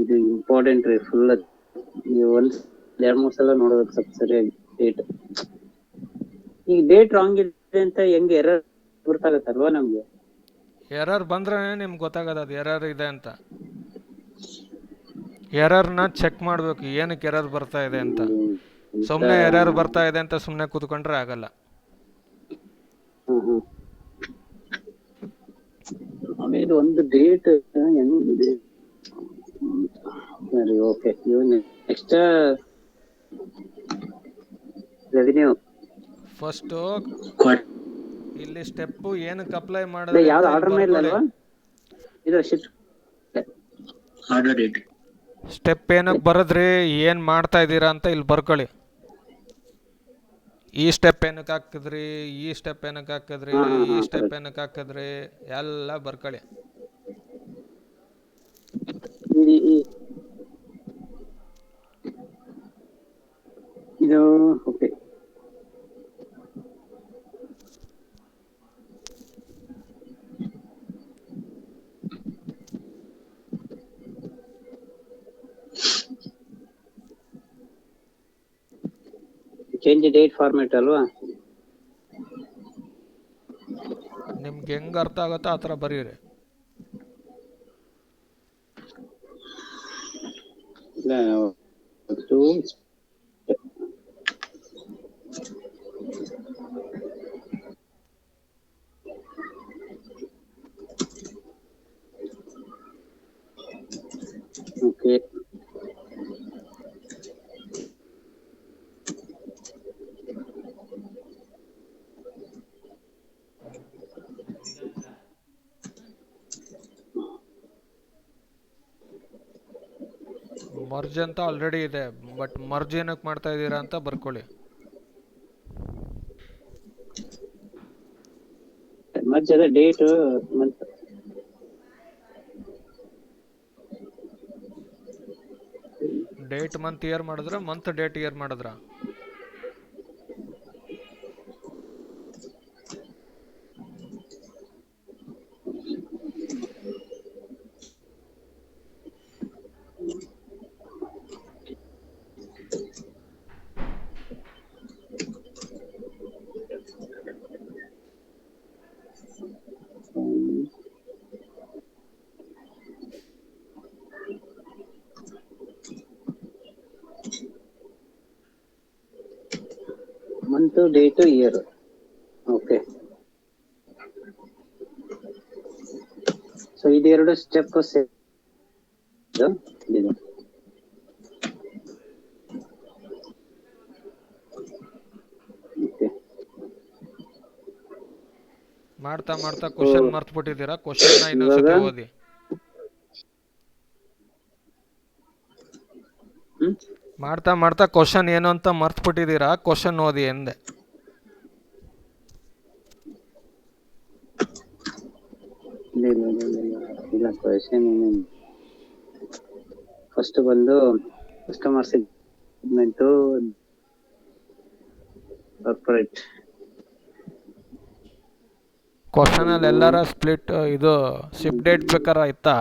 ಇದು ಇಂಪಾರ್ಟೆಂಟ್ ರೀ ಫುಲ್. ನೀವು ಒಂದ್ 2-3 ಸಲ ನೋಡ್ಬೇಕು ಸ್ವಲ್ಪ ಸರಿಯಾಗಿ ಡೇಟ್. ಈಗ ಡೇಟ್ ರಾಂಗ್ ಇದೆ ಅಂತ ಹೆಂಗೆ ಎರರ್ ಗೊತ್ತಾಗತ್ತಲ್ವಾ ನಮ್ಗೆ? ಎರರ್ ಬಂದ್ರೆ ನಿಮ್ಗೆ ಗೊತ್ತಾಗದ ಅದು ಎರರ್ ಇದೆ ಅಂತ. ಎರರ್ನ ಚೆಕ್ ಮಾಡಬೇಕು, ಏನಕ್ಕೆ ಎರರ್ ಬರ್ತಾ ಇದೆ ಅಂತ. ಸುಮ್ಮನೆ ಎರರ್ ಬರ್ತಾ ಇದೆ ಅಂತ ಸುಮ್ಮನೆ ಕೂತ್ಕೊಂಡ್ರೆ ಆಗಲ್ಲ. ಆಮೇಲೆ ಒಂದು ಡೇಟ್ ಹೆಂಗಿದೆ? ಸರಿ, ಓಕೆ. Next revenue. ಫಸ್ಟ್ ಇಲ್ಲಿ ಸ್ಟೆಪ್ ಏನಕ್ಕೆ ಅಪ್ಲೈ ಮಾಡಿದ್ರೆ ಯಾವ್ದು ಆರ್ಡರ್ ಮೇಲೆ ಅಲ್ವಾ ಇದು ಶಿಫ್ಟ್ ಆರ್ಡರ್ ಡೇಟ್ ಸ್ಟೆಪ್ ಏನಕ್ಕೆ ಬರದ್ರಿ, ಏನು ಮಾಡ್ತಾ ಇದ್ದೀರಾ ಅಂತ ಇಲ್ಲಿ ಬರ್ಕೊಳ್ಳಿ. ಈ ಸ್ಟೆಪ್ ಏನಕ್ಕೆ ಹಾಕಿದ್ರಿ, ಈ ಸ್ಟೆಪ್ ಏನಕ್ಕೆ ಹಾಕಿದ್ರಿ, ಈ ಸ್ಟೆಪ್ ಏನಕ್ಕೆ ಹಾಕಿದ್ರಿ ಎಲ್ಲ ಬರ್ಕೊಳ್ಳಿ. ಇದು ಓಕೆ. ಚೇಂಜ್ ಡೇಟ್ ಫಾರ್ಮೆಟ್ ಅಲ್ವಾ? ನಿಮ್ಗೆ ಹೆಂಗ್ ಅರ್ಥ ಆಗುತ್ತೋ ಆ ಥರ ಬರೀರಿ. ಇಲ್ಲ ಟು ಓಕೆ. ಮರ್ಜ್ ಅಂತ ಆಲ್ರೆಡಿ ಇದೆ, ಬಟ್ ಮರ್ಜ್ ಏನಕ್ಕೆ ಮಾಡ್ತಾ ಇದ್ದೀರಾ ಅಂತ ಬರ್ಕೊಳ್ಳಿ. ಮರ್ಜ್ ಅದ date month. Date month year ಮಾಡಿದ್ರ, ಮಂತ್ ಡೇಟ್ ಇಯರ್ ಮಾಡಿದ್ರ? Month date year. Okay. So ಇದೆರಡು ಸ್ಟೆಪ್ ಇದು. ಮಾಡ್ತಾ ಮಾಡ್ತಾ ಕ್ವಶನ್ ಮರ್ತ್ಬಿಟ್ಟಿದ್ದೀರಾ. ಕ್ವಶನ್ ಇನ್ನೊಂದ್ಸತಿ ಓದಿ. ಮಾಡ್ತಾ ಮಾಡ್ತಾ ಕ್ವಶನ್ ಏನು ಅಂತ ಮರ್ತ್ಬಿಟ್ಟಿದ್ದೀರಾ. ಕ್ವಶನ್ ಓದಿ ಎಂದೆ. ಇಲ್ಲ ಕ್ವಶನ್ ಫಸ್ಟ್ ಬಂದು ಕಸ್ಟಮರ್ ಸೆಗ್ಮೆಂಟ್ ಕಾರ್ಪೊರೇಟ್. ಕ್ವಶನ್ ಅಲ್ಲಿ ಎಲ್ಲಾರ ಸ್ಪ್ಲಿಟ್ ಇದು ಶಿಪ್ ಡೇಟ್ ಪ್ರಕಾರ ಆಯ್ತಾ?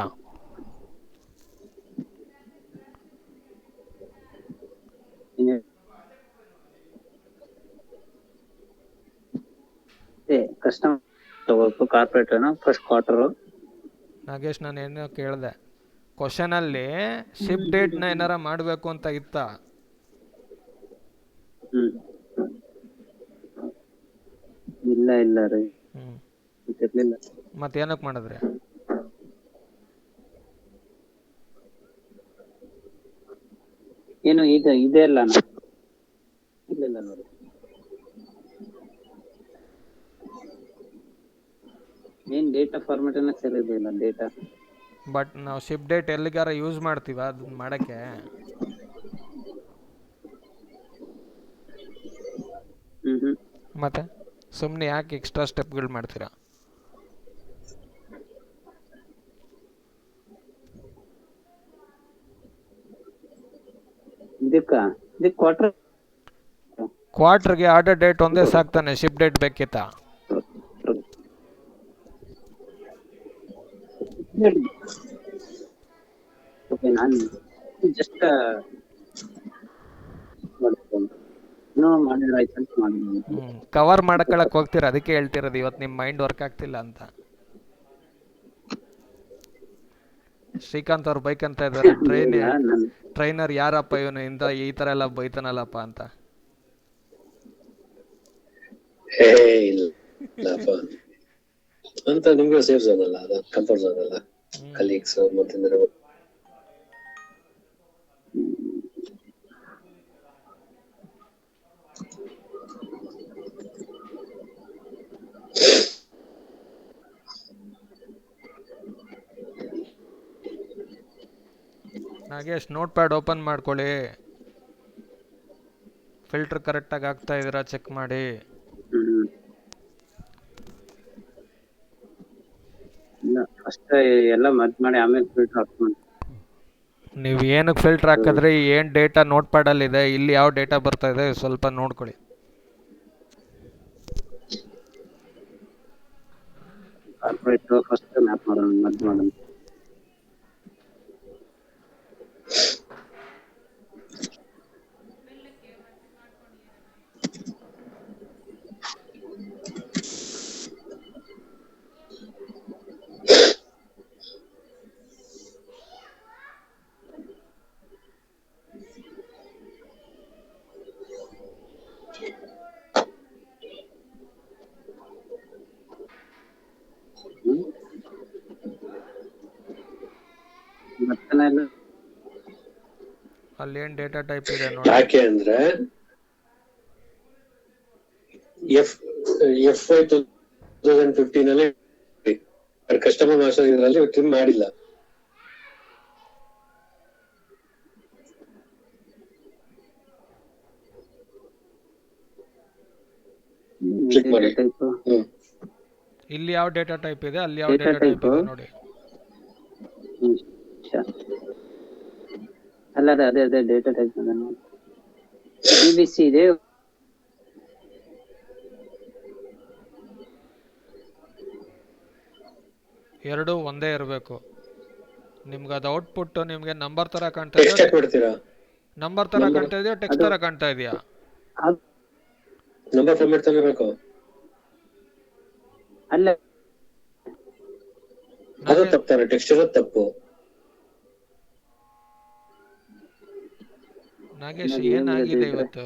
ಕಸ್ಟಮರ್ ತಗೋಬೇಕು ಕಾರ್ಪೊರೇಟ್ ಫಸ್ಟ್ ಕ್ವಾರ್ಟರ್. ನಾಗೇಶ್, ನಾನು ಏನೋ ಕೇಳಿದೆ, ಕ್ವಶನ್ ಅಲ್ಲಿ ಶಿಪ್ ಡೇಟ್ ನ ಏನಾರ ಮಾಡಬೇಕು ಅಂತ ಇತ್ತಾ? ಇಲ್ಲ ಇಲ್ಲ ರೀ, ಇರ್ಲಿಲ್ಲ. ಮತ್ತೆ ಏನಕ್ಕೆ ಮಾಡಿದ್ರಿ? ಏನು ಈಗ ಇದೆ ಅಲ್ಲ? ಇಲ್ಲ ನೋಡಿ, ಏನ್ ಡೇಟಾ ಫಾರ್ಮೆಟ್ ಅನ್ನ ಸರಿ ಇಲ್ಲ ಡೇಟಾ. ಬಟ್ ನಾವು ಶಿಪ್ ಡೇಟ್ ಎಲ್ಲಿಗಾರ ಯೂಸ್ ಮಾಡ್ತೀವ ಅದನ್ನ ಮಾಡಕ್ಕೆ? ಮತ್ತೆ ಸುಮ್ಮನೆ ಯಾಕೆ ಎಕ್ಸ್ಟ್ರಾ ಸ್ಟೆಪ್ಗಳು ಮಾಡ್ತೀರಾ? ಇದಕ್ಕೆ ಕ್ವಾರ್ಟರ್ಗೆ ಆರ್ಡರ್ ಡೇಟ್ ಒಂದೇ ಸಾಕ್ತಾನೆ, ಶಿಪ್ ಡೇಟ್ ಬೇಕಿತ್ತಾ? ನಾನು ಜಸ್ಟ್ ಕವರ್ ಮಾಡಕೊಳಕ್ ಹೋಗ್ತೀರಾ, ಅದಕ್ಕೆ ಹೇಳ್ತಿರೋದು ಇವತ್ತು ನಿಮ್ಮ ಮೈಂಡ್ ವರ್ಕ್ ಆಗ್ತಿಲ್ಲ ಅಂತ. ಶ್ರೀಕಾಂತ್ ಅವ್ರು ಬೈಕ್ ಅಂತ ಇದ್ದಾರೆ, ಟ್ರೈನರ್ ಯಾರಪ್ಪ ಇವನು ಇಂದ ಈ ತರ ಎಲ್ಲ ಬೈತಾನಲ್ಲಪ್ಪ ಅಂತ. ಅಂತ ನಿಮ್ಗೆ ಸೇಫ್ ಝೋನ್ ಅಲ್ಲ, ಅದು ಕಂಫರ್ಟ್ ಝೋನ್ ಅಲ್ಲ. ಕಲೀಗ್ಸ್ ಮತ್ತೆ ನಾಗೇಶ್, ನೋಟ್ ಪ್ಯಾಡ್ ಓಪನ್ ಮಾಡ್ಕೊಳ್ಳಿ. ಫಿಲ್ಟರ್ ಕರೆಕ್ಟಾಗಿ ಆಗ್ತಾ ಇದ್ದೀರಾ ಚೆಕ್ ಮಾಡಿ. ಫಸ್ಟ್ ಎಲ್ಲ ಮರ್ಜ್ ಮಾಡಿ ಆಮೇಲೆ ಫಿಲ್ಟರ್ ಹಾಕ್ಕೊಂಡು. ನೀವು ಏನಕ್ಕೆ ಫಿಲ್ಟರ್ ಹಾಕಿದ್ರಿ, ಏನು ಡೇಟಾ ನೋಟ್ ಪ್ಯಾಡಲ್ಲಿ ಇದೆ, ಇಲ್ಲಿ ಯಾವ ಡೇಟಾ ಬರ್ತಾ ಇದೆ ಸ್ವಲ್ಪ ನೋಡ್ಕೊಳ್ಳಿ. ಕಾರ್ಪೊರೇಟ್ ಫಸ್ಟ್ ಮ್ಯಾಪ್ ಮಾಡೋಣ, ಮರ್ಜ್ ಮಾಡೋಣ. ಆಮೇಲೆ ಅಲ್ಲಿ ಏನ್ ಡೇಟಾ ಟೈಪ್ ಇದೆ ನೋಡಿ. ಯಾಕೆ ಅಂದ್ರೆ FY 2015 ಅಲ್ಲಿ ಕಸ್ಟಮರ್ ಮಾಸ್ಟರ್ ಇದರಲ್ಲಿ ಟ್ರಿಮ್ ಮಾಡಿಲ್ಲ. ಕ್ಲಿಕ್ ಮಾಡಿ. ಟೈಪ್ ಇಲ್ಲಿ ಯಾವ ಡೇಟಾ ಟೈಪ್ ಇದೆ, ಅಲ್ಲಿ ಯಾವ ಡೇಟಾ ಟೈಪ್ ಇದೆ ನೋಡಿ. ಅಲ್ಲ ಅದೇ ಡೇಟಾ ಟೈಪ್ BBC ಇದೆ. ಎರಡು ಒಂದೇ ಇರಬೇಕು ನಿಮ್ಗೆ. ಅದು ಔಟ್ಪುಟ್ ನಿಮ್ಗೆ ನಂಬರ್ ತರ ಕಾಣ್ತಾ ಟೆಕ್ಸ್ಟ್ ಇದೆಯಾ, ಹಾಕಿ ಬಿಡ್ತೀರಾ? ನಂಬರ್ ತರ ಕಾಣ್ತಾ ಇದೆಯಾ, ಟೆಕ್ಸ್ಟ್ ತರ ಕಾಣ್ತಾ ಇದೆಯಾ? ನಂಬರ್ ಫಾರ್ಮ್ಯಾಟ್ ತಾನೇ ಬೇಕು. ಅಲ್ಲ ಅದು ತಪ್ಪಾನೆ, ಟೆಕ್ಸ್ಟ್ ಇರೋದು ತಪ್ಪು. ನಾಗೇಶ್ ಏನಾಗಿದೆ ಇವತ್ತು?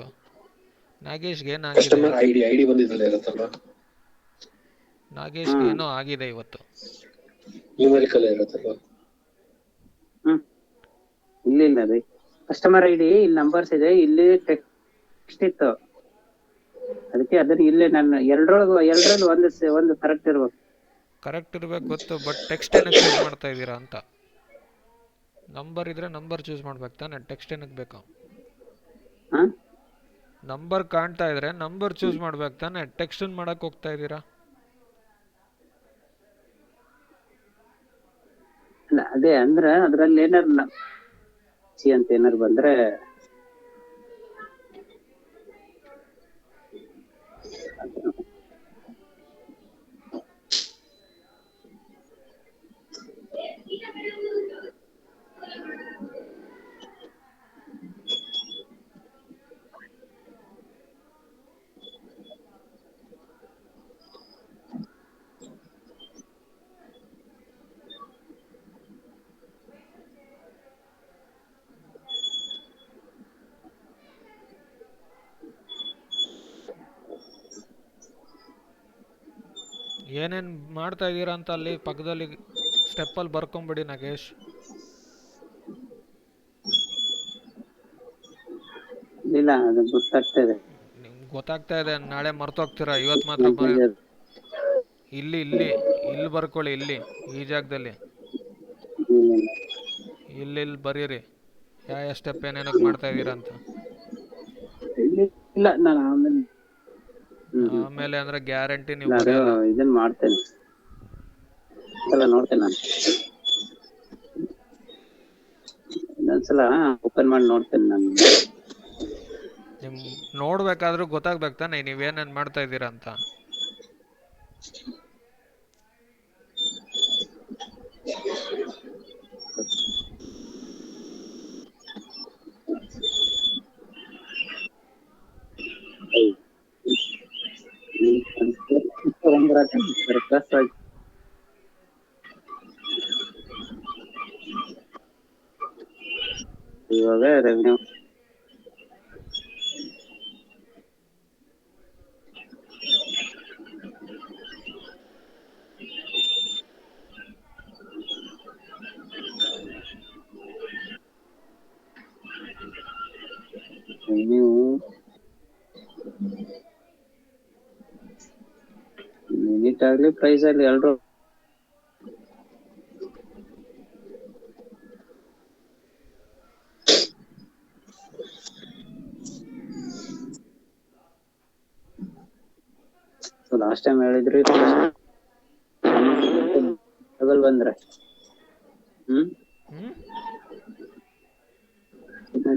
ನಾಗೇಶ್ಗೆ ಏನಾಗಿದೆ? ಕಸ್ಟಮರ್ ಐಡಿ ಬಂದಿದ್ದಲ್ಲ ಇರುತ್ತಲ್ಲ, ನಾಗೇಶ್ಗೆ ಏನೋ ಆಗಿದೆ ಇವತ್ತು. ನ್ಯೂಮರಿಕಲ್ ಇರುತ್ತಲ್ಲ. ಇಲ್ಲ ರೀ, ಕಸ್ಟಮರ್ ID ಇಲ್ಲಿ ನಂಬರ್ಸ್ ಇದೆ, ಇಲ್ಲಿ ಟೆಕ್ಸ್ಟ್ ಇತ್ತು. ಅದಕ್ಕೆ ಅದನ್ನ ಇಲ್ಲೇ ನಾನು ಎರಡರಲ್ಲಿ ಒಂದು ಕರೆಕ್ಟ್ ಇರ್ಬೇಕು. ಕರೆಕ್ಟ್ ಇರ್ಬೇಕು ಗೊತ್ತು, ಬಟ್ ಟೆಕ್ಸ್ಟ್ ಏನಕ್ಕೆ ಚೂಸ್ ಮಾಡ್ತಾ ಇದ್ದೀರಾ ಅಂತ. ನಂಬರ್ ಇದ್ರೆ ನಂಬರ್ ಚೂಸ್ ಮಾಡ್ಬೇಕು ತಾನೆ, ಟೆಕ್ಸ್ಟ್ ಏನಕ್ಕೆ ಬೇಕು? ನಂಬರ್ ಕಾಣ್ತಾ ಇದ್ರೆ ನಂಬರ್ ಚೂಸ್ ಮಾಡ್ಬೇಕು ತಾನೆ, ಟೆಕ್ಸ್ಟ್ ಮಾಡಕ್ ಹೋಗ್ತಾ ಇದ್ದೀರಾ? ಅಲ್ಲ ಅದೇ ಅಂದ್ರ ಅದ್ರಲ್ಲಿ ಏನಾರು ಅಂತ ಏನಾರು ಬಂದ್ರೆ ಏನೇನ್ ಮಾಡ್ತಾ ಇದ್ದೀರಾ ಅಂತ ಅಲ್ಲಿ ಪಕ್ಕದಲ್ಲಿ ಸ್ಟೆಪ್ಪಲ್ಲಿ ಬರ್ಕೊಂಬಿಡಿ ನಾಗೇಶ್. ಇಲ್ಲ ಅದು ಗೊತ್ತಾಗ್ತಾ ಇದೆ. ನಿಮ್ಗೆ ಗೊತ್ತಾಗ್ತಾ ಇದೆ, ನಾಳೆ ಮರ್ತೋಗ್ತೀರಾ. ಇವತ್ತು ಮಾತ್ರ ಇಲ್ಲಿ ಬರ್ಕೊಳ್ಳಿ, ಈ ಜಾಗದಲ್ಲಿ ಇಲ್ಲಿ ಬರೀರಿ ಯಾವ ಸ್ಟೆಪ್ ಏನೇನಕ್ಕೆ ಮಾಡ್ತಾ ಇದ್ದೀರಾ ಅಂತ. ಇಲ್ಲ ನಾನು ಆಮೇಲೆ ಅಂದ್ರೆ ಗ್ಯಾರಂಟಿ ನೀವು ಬರೆಯಲ್ಲ. ಇದನ್ನ ಮಾಡ್ತೇನೆ, ನೋಡ್ತೇನೆ ನಾನು ಇನ್ನೊಂದ್ಸಲ ಓಪನ್ ಮಾಡಿ ನೋಡ್ತೇನೆ ನಾನು. ನಿಮ್ ನೋಡ್ಬೇಕಾದ್ರೂ ಗೊತ್ತಾಗ್ಬೇಕು ತಾನೆ ನೀವೇನೇನ್ ಮಾಡ್ತಾ ಇದ್ದೀರಾ ಅಂತ. ಇವಾಗ ರೆವೆನ್ಯೂ ಯೂನಿಟ್ ಆಗ್ಲಿ ಪ್ರೈಸ್ ಆಗ್ಲಿ ಎಲ್ರು ಲಾಸ್ಟ್ ಟೈಮ್ ಹೇಳಿದ್ರಿ ಬಂದ್ರೆ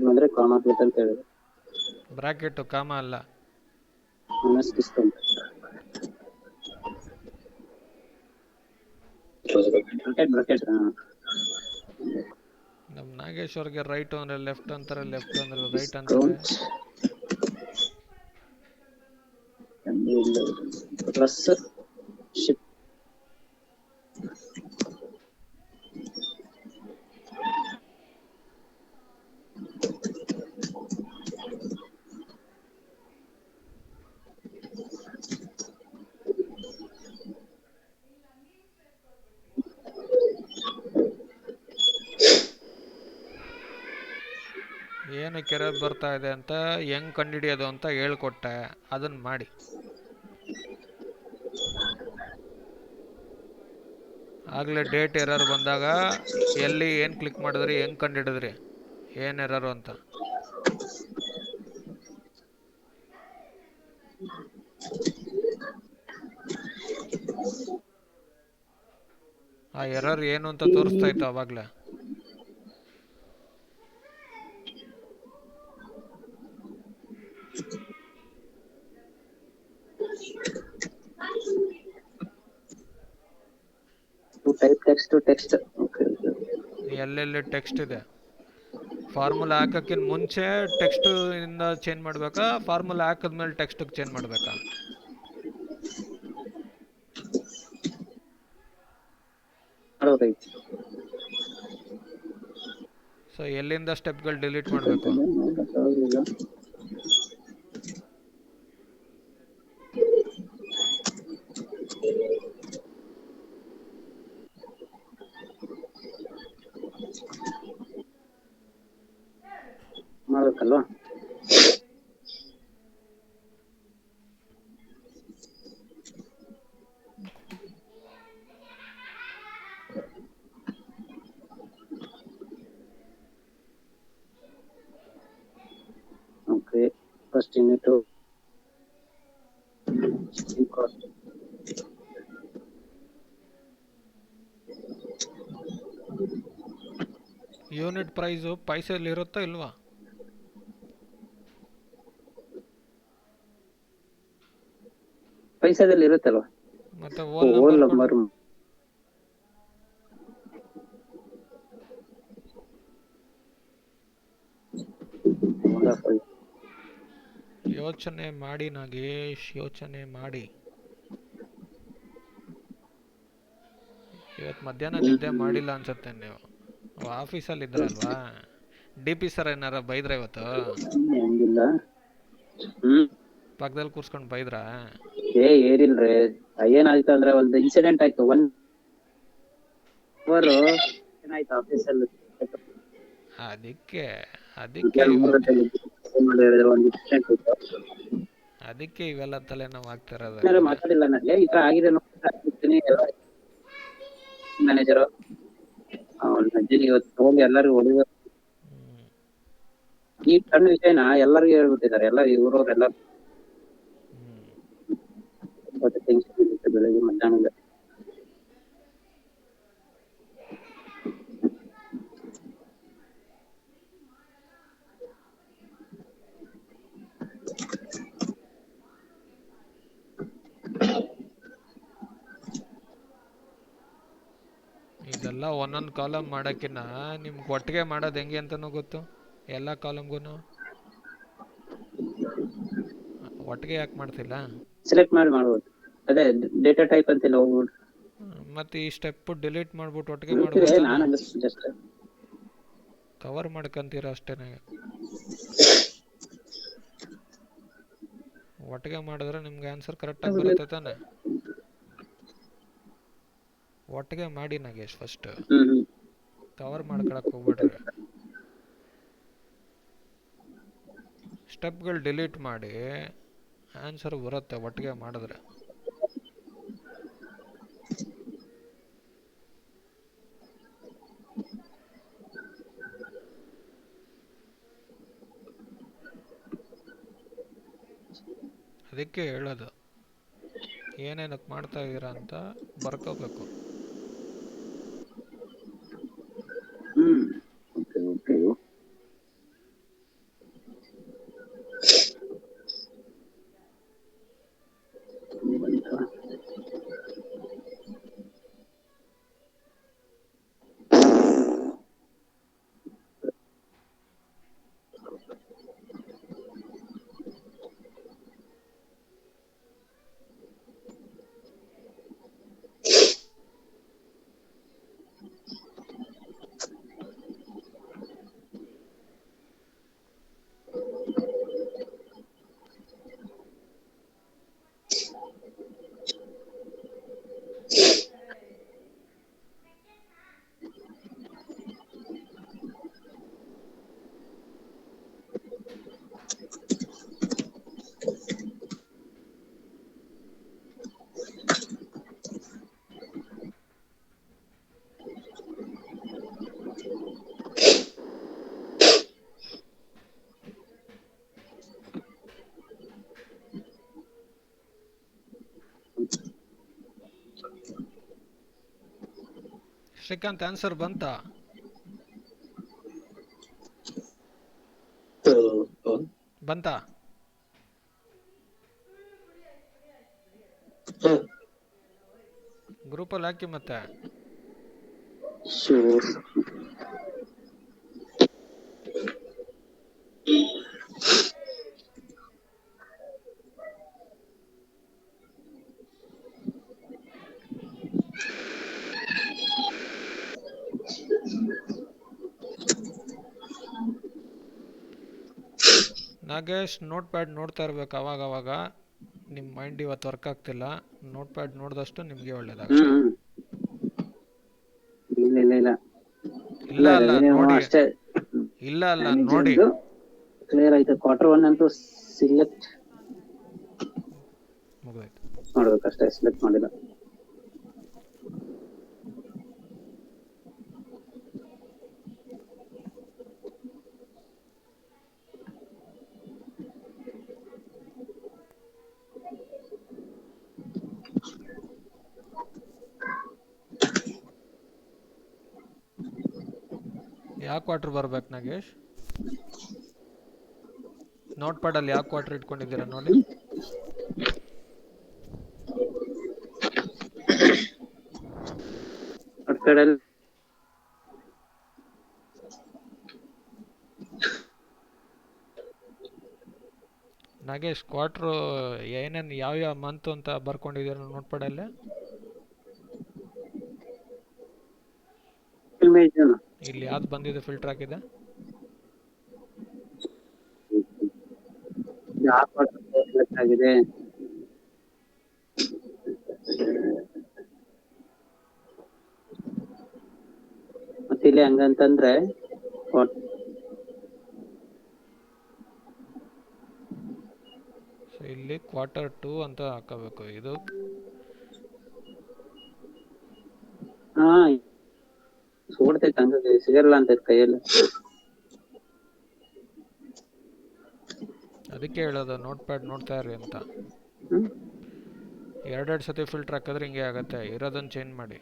ಬಂದ್ರೆ ಕಾಮ ಅಂತ ಹೇಳಿದ್ರು. ಬ್ರಾಕೆಟ್ ಕಾಮ ಅಲ್ಲ, ನಮ್ ನಾಗೇಶ್ವರ್ಗೆ ರೈಟ್ ಅಂದ್ರೆ ಲೆಫ್ಟ್ ಅಂತಾರೆ, ಲೆಫ್ಟ್ ಅಂದ್ರೆ ರೈಟ್ ಅಂತಾರೆ. ಪ್ಲಸ್ ಶಿಪ್ ಏನಕ್ಕೆ ಎರರ್ ಬರ್ತಾ ಇದೆ ಅಂತ ಹೆಂಗೆ ಕಂಡುಹಿಡಿಯೋದು ಅಂತ ಹೇಳ್ಕೊಟ್ಟೆ, ಅದನ್ನು ಮಾಡಿ. ಆಗಲೇ ಡೇಟ್ ಎರರ್ ಬಂದಾಗ ಎಲ್ಲಿ ಏನು ಕ್ಲಿಕ್ ಮಾಡಿದ್ರಿ, ಹೆಂಗೆ ಕಂಡುಹಿಡಿದ್ರಿ ಏನು ಎರರು ಅಂತ. ಆ ಎರರ್ ಏನು ಅಂತ ತೋರಿಸ್ತಾ ಇತ್ತು ಆವಾಗಲೇ. ಟೆಕ್ಸ್ಟ್ ಎಲ್ಲೆಲ್ಲಿ ಟೆಕ್ಸ್ಟ್ ಇದೆ, ಫಾರ್ಮುಲಾ ಹಾಕೋಕ್ಕಿಂತ ಮುಂಚೆ ಟೆಕ್ಸ್ಟ್ ಇಂದ ಚೇಂಜ್ ಮಾಡಬೇಕಾ, ಫಾರ್ಮುಲಾ ಹಾಕಿದ್ಮೇಲೆ ಟೆಕ್ಸ್ಟಿಗೆ ಚೇಂಜ್ ಮಾಡಬೇಕಾ? ಸೊ ಎಲ್ಲಿಂದ ಸ್ಟೆಪ್ಗಳು ಡಿಲೀಟ್ ಮಾಡಬೇಕು? ಮಾಡ್ಬೇಕಲ್ವಾ? Okay, first unit unit price ಪೈಸೆಯಲ್ಲಿ ಇರುತ್ತಾ ಇಲ್ವಾ? ಪೈಸಾದಲ್ಲಿ ಇರುತ್ತಲ್ವಾ? ಮತ್ತೆ ಹೋಲ್ ನಂಬರ್ ಯೋಚನೆ ಮಾಡಿ ನಾಗೇಶ್, ಯೋಚನೆ ಮಾಡಿ. ಇವತ್ತು ಮಧ್ಯಾಹ್ನ ನಿದ್ದೆ ಮಾಡಿಲ್ಲ ಅನ್ಸುತ್ತೆ ನೀವು, ಆಫೀಸಲ್ಲಿ ಇದ್ರಲ್ವಾ? DP ಸರ್ ಏನಾರ ಬೈದ್ರ ಇವತ್ತು? ಹಂಗಿಲ್ಲ. ಪಕ್ಕದಲ್ಲಿ ಕೂರ್ಸ್ಕೊಂಡು ಬೈದ್ರ? ಏನಿಲ್ರಿ, ಏನಾಯ್ತು ಅಂದ್ರೆ ಒಂದು ಇನ್ಸಿಡೆಂಟ್ ಆಯ್ತು. 1 ಅವರ್ ಏನಾಯ್ತು ಆಫೀಸಲ್ಲಿ, ಅದಕ್ಕೆ ಅದಕ್ಕೆ ಇವೆಲ್ಲ ತಲೆನೋವು ಆಗ್ತಿರೋದು. ಮಾತಾಡಿಲ್ಲ ನನಗೆ, ಈ ತರ ಆಗಿದೆ ಮ್ಯಾನೇಜರು ಇವತ್ತು ಹೋಗಿ ಎಲ್ಲರಿಗೂ ಹೊಡಿದ ಈ ಸಣ್ಣ ವಿಷಯನ ಎಲ್ಲರಿಗೂ ಹೇಳ್ಬಿಟ್ಟಿದ್ದಾರೆ. ಎಲ್ಲ ಇವ್ರವ್ರೆಲ್ಲ ಬೆಳಗ್ಗೆ ಮಧ್ಯಾಹ್ನ. ಇದೆಲ್ಲ ಒಂದೊಂದು ಕಾಲಮ್ ಮಾಡೋಕ್ಕಿನ್ನ ನಿಮ್ಗೆ ಒಟ್ಟಿಗೆ ಮಾಡೋದು ಹೆಂಗೆ ಅಂತನೂ ಗೊತ್ತು. ಎಲ್ಲ ಕಾಲಮ್ಗೂ ಒಟ್ಟಿಗೆ ಯಾಕೆ ಮಾಡ್ತಿಲ್ಲ? ಸೆಲೆಕ್ಟ್ ಮಾಡ್ಬೋದು. ಅದೇ ಡೇಟಾ ಟೈಪ್ ಅಂತಿಲ್ಲ, ಹೋಗ್ಬಿಟ್ಟು ಮತ್ತೆ ಈ ಸ್ಟೆಪ್ ಡಿಲೀಟ್ ಮಾಡ್ಬಿಟ್ಟು ಒಟ್ಟಿಗೆ ಮಾಡ್ಬೋದು. ನಾನು ಜಸ್ಟ್ ಕವರ್ ಮಾಡ್ಕೊಂತೀರ ಅಷ್ಟೇನೆ. ಒಟ್ಟಿಗೆ ಮಾಡಿದ್ರೆ ನಿಮ್ಗೆ ಆನ್ಸರ್ ಕರೆಕ್ಟಾಗಿ ಬರುತ್ತೆ ತಾನೆ? ಒಟ್ಟಿಗೆ ಮಾಡಿ ನಾಗೇಶ್, ಫಸ್ಟ್ ಕವರ್ ಮಾಡ್ಕೊಳಕ್ ಹೋಗ್ಬಿಡ್ರಿ. ಸ್ಟೆಪ್ಗಳು ಡಿಲೀಟ್ ಮಾಡಿ ಆನ್ಸರ್ ಬರುತ್ತೆ ಒಟ್ಟಿಗೆ ಮಾಡಿದ್ರೆ. ಅದಕ್ಕೆ ಹೇಳೋದು, ಏನೇನಕ್ಕೆ ಮಾಡ್ತಾ ಇದ್ದೀರಾ ಅಂತ ಬರ್ಕೋಬೇಕು. ಶ್ರೀಕಾಂತ್ ಆನ್ಸರ್ ಬಂತಾ? ಬಂತಾ? ಗ್ರೂಪಲ್ಲಿ ಹಾಕಿ ಮತ್ತೆ. ನಾಗೇಶ್ ನೋಟ್ ಪ್ಯಾಡ್ ನೋಡ್ತಾ ಇರ್ಬೇಕು ಅವಾಗ. ನಿಮ್ಮ ಮೈಂಡ್ ಇವತ್ತು ವರ್ಕ್ ಆಗ್ತಿಲ್ಲ. ನೋಟ್ ಪ್ಯಾಡ್ ನೋಡಿದಷ್ಟು ನಿಮಗೆ ಒಳ್ಳೇದಾಗುತ್ತೆ. ಇಲ್ಲ ನೋಡಿ. ಅಷ್ಟೇ ಇಲ್ಲ ನೋಡಿ. ಕ್ಲಿಯರ್ ಆಯ್ತು. ಕ್ವಾರ್ಟರ್ 1 ಅಂತೂ ಸಿಲೆಕ್ಟ್ ಮುಗಿದಾಯ್ತು. ಮಾಡ್ಬೇಕಷ್ಟೇ, ಸಿಲೆಕ್ಟ್ ಮಾಡಿಲ್ಲ. ಯಾವ ಕ್ವಾರ್ಟರ್ ಬರ್ಬೇಕು ನಾಗೇಶ್? ನೋಟ್ ಪ್ಯಾಡ್ ಅಲ್ಲಿ ಯಾವ ಕ್ವಾರ್ಟರ್ ಇಟ್ಕೊಂಡಿದ್ದೀರಾ ನೋಡಿ. ನಾಗೇಶ್ ಕ್ವಾರ್ಟರ್ ಏನೇನು ಯಾವ ಮಂತ್ ಅಂತ ಬರ್ಕೊಂಡಿದ್ದೀರಾ ನೋಟ್ ಪ್ಯಾಡ್ ಅಲ್ಲಿ? ಇಲ್ಲಿ ಯಾವ್ದು ಬಂದಿದೆ ಫಿಲ್ಟರ್ ಹಾಕಿದೆ? ಆಗಿದೆ. ಮತ್ತೆ ಇಲ್ಲಿ ಹಂಗಂತಂದ್ರೆ ಇಲ್ಲಿ ಕ್ವಾರ್ಟರ್ 2 ಅಂತ ಹಾಕಬೇಕು. ಇದು ಸೋಡ್ತೈತೆ ಹಂಗಾಗಿ ಸಿಗಲ್ಲ ಅಂತ ಕೈಯಲ್ಲಿ. ಅದಕ್ಕೆ ಹೇಳೋದು ನೋಟ್ ಪ್ಯಾಡ್ ನೋಡ್ತಾ ಇರಿ ಅಂತ. ಎರಡೆರಡು ಸತಿ ಫಿಲ್ಟರ್ ಹಾಕಿದ್ರೆ ಹಿಂಗೆ ಆಗತ್ತೆ. ಇರೋದನ್ನು ಚೇಂಜ್ ಮಾಡಿ.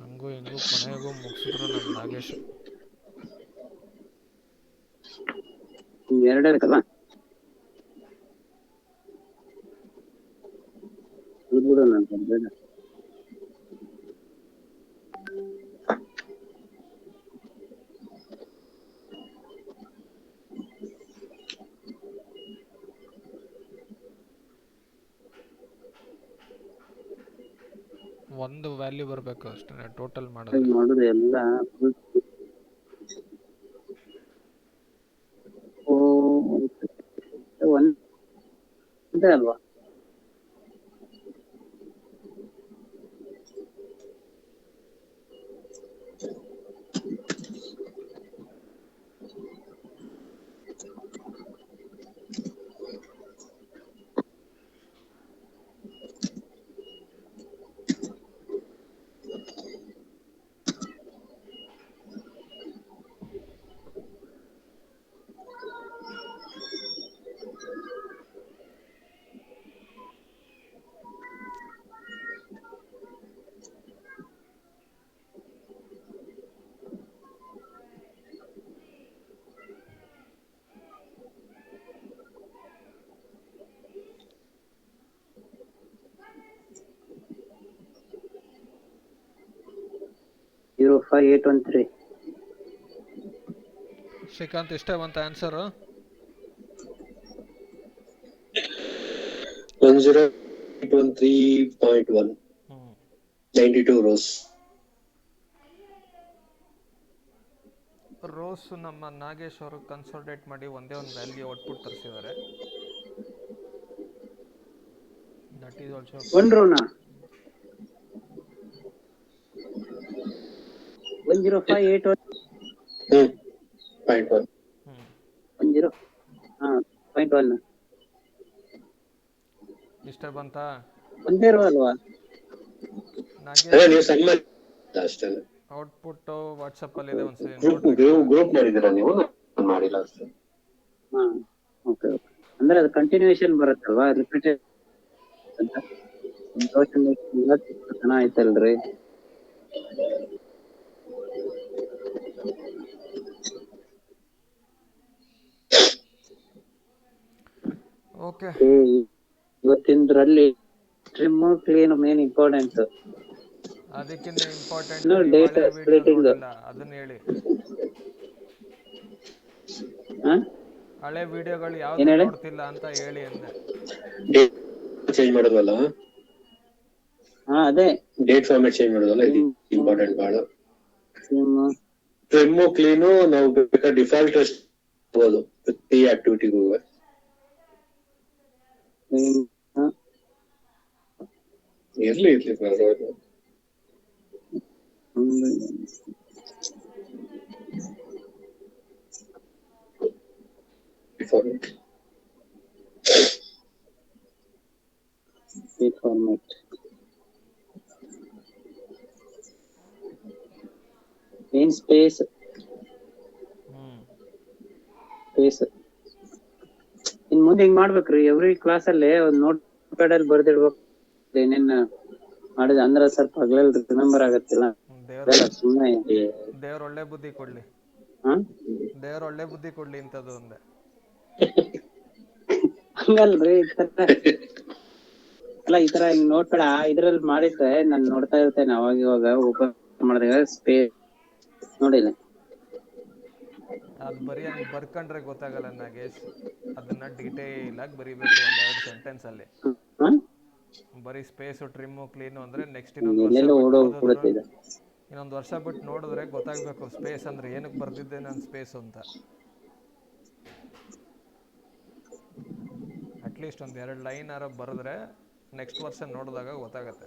ಹಂಗೂ ಹಿಂಗೂ ಕೊನೆಗೂ ಮುಗಿಸಿದ್ರು ನಮ್ಮ ನಾಗೇಶ್. ಎರಡೇ ಬೇಕಲ್ಲ, ಬಿಡು ನಾನು ಬೇಡ. ಒಂದು ವ್ಯಾಲ್ಯೂ ಬರಬೇಕು ಅಷ್ಟೇ ಟೋಟಲ್ ಮಾಡೋದು. ನೋಡುದು ಎಲ್ಲ ಒಂದೇ ಅಲ್ವಾ? ಶ್ರೀಕಾಂತ್ ಇಷ್ಟೇ ಬಂತ ಆನ್ಸರ್? 1013.1 92 ರೋಸ್ ನಮ್ಮ ನಾಗೇಶ್ ಅವರು ಕನ್ಸಲ್ಟೇಟ್ ಮಾಡಿ ಒಂದೇ ಒಂದು ವ್ಯಾಲ್ಯೂ ಔಟ್ಪುಟ್ ತರಿಸಿದ್ದಾರೆ. ದಟ್ ಈಸ್ ಆಲ್ಸೋ ಒನ್ ರೋನಾ 10581.1 0.1 ಇಷ್ಟೇ ಬಂತಾ? ಒಂದೇ ಇರುವಲ್ವಾ? ನನಗೆ ಅದೇ ನೀವು ಸಣ್ಣ ಅಷ್ಟೇ. ಔಟ್ಪುಟ್ ವಾಟ್ಸಪ್ಪಲ್ಲಿ ಇದೆ, ಒಂದ್ಸರಿ ಗ್ರೂಪ್ ನೋಡ್ರಿ. ಗ್ರೂಪ್ ಮಾಡಿದ್ದೀರಾ ನೀವು? ನಾನ್ ಮಾಡಿಲ್ಲ ಅಷ್ಟೇ. ಹಾ ಓಕೆ ಓಕೆ. ಅಂದ್ರೆ ಅದು ಕಂಟಿನ್ಯೂಷನ್ ಬರುತ್ತಲ್ವಾ, ರಿಪೀಟೆಡ್ ಅಂತ. ಆಯ್ತಲ್ರಿ. ಓಕೆ, ಇವತ್ತಿಂದ್ರಲ್ಲಿ ಟ್ರಿಮ್ ಕ್ಲೀನ್ ಮೇನ್ ಇಂಪಾರ್ಟೆಂಟ್. ಅದಕ್ಕಿಂತ ಇಂಪಾರ್ಟೆಂಟ್ ನೀವು ಡೇಟಾ ಹಳೆ ವಿಡಿಯೋ ಸ್ಪ್ಲಿಟಿಂಗ್. ನೋಡಿಲ್ಲ, ಅದನ್ನ ಹೇಳಿ. ಹಾ ಹಳೆ ವಿಡಿಯೋಗಳು ಯಾವ್ದು ಏನ್ ಹೇಳಿ? ನೋಡ್ತಿಲ್ಲ ಅಂತ ಹೇಳಿ ಅಂದೆ. ಚೇಂಜ್ ಮಾಡೋದಲ್ಲ, ಹಾ ಅದೇ ಡೇಟ್ ಫಾರ್ಮೆಟ್ ಚೇಂಜ್ ಮಾಡೋದಲ್ಲ, ಇದು ಇಂಪಾರ್ಟೆಂಟ್ ಬಹಳ. ಟ್ರಿಮ್ ಕ್ಲೀನು ನಾವು ಬೇಕಾದ್ರೆ ಡಿಫಾಲ್ಟ್ ಅಷ್ಟು ಪ್ರತಿ ಆಕ್ಟಿವಿಟಿಗೂ. ಇರ್ಲಿ ಪರವಾಗಿಲ್ಲ. ಫಾರ್ಮೆಟ್ ಏನ್ ಸ್ಪೇಸ್ ಇನ್ ಮುಂದೆ ಹಿಂಗ್ ಮಾಡ್ಬೇಕ್ರಿ. ಎವ್ರಿ ಕ್ಲಾಸ್ ಅಲ್ಲಿ ಒಂದ್ ನೋಟ್ ಪ್ಯಾಡ್ ಅಲ್ಲಿ ಬರ್ದಿಡ್ಬೇಕು ಏನೇನ್ ಮಾಡಿದ, ಅಂದ್ರೆ ಸ್ವಲ್ಪ ಹಗಲಲ್ಲಿ ರಿಮೆಂಬರ್ ಆಗತ್ತಿಲ್ಲ. ಸುಮ್ಮನೆ ದೇವ್ರ ಒಳ್ಳೆ ಬುದ್ಧಿ ಕೊಡ್ಲಿ, ದೇವ್ರ ಒಳ್ಳೆ ಬುದ್ಧಿ ಕೊಡ್ಲಿ ಇಂಥದ್ದು ಒಂದೆ. ಹಂಗಲ್ರಿ, ಅಲ್ಲ ಈ ತರ ಹಿಂಗ್ ನೋಟ್ ಪ್ಯಾಡ್ ಇದ್ರಲ್ಲಿ ಮಾಡಿದ್ರೆ ನಾನ್ ನೋಡ್ತಾ ಇರ್ತೇನೆ ಅವಾಗ ಇವಾಗ ಓಪನ್ ಮಾಡಿದಾಗ ಸ್ಪೇಸ್ ನೋಡಿಲ್ಲ. ಅದು ಬರೀ ಹಂಗೆ ಬರ್ಕೊಂಡ್ರೆ ಗೊತ್ತಾಗಲ್ಲ ನಾಗೇಶ್, ಅದನ್ನ ಡೀಟೇಲ್ ಆಗಿ ಬರೀಬೇಕು, 1-2 ಸೆಂಟೆನ್ಸ್ ಅಲ್ಲಿ. ಬರೀ ಸ್ಪೇಸು ಟ್ರಿಮ್ಮು ಕ್ಲೀನು ಅಂದ್ರೆ ನೆಕ್ಸ್ಟ್ ಇನ್ನೊಂದು ವರ್ಷ ಬಿಟ್ಟು ನೋಡಿದ್ರೆ ಗೊತ್ತಾಗ್ಬೇಕು ಸ್ಪೇಸ್ ಅಂದ್ರೆ ಏನಕ್ಕೆ ಬರ್ದಿದ್ದೆ ನಾನು ಸ್ಪೇಸ್ ಅಂತ. ಅಟ್ಲೀಸ್ಟ್ ಒಂದು 2 ಲೈನ್ ಆರ ಬರೆದ್ರೆ ನೆಕ್ಸ್ಟ್ ವರ್ಷ ನೋಡಿದಾಗ ಗೊತ್ತಾಗತ್ತೆ.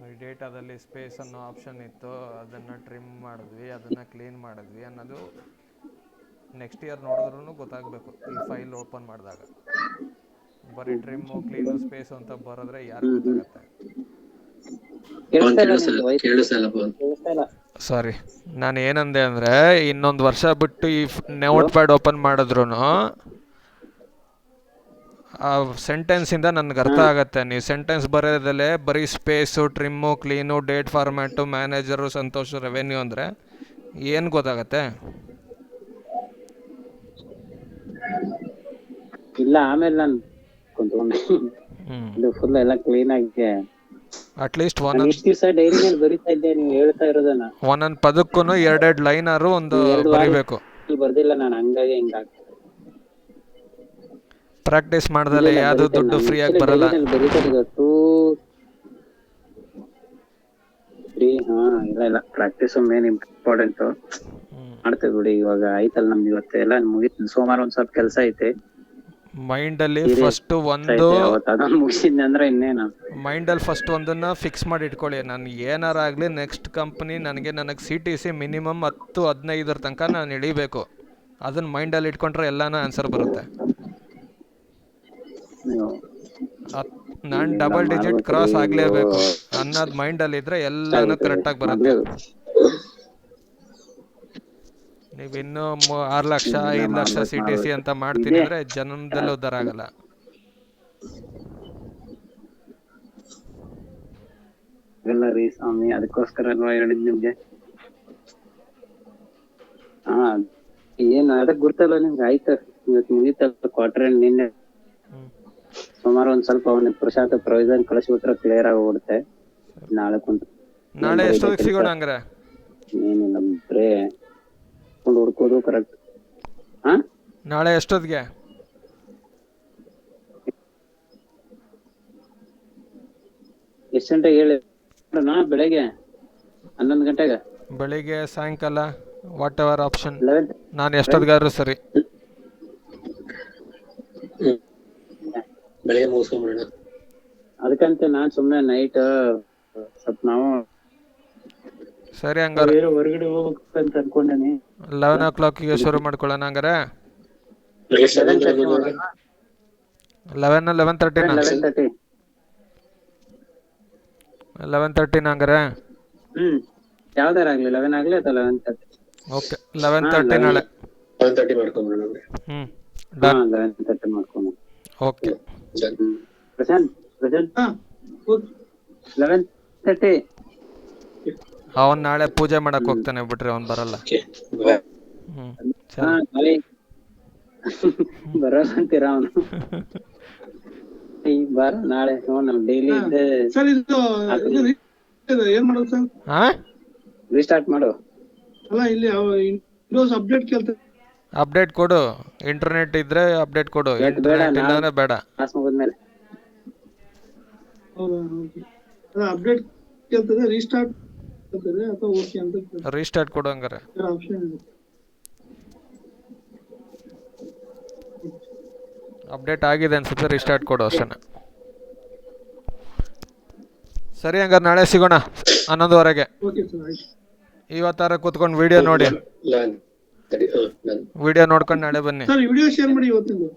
ಈ ಡೇಟಾದಲ್ಲಿ ಸ್ಪೇಸ್ ಅನ್ನೋ ಆಪ್ಷನ್ ಇತ್ತು, ಅದನ್ನು ಟ್ರಿಮ್ ಮಾಡಿದ್ವಿ, ಅದನ್ನು ಕ್ಲೀನ್ ಮಾಡಿದ್ವಿ ಅನ್ನೋದು ನೆಕ್ಸ್ಟ್ ಇಯರ್ ನೋಡಿದ್ರೂ ಗೊತ್ತಾಗಬೇಕು. ಈ ಫೈಲ್ ಓಪನ್ ಮಾಡಿದಾಗ ಬರೀ ಟ್ರಿಮ್ಮು ಕ್ಲೀನು ಸ್ಪೇಸು ಅಂತ ಬರೆದ್ರೆ ಯಾರಿಗೆ ಗೊತ್ತಾಗತ್ತೆ? ಸಾರಿ, ನಾನು ಏನಂದೆ ಅಂದರೆ ಇನ್ನೊಂದು ವರ್ಷ ಬಿಟ್ಟು ಈ ನೋಟ್ ಪ್ಯಾಡ್ ಓಪನ್ ಮಾಡಿದ್ರು ಆ ಸೆಂಟೆನ್ಸಿಂದ ನನಗೆ ಅರ್ಥ ಆಗುತ್ತೆ. ನೀವು ಸೆಂಟೆನ್ಸ್ ಬರೋದಲ್ಲೇ ಬರೀ space trim clean date format manager Santosh revenue ಅಂದರೆ ಏನು ಗೊತ್ತಾಗತ್ತೆ? ಇಲ್ಲ, ಆಮೇಲೆ ನಾನು ಕುಂತ್ಕೊಂಡು ಫುಲ್ ಎಲ್ಲ ಕ್ಲೀನ್ ಆಗಿ ಅಟ್ಲೀಸ್ಟ್ ಇಷ್ಟು ದಿವಸ ಡೈರಿ ಮೇಲೆ ಬರಿತಾ ಇದ್ದೆ ನೀವು ಹೇಳ್ತಾ ಇರೋದನ್ನ. ಒಂದೊಂದು ಪದಕ್ಕೂ 2 ಲೈನಾರು ಒಂದು ಬರಿಬೇಕು. ಬರ್ದಿಲ್ಲ ನಾನು, ಹಂಗಾಗಿ ಹಿಂಗಾಗ ಪ್ರಾಕ್ಟೀಸ್ ಮಾಡ್ದಲೆ ಯಾವುದು ದುಡ್ಡು ಫ್ರೀಯಾಗಿ ಬರಲ್ಲ. ಇಲ್ಲ ಪ್ರಾಕ್ಟೀಸ್ ಮೇನ್ ಇಂಪಾರ್ಟೆಂಟ್. ಮಾಡ್ತೇವೆ ಬಿಡಿ, ಇವಾಗ ಆಯ್ತಲ್ಲ ನಮ್ದು ಇವತ್ತು ಎಲ್ಲ ಮುಗಿತು. ಸೋಮವಾರ ಒಂದ್ ಸ್ವಲ್ಪ ಕೆಲಸ ಐತೆ ಮೈಂಡಲ್ಲಿ ಫಸ್ಟ್ ಒಂದು ಮುಗಿಸಿದ್ನೆ ಅಂದ್ರೆ ಇನ್ನೇನು. ಮೈಂಡಲ್ಲಿ ಫಸ್ಟ್ ಒಂದನ್ನು ಫಿಕ್ಸ್ ಮಾಡಿ ಇಟ್ಕೊಳ್ಳಿ. ನಾನು ಏನಾರ ಆಗಲಿ ನೆಕ್ಸ್ಟ್ ಕಂಪ್ನಿ ನನಗೆ CTC ಮಿನಿಮಮ್ 10-15 ತನಕ ನಾನು ಇಳಿಬೇಕು. ಅದನ್ನು ಮೈಂಡಲ್ಲಿ ಇಟ್ಕೊಂಡ್ರೆ ಎಲ್ಲಾನು ಆನ್ಸರ್ ಬರುತ್ತೆ. ನಾನು ಡಬಲ್ ಡಿಜಿಟ್ ಕ್ರಾಸ್ ಆಗಲೇಬೇಕು ಅನ್ನೋದು ಮೈಂಡಲ್ಲಿದ್ದರೆ ಎಲ್ಲನೂ ಕರೆಕ್ಟಾಗಿ ಬರುತ್ತೆ. ನೀವು ಇನ್ನೂ 6 ಲಕ್ಷ 5 ಲಕ್ಷ CTC ಅಂತ ಮಾಡ್ತೀನಿ ಅಂದರೆ ಜನ್ಮದಲ್ಲೂ ಉದ್ಧಾರ ಆಗಲ್ಲ. ಇಲ್ಲ ರೀ ಸ್ವಾಮಿ, ಅದಕ್ಕೋಸ್ಕರ ಹೇಳಿದ್ ನಿಮ್ಗೆ. ಏನು ಅದಕ್ಕೆ ಗುರ್ತಲ್ಲ ನಿಮ್ಗೆ. ಆಯ್ತು, ಇವತ್ತು ಮುಗಿತಲ್ಲ ಕ್ವಾರ್ಟರ್ ಎಂಡ್. ನಿನ್ನೆ ಸುಮಾರು ಒಂದ್ ಸ್ವಲ್ಪ ಅವನಿಗೆ ಪ್ರಶಾಂತ ಪ್ರೊವಿಷನ್ ಕಳಿಸ್ಬಿಟ್ರೆ ಕ್ಲಿಯರ್ ಆಗೋಗ್ಬಿಡುತ್ತೆ. ನಾಳೆ ಕುಂತು ನಾಳೆ ಎಷ್ಟೊತ್ತಿಗೆ ಸಿಗೋಣ ಹಂಗಾರೆ? ಏನಿಲ್ಲ, ಬರೇ ಹುಡ್ಕೋದು ಕರೆಕ್ಟ್. ನಾಳೆ ಎಷ್ಟೊತ್ತಿಗೆ? ಎಷ್ಟು ಗಂಟೆಗೆ ಹೇಳಿ? ಬೆಳಗ್ಗೆ 11 ಗಂಟೆಗೆ, ಬೆಳಿಗ್ಗೆ, ಸಾಯಂಕಾಲ, ವಾಟ್ ಎವರ್ ಆಪ್ಷನ್. ನಾನು ಎಷ್ಟೊತ್ತಿಗಾದ್ರೂ ಸರಿ. ಬೆಳಗ್ಗೆ ಮುಗಿಸ್ಕೊಂಡ್ಬಿಡೋಣ. ಅದಕ್ಕಂತೆ ನಾನ್ ಸುಮ್ನೆ ನೈಟ್ ಸ್ವಲ್ಪ ನಾವು ಸರಿ ಹಂಗಾರೆ ಹೊರಗಡೆ ಹೋಗ್ಬೇಕಂತ ಅನ್ಕೊಂಡೇನಿ. 11 o'clockಗೆ ಶುರು ಮಾಡ್ಕೊಳ್ಳೋಣ ಹಂಗಾರೆ. ಎಷ್ಟು 11 ನೋಡ್ರಿ 11:30 11:30. 11:30 ಹಂಗಾರೆ ಯಾವ್ದಾರ ಆಗ್ಲಿ 11 ಆಗ್ಲಿ ಅಥವಾ 11:30. ಓಕೆ 11:30 ನಾಳೆ 11:30 ಮಾಡ್ಕೊಂಡ್ಬಿಡೋಣ. ಡನ್ 11:30 ಮಾಡ್ಕೊಂಡು. ಓಕೆ ಪ್ರಶಾಂತ್ ಹಾ ಓಕೆ 11:30. ಅವನ್ ನಾಳೆ ಪೂಜೆ ಮಾಡಕ್ ಹೋಗ್ತಾನೆ ಬಿಟ್ರಿ, ಅವ್ನ್ ಬರಲ್ಲ. Okay bye. ನಾಳೆ ಬರಲ್ಲ ಅಂತೀರಾ ಅವನು? ಬರ ನಾಳೆ ನಮ್ ಡೈಲಿ ಇದ್ದೆ. ಸರ್ ಇದು ಏನ್ ಮಾಡೋದು ಸರ್? ರೀಸ್ಟಾರ್ಟ್ ಮಾಡು. ಅಲ್ಲ ಇಲ್ಲಿ ವಿಂಡೋಸ್ ಅಪ್ಡೇಟ್ ಕೇಳ್ತಾರೆ. ಅಪ್ಡೇಟ್ ಕೊಡು, ಇಂಟರ್ನೆಟ್ ಇದ್ರೆ ಅಪ್ಡೇಟ್ ಕೊಡು, ಇಂಟರ್ನೆಟ್ ಇಲ್ಲ ಅಂದ್ರೆ ಬೇಡ. ಕ್ಲಾಸ್ ಮುಗಿದ್ಮೇಲೆ ಹೌದಾ? ಅದ ಅಪ್ಡೇಟ್ ಕೇಳ್ತದೆ, ರೀಸ್ಟಾರ್ಟ್ ಕೇಳ್ತದೆ ಅಥವಾ ಓಕೆ ಅಂತ ರೀಸ್ಟಾರ್ಟ್ ಕೊಡು ಹಂಗಾರೆ. ಆಪ್ಷನ್ ಇದೆ. ಅಪ್ಡೇಟ್ ಆಗಿದೆ ಅನ್ಸುತ್ತೆ, ರೀಸ್ಟಾರ್ಟ್ ಕೊಡು ಅಷ್ಟೇ. ಸರಿ ಹಂಗಾರೆ ನಾಳೆ ಸಿಗೋಣ 11:15. ಓಕೆ ಸರ್ ಆಯ್ತು. ಇವತ್ತಾರ ಕೂತ್ಕೊಂಡು ವಿಡಿಯೋ ನೋಡಿ, ವಿಡಿಯೋ ನೋಡ್ಕೊಂಡು ನಾಳೆ ಬನ್ನಿ. ಸರ್ ವಿಡಿಯೋ ಶೇರ್ ಮಾಡಿ ಇವತ್ತಿಂದು.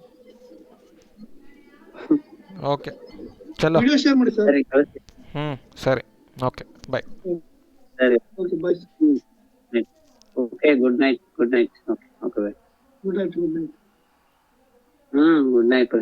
ಓಕೆ ಚಲೋ, ವಿಡಿಯೋ ಶೇರ್ ಮಾಡಿ ಸರ್. ಸರಿ ಕಳಿಸಿ. ಸರಿ ಓಕೆ ಬಾಯ್. ಸರಿ okay bye. Okay good night. Okay bye. Good night. Good night.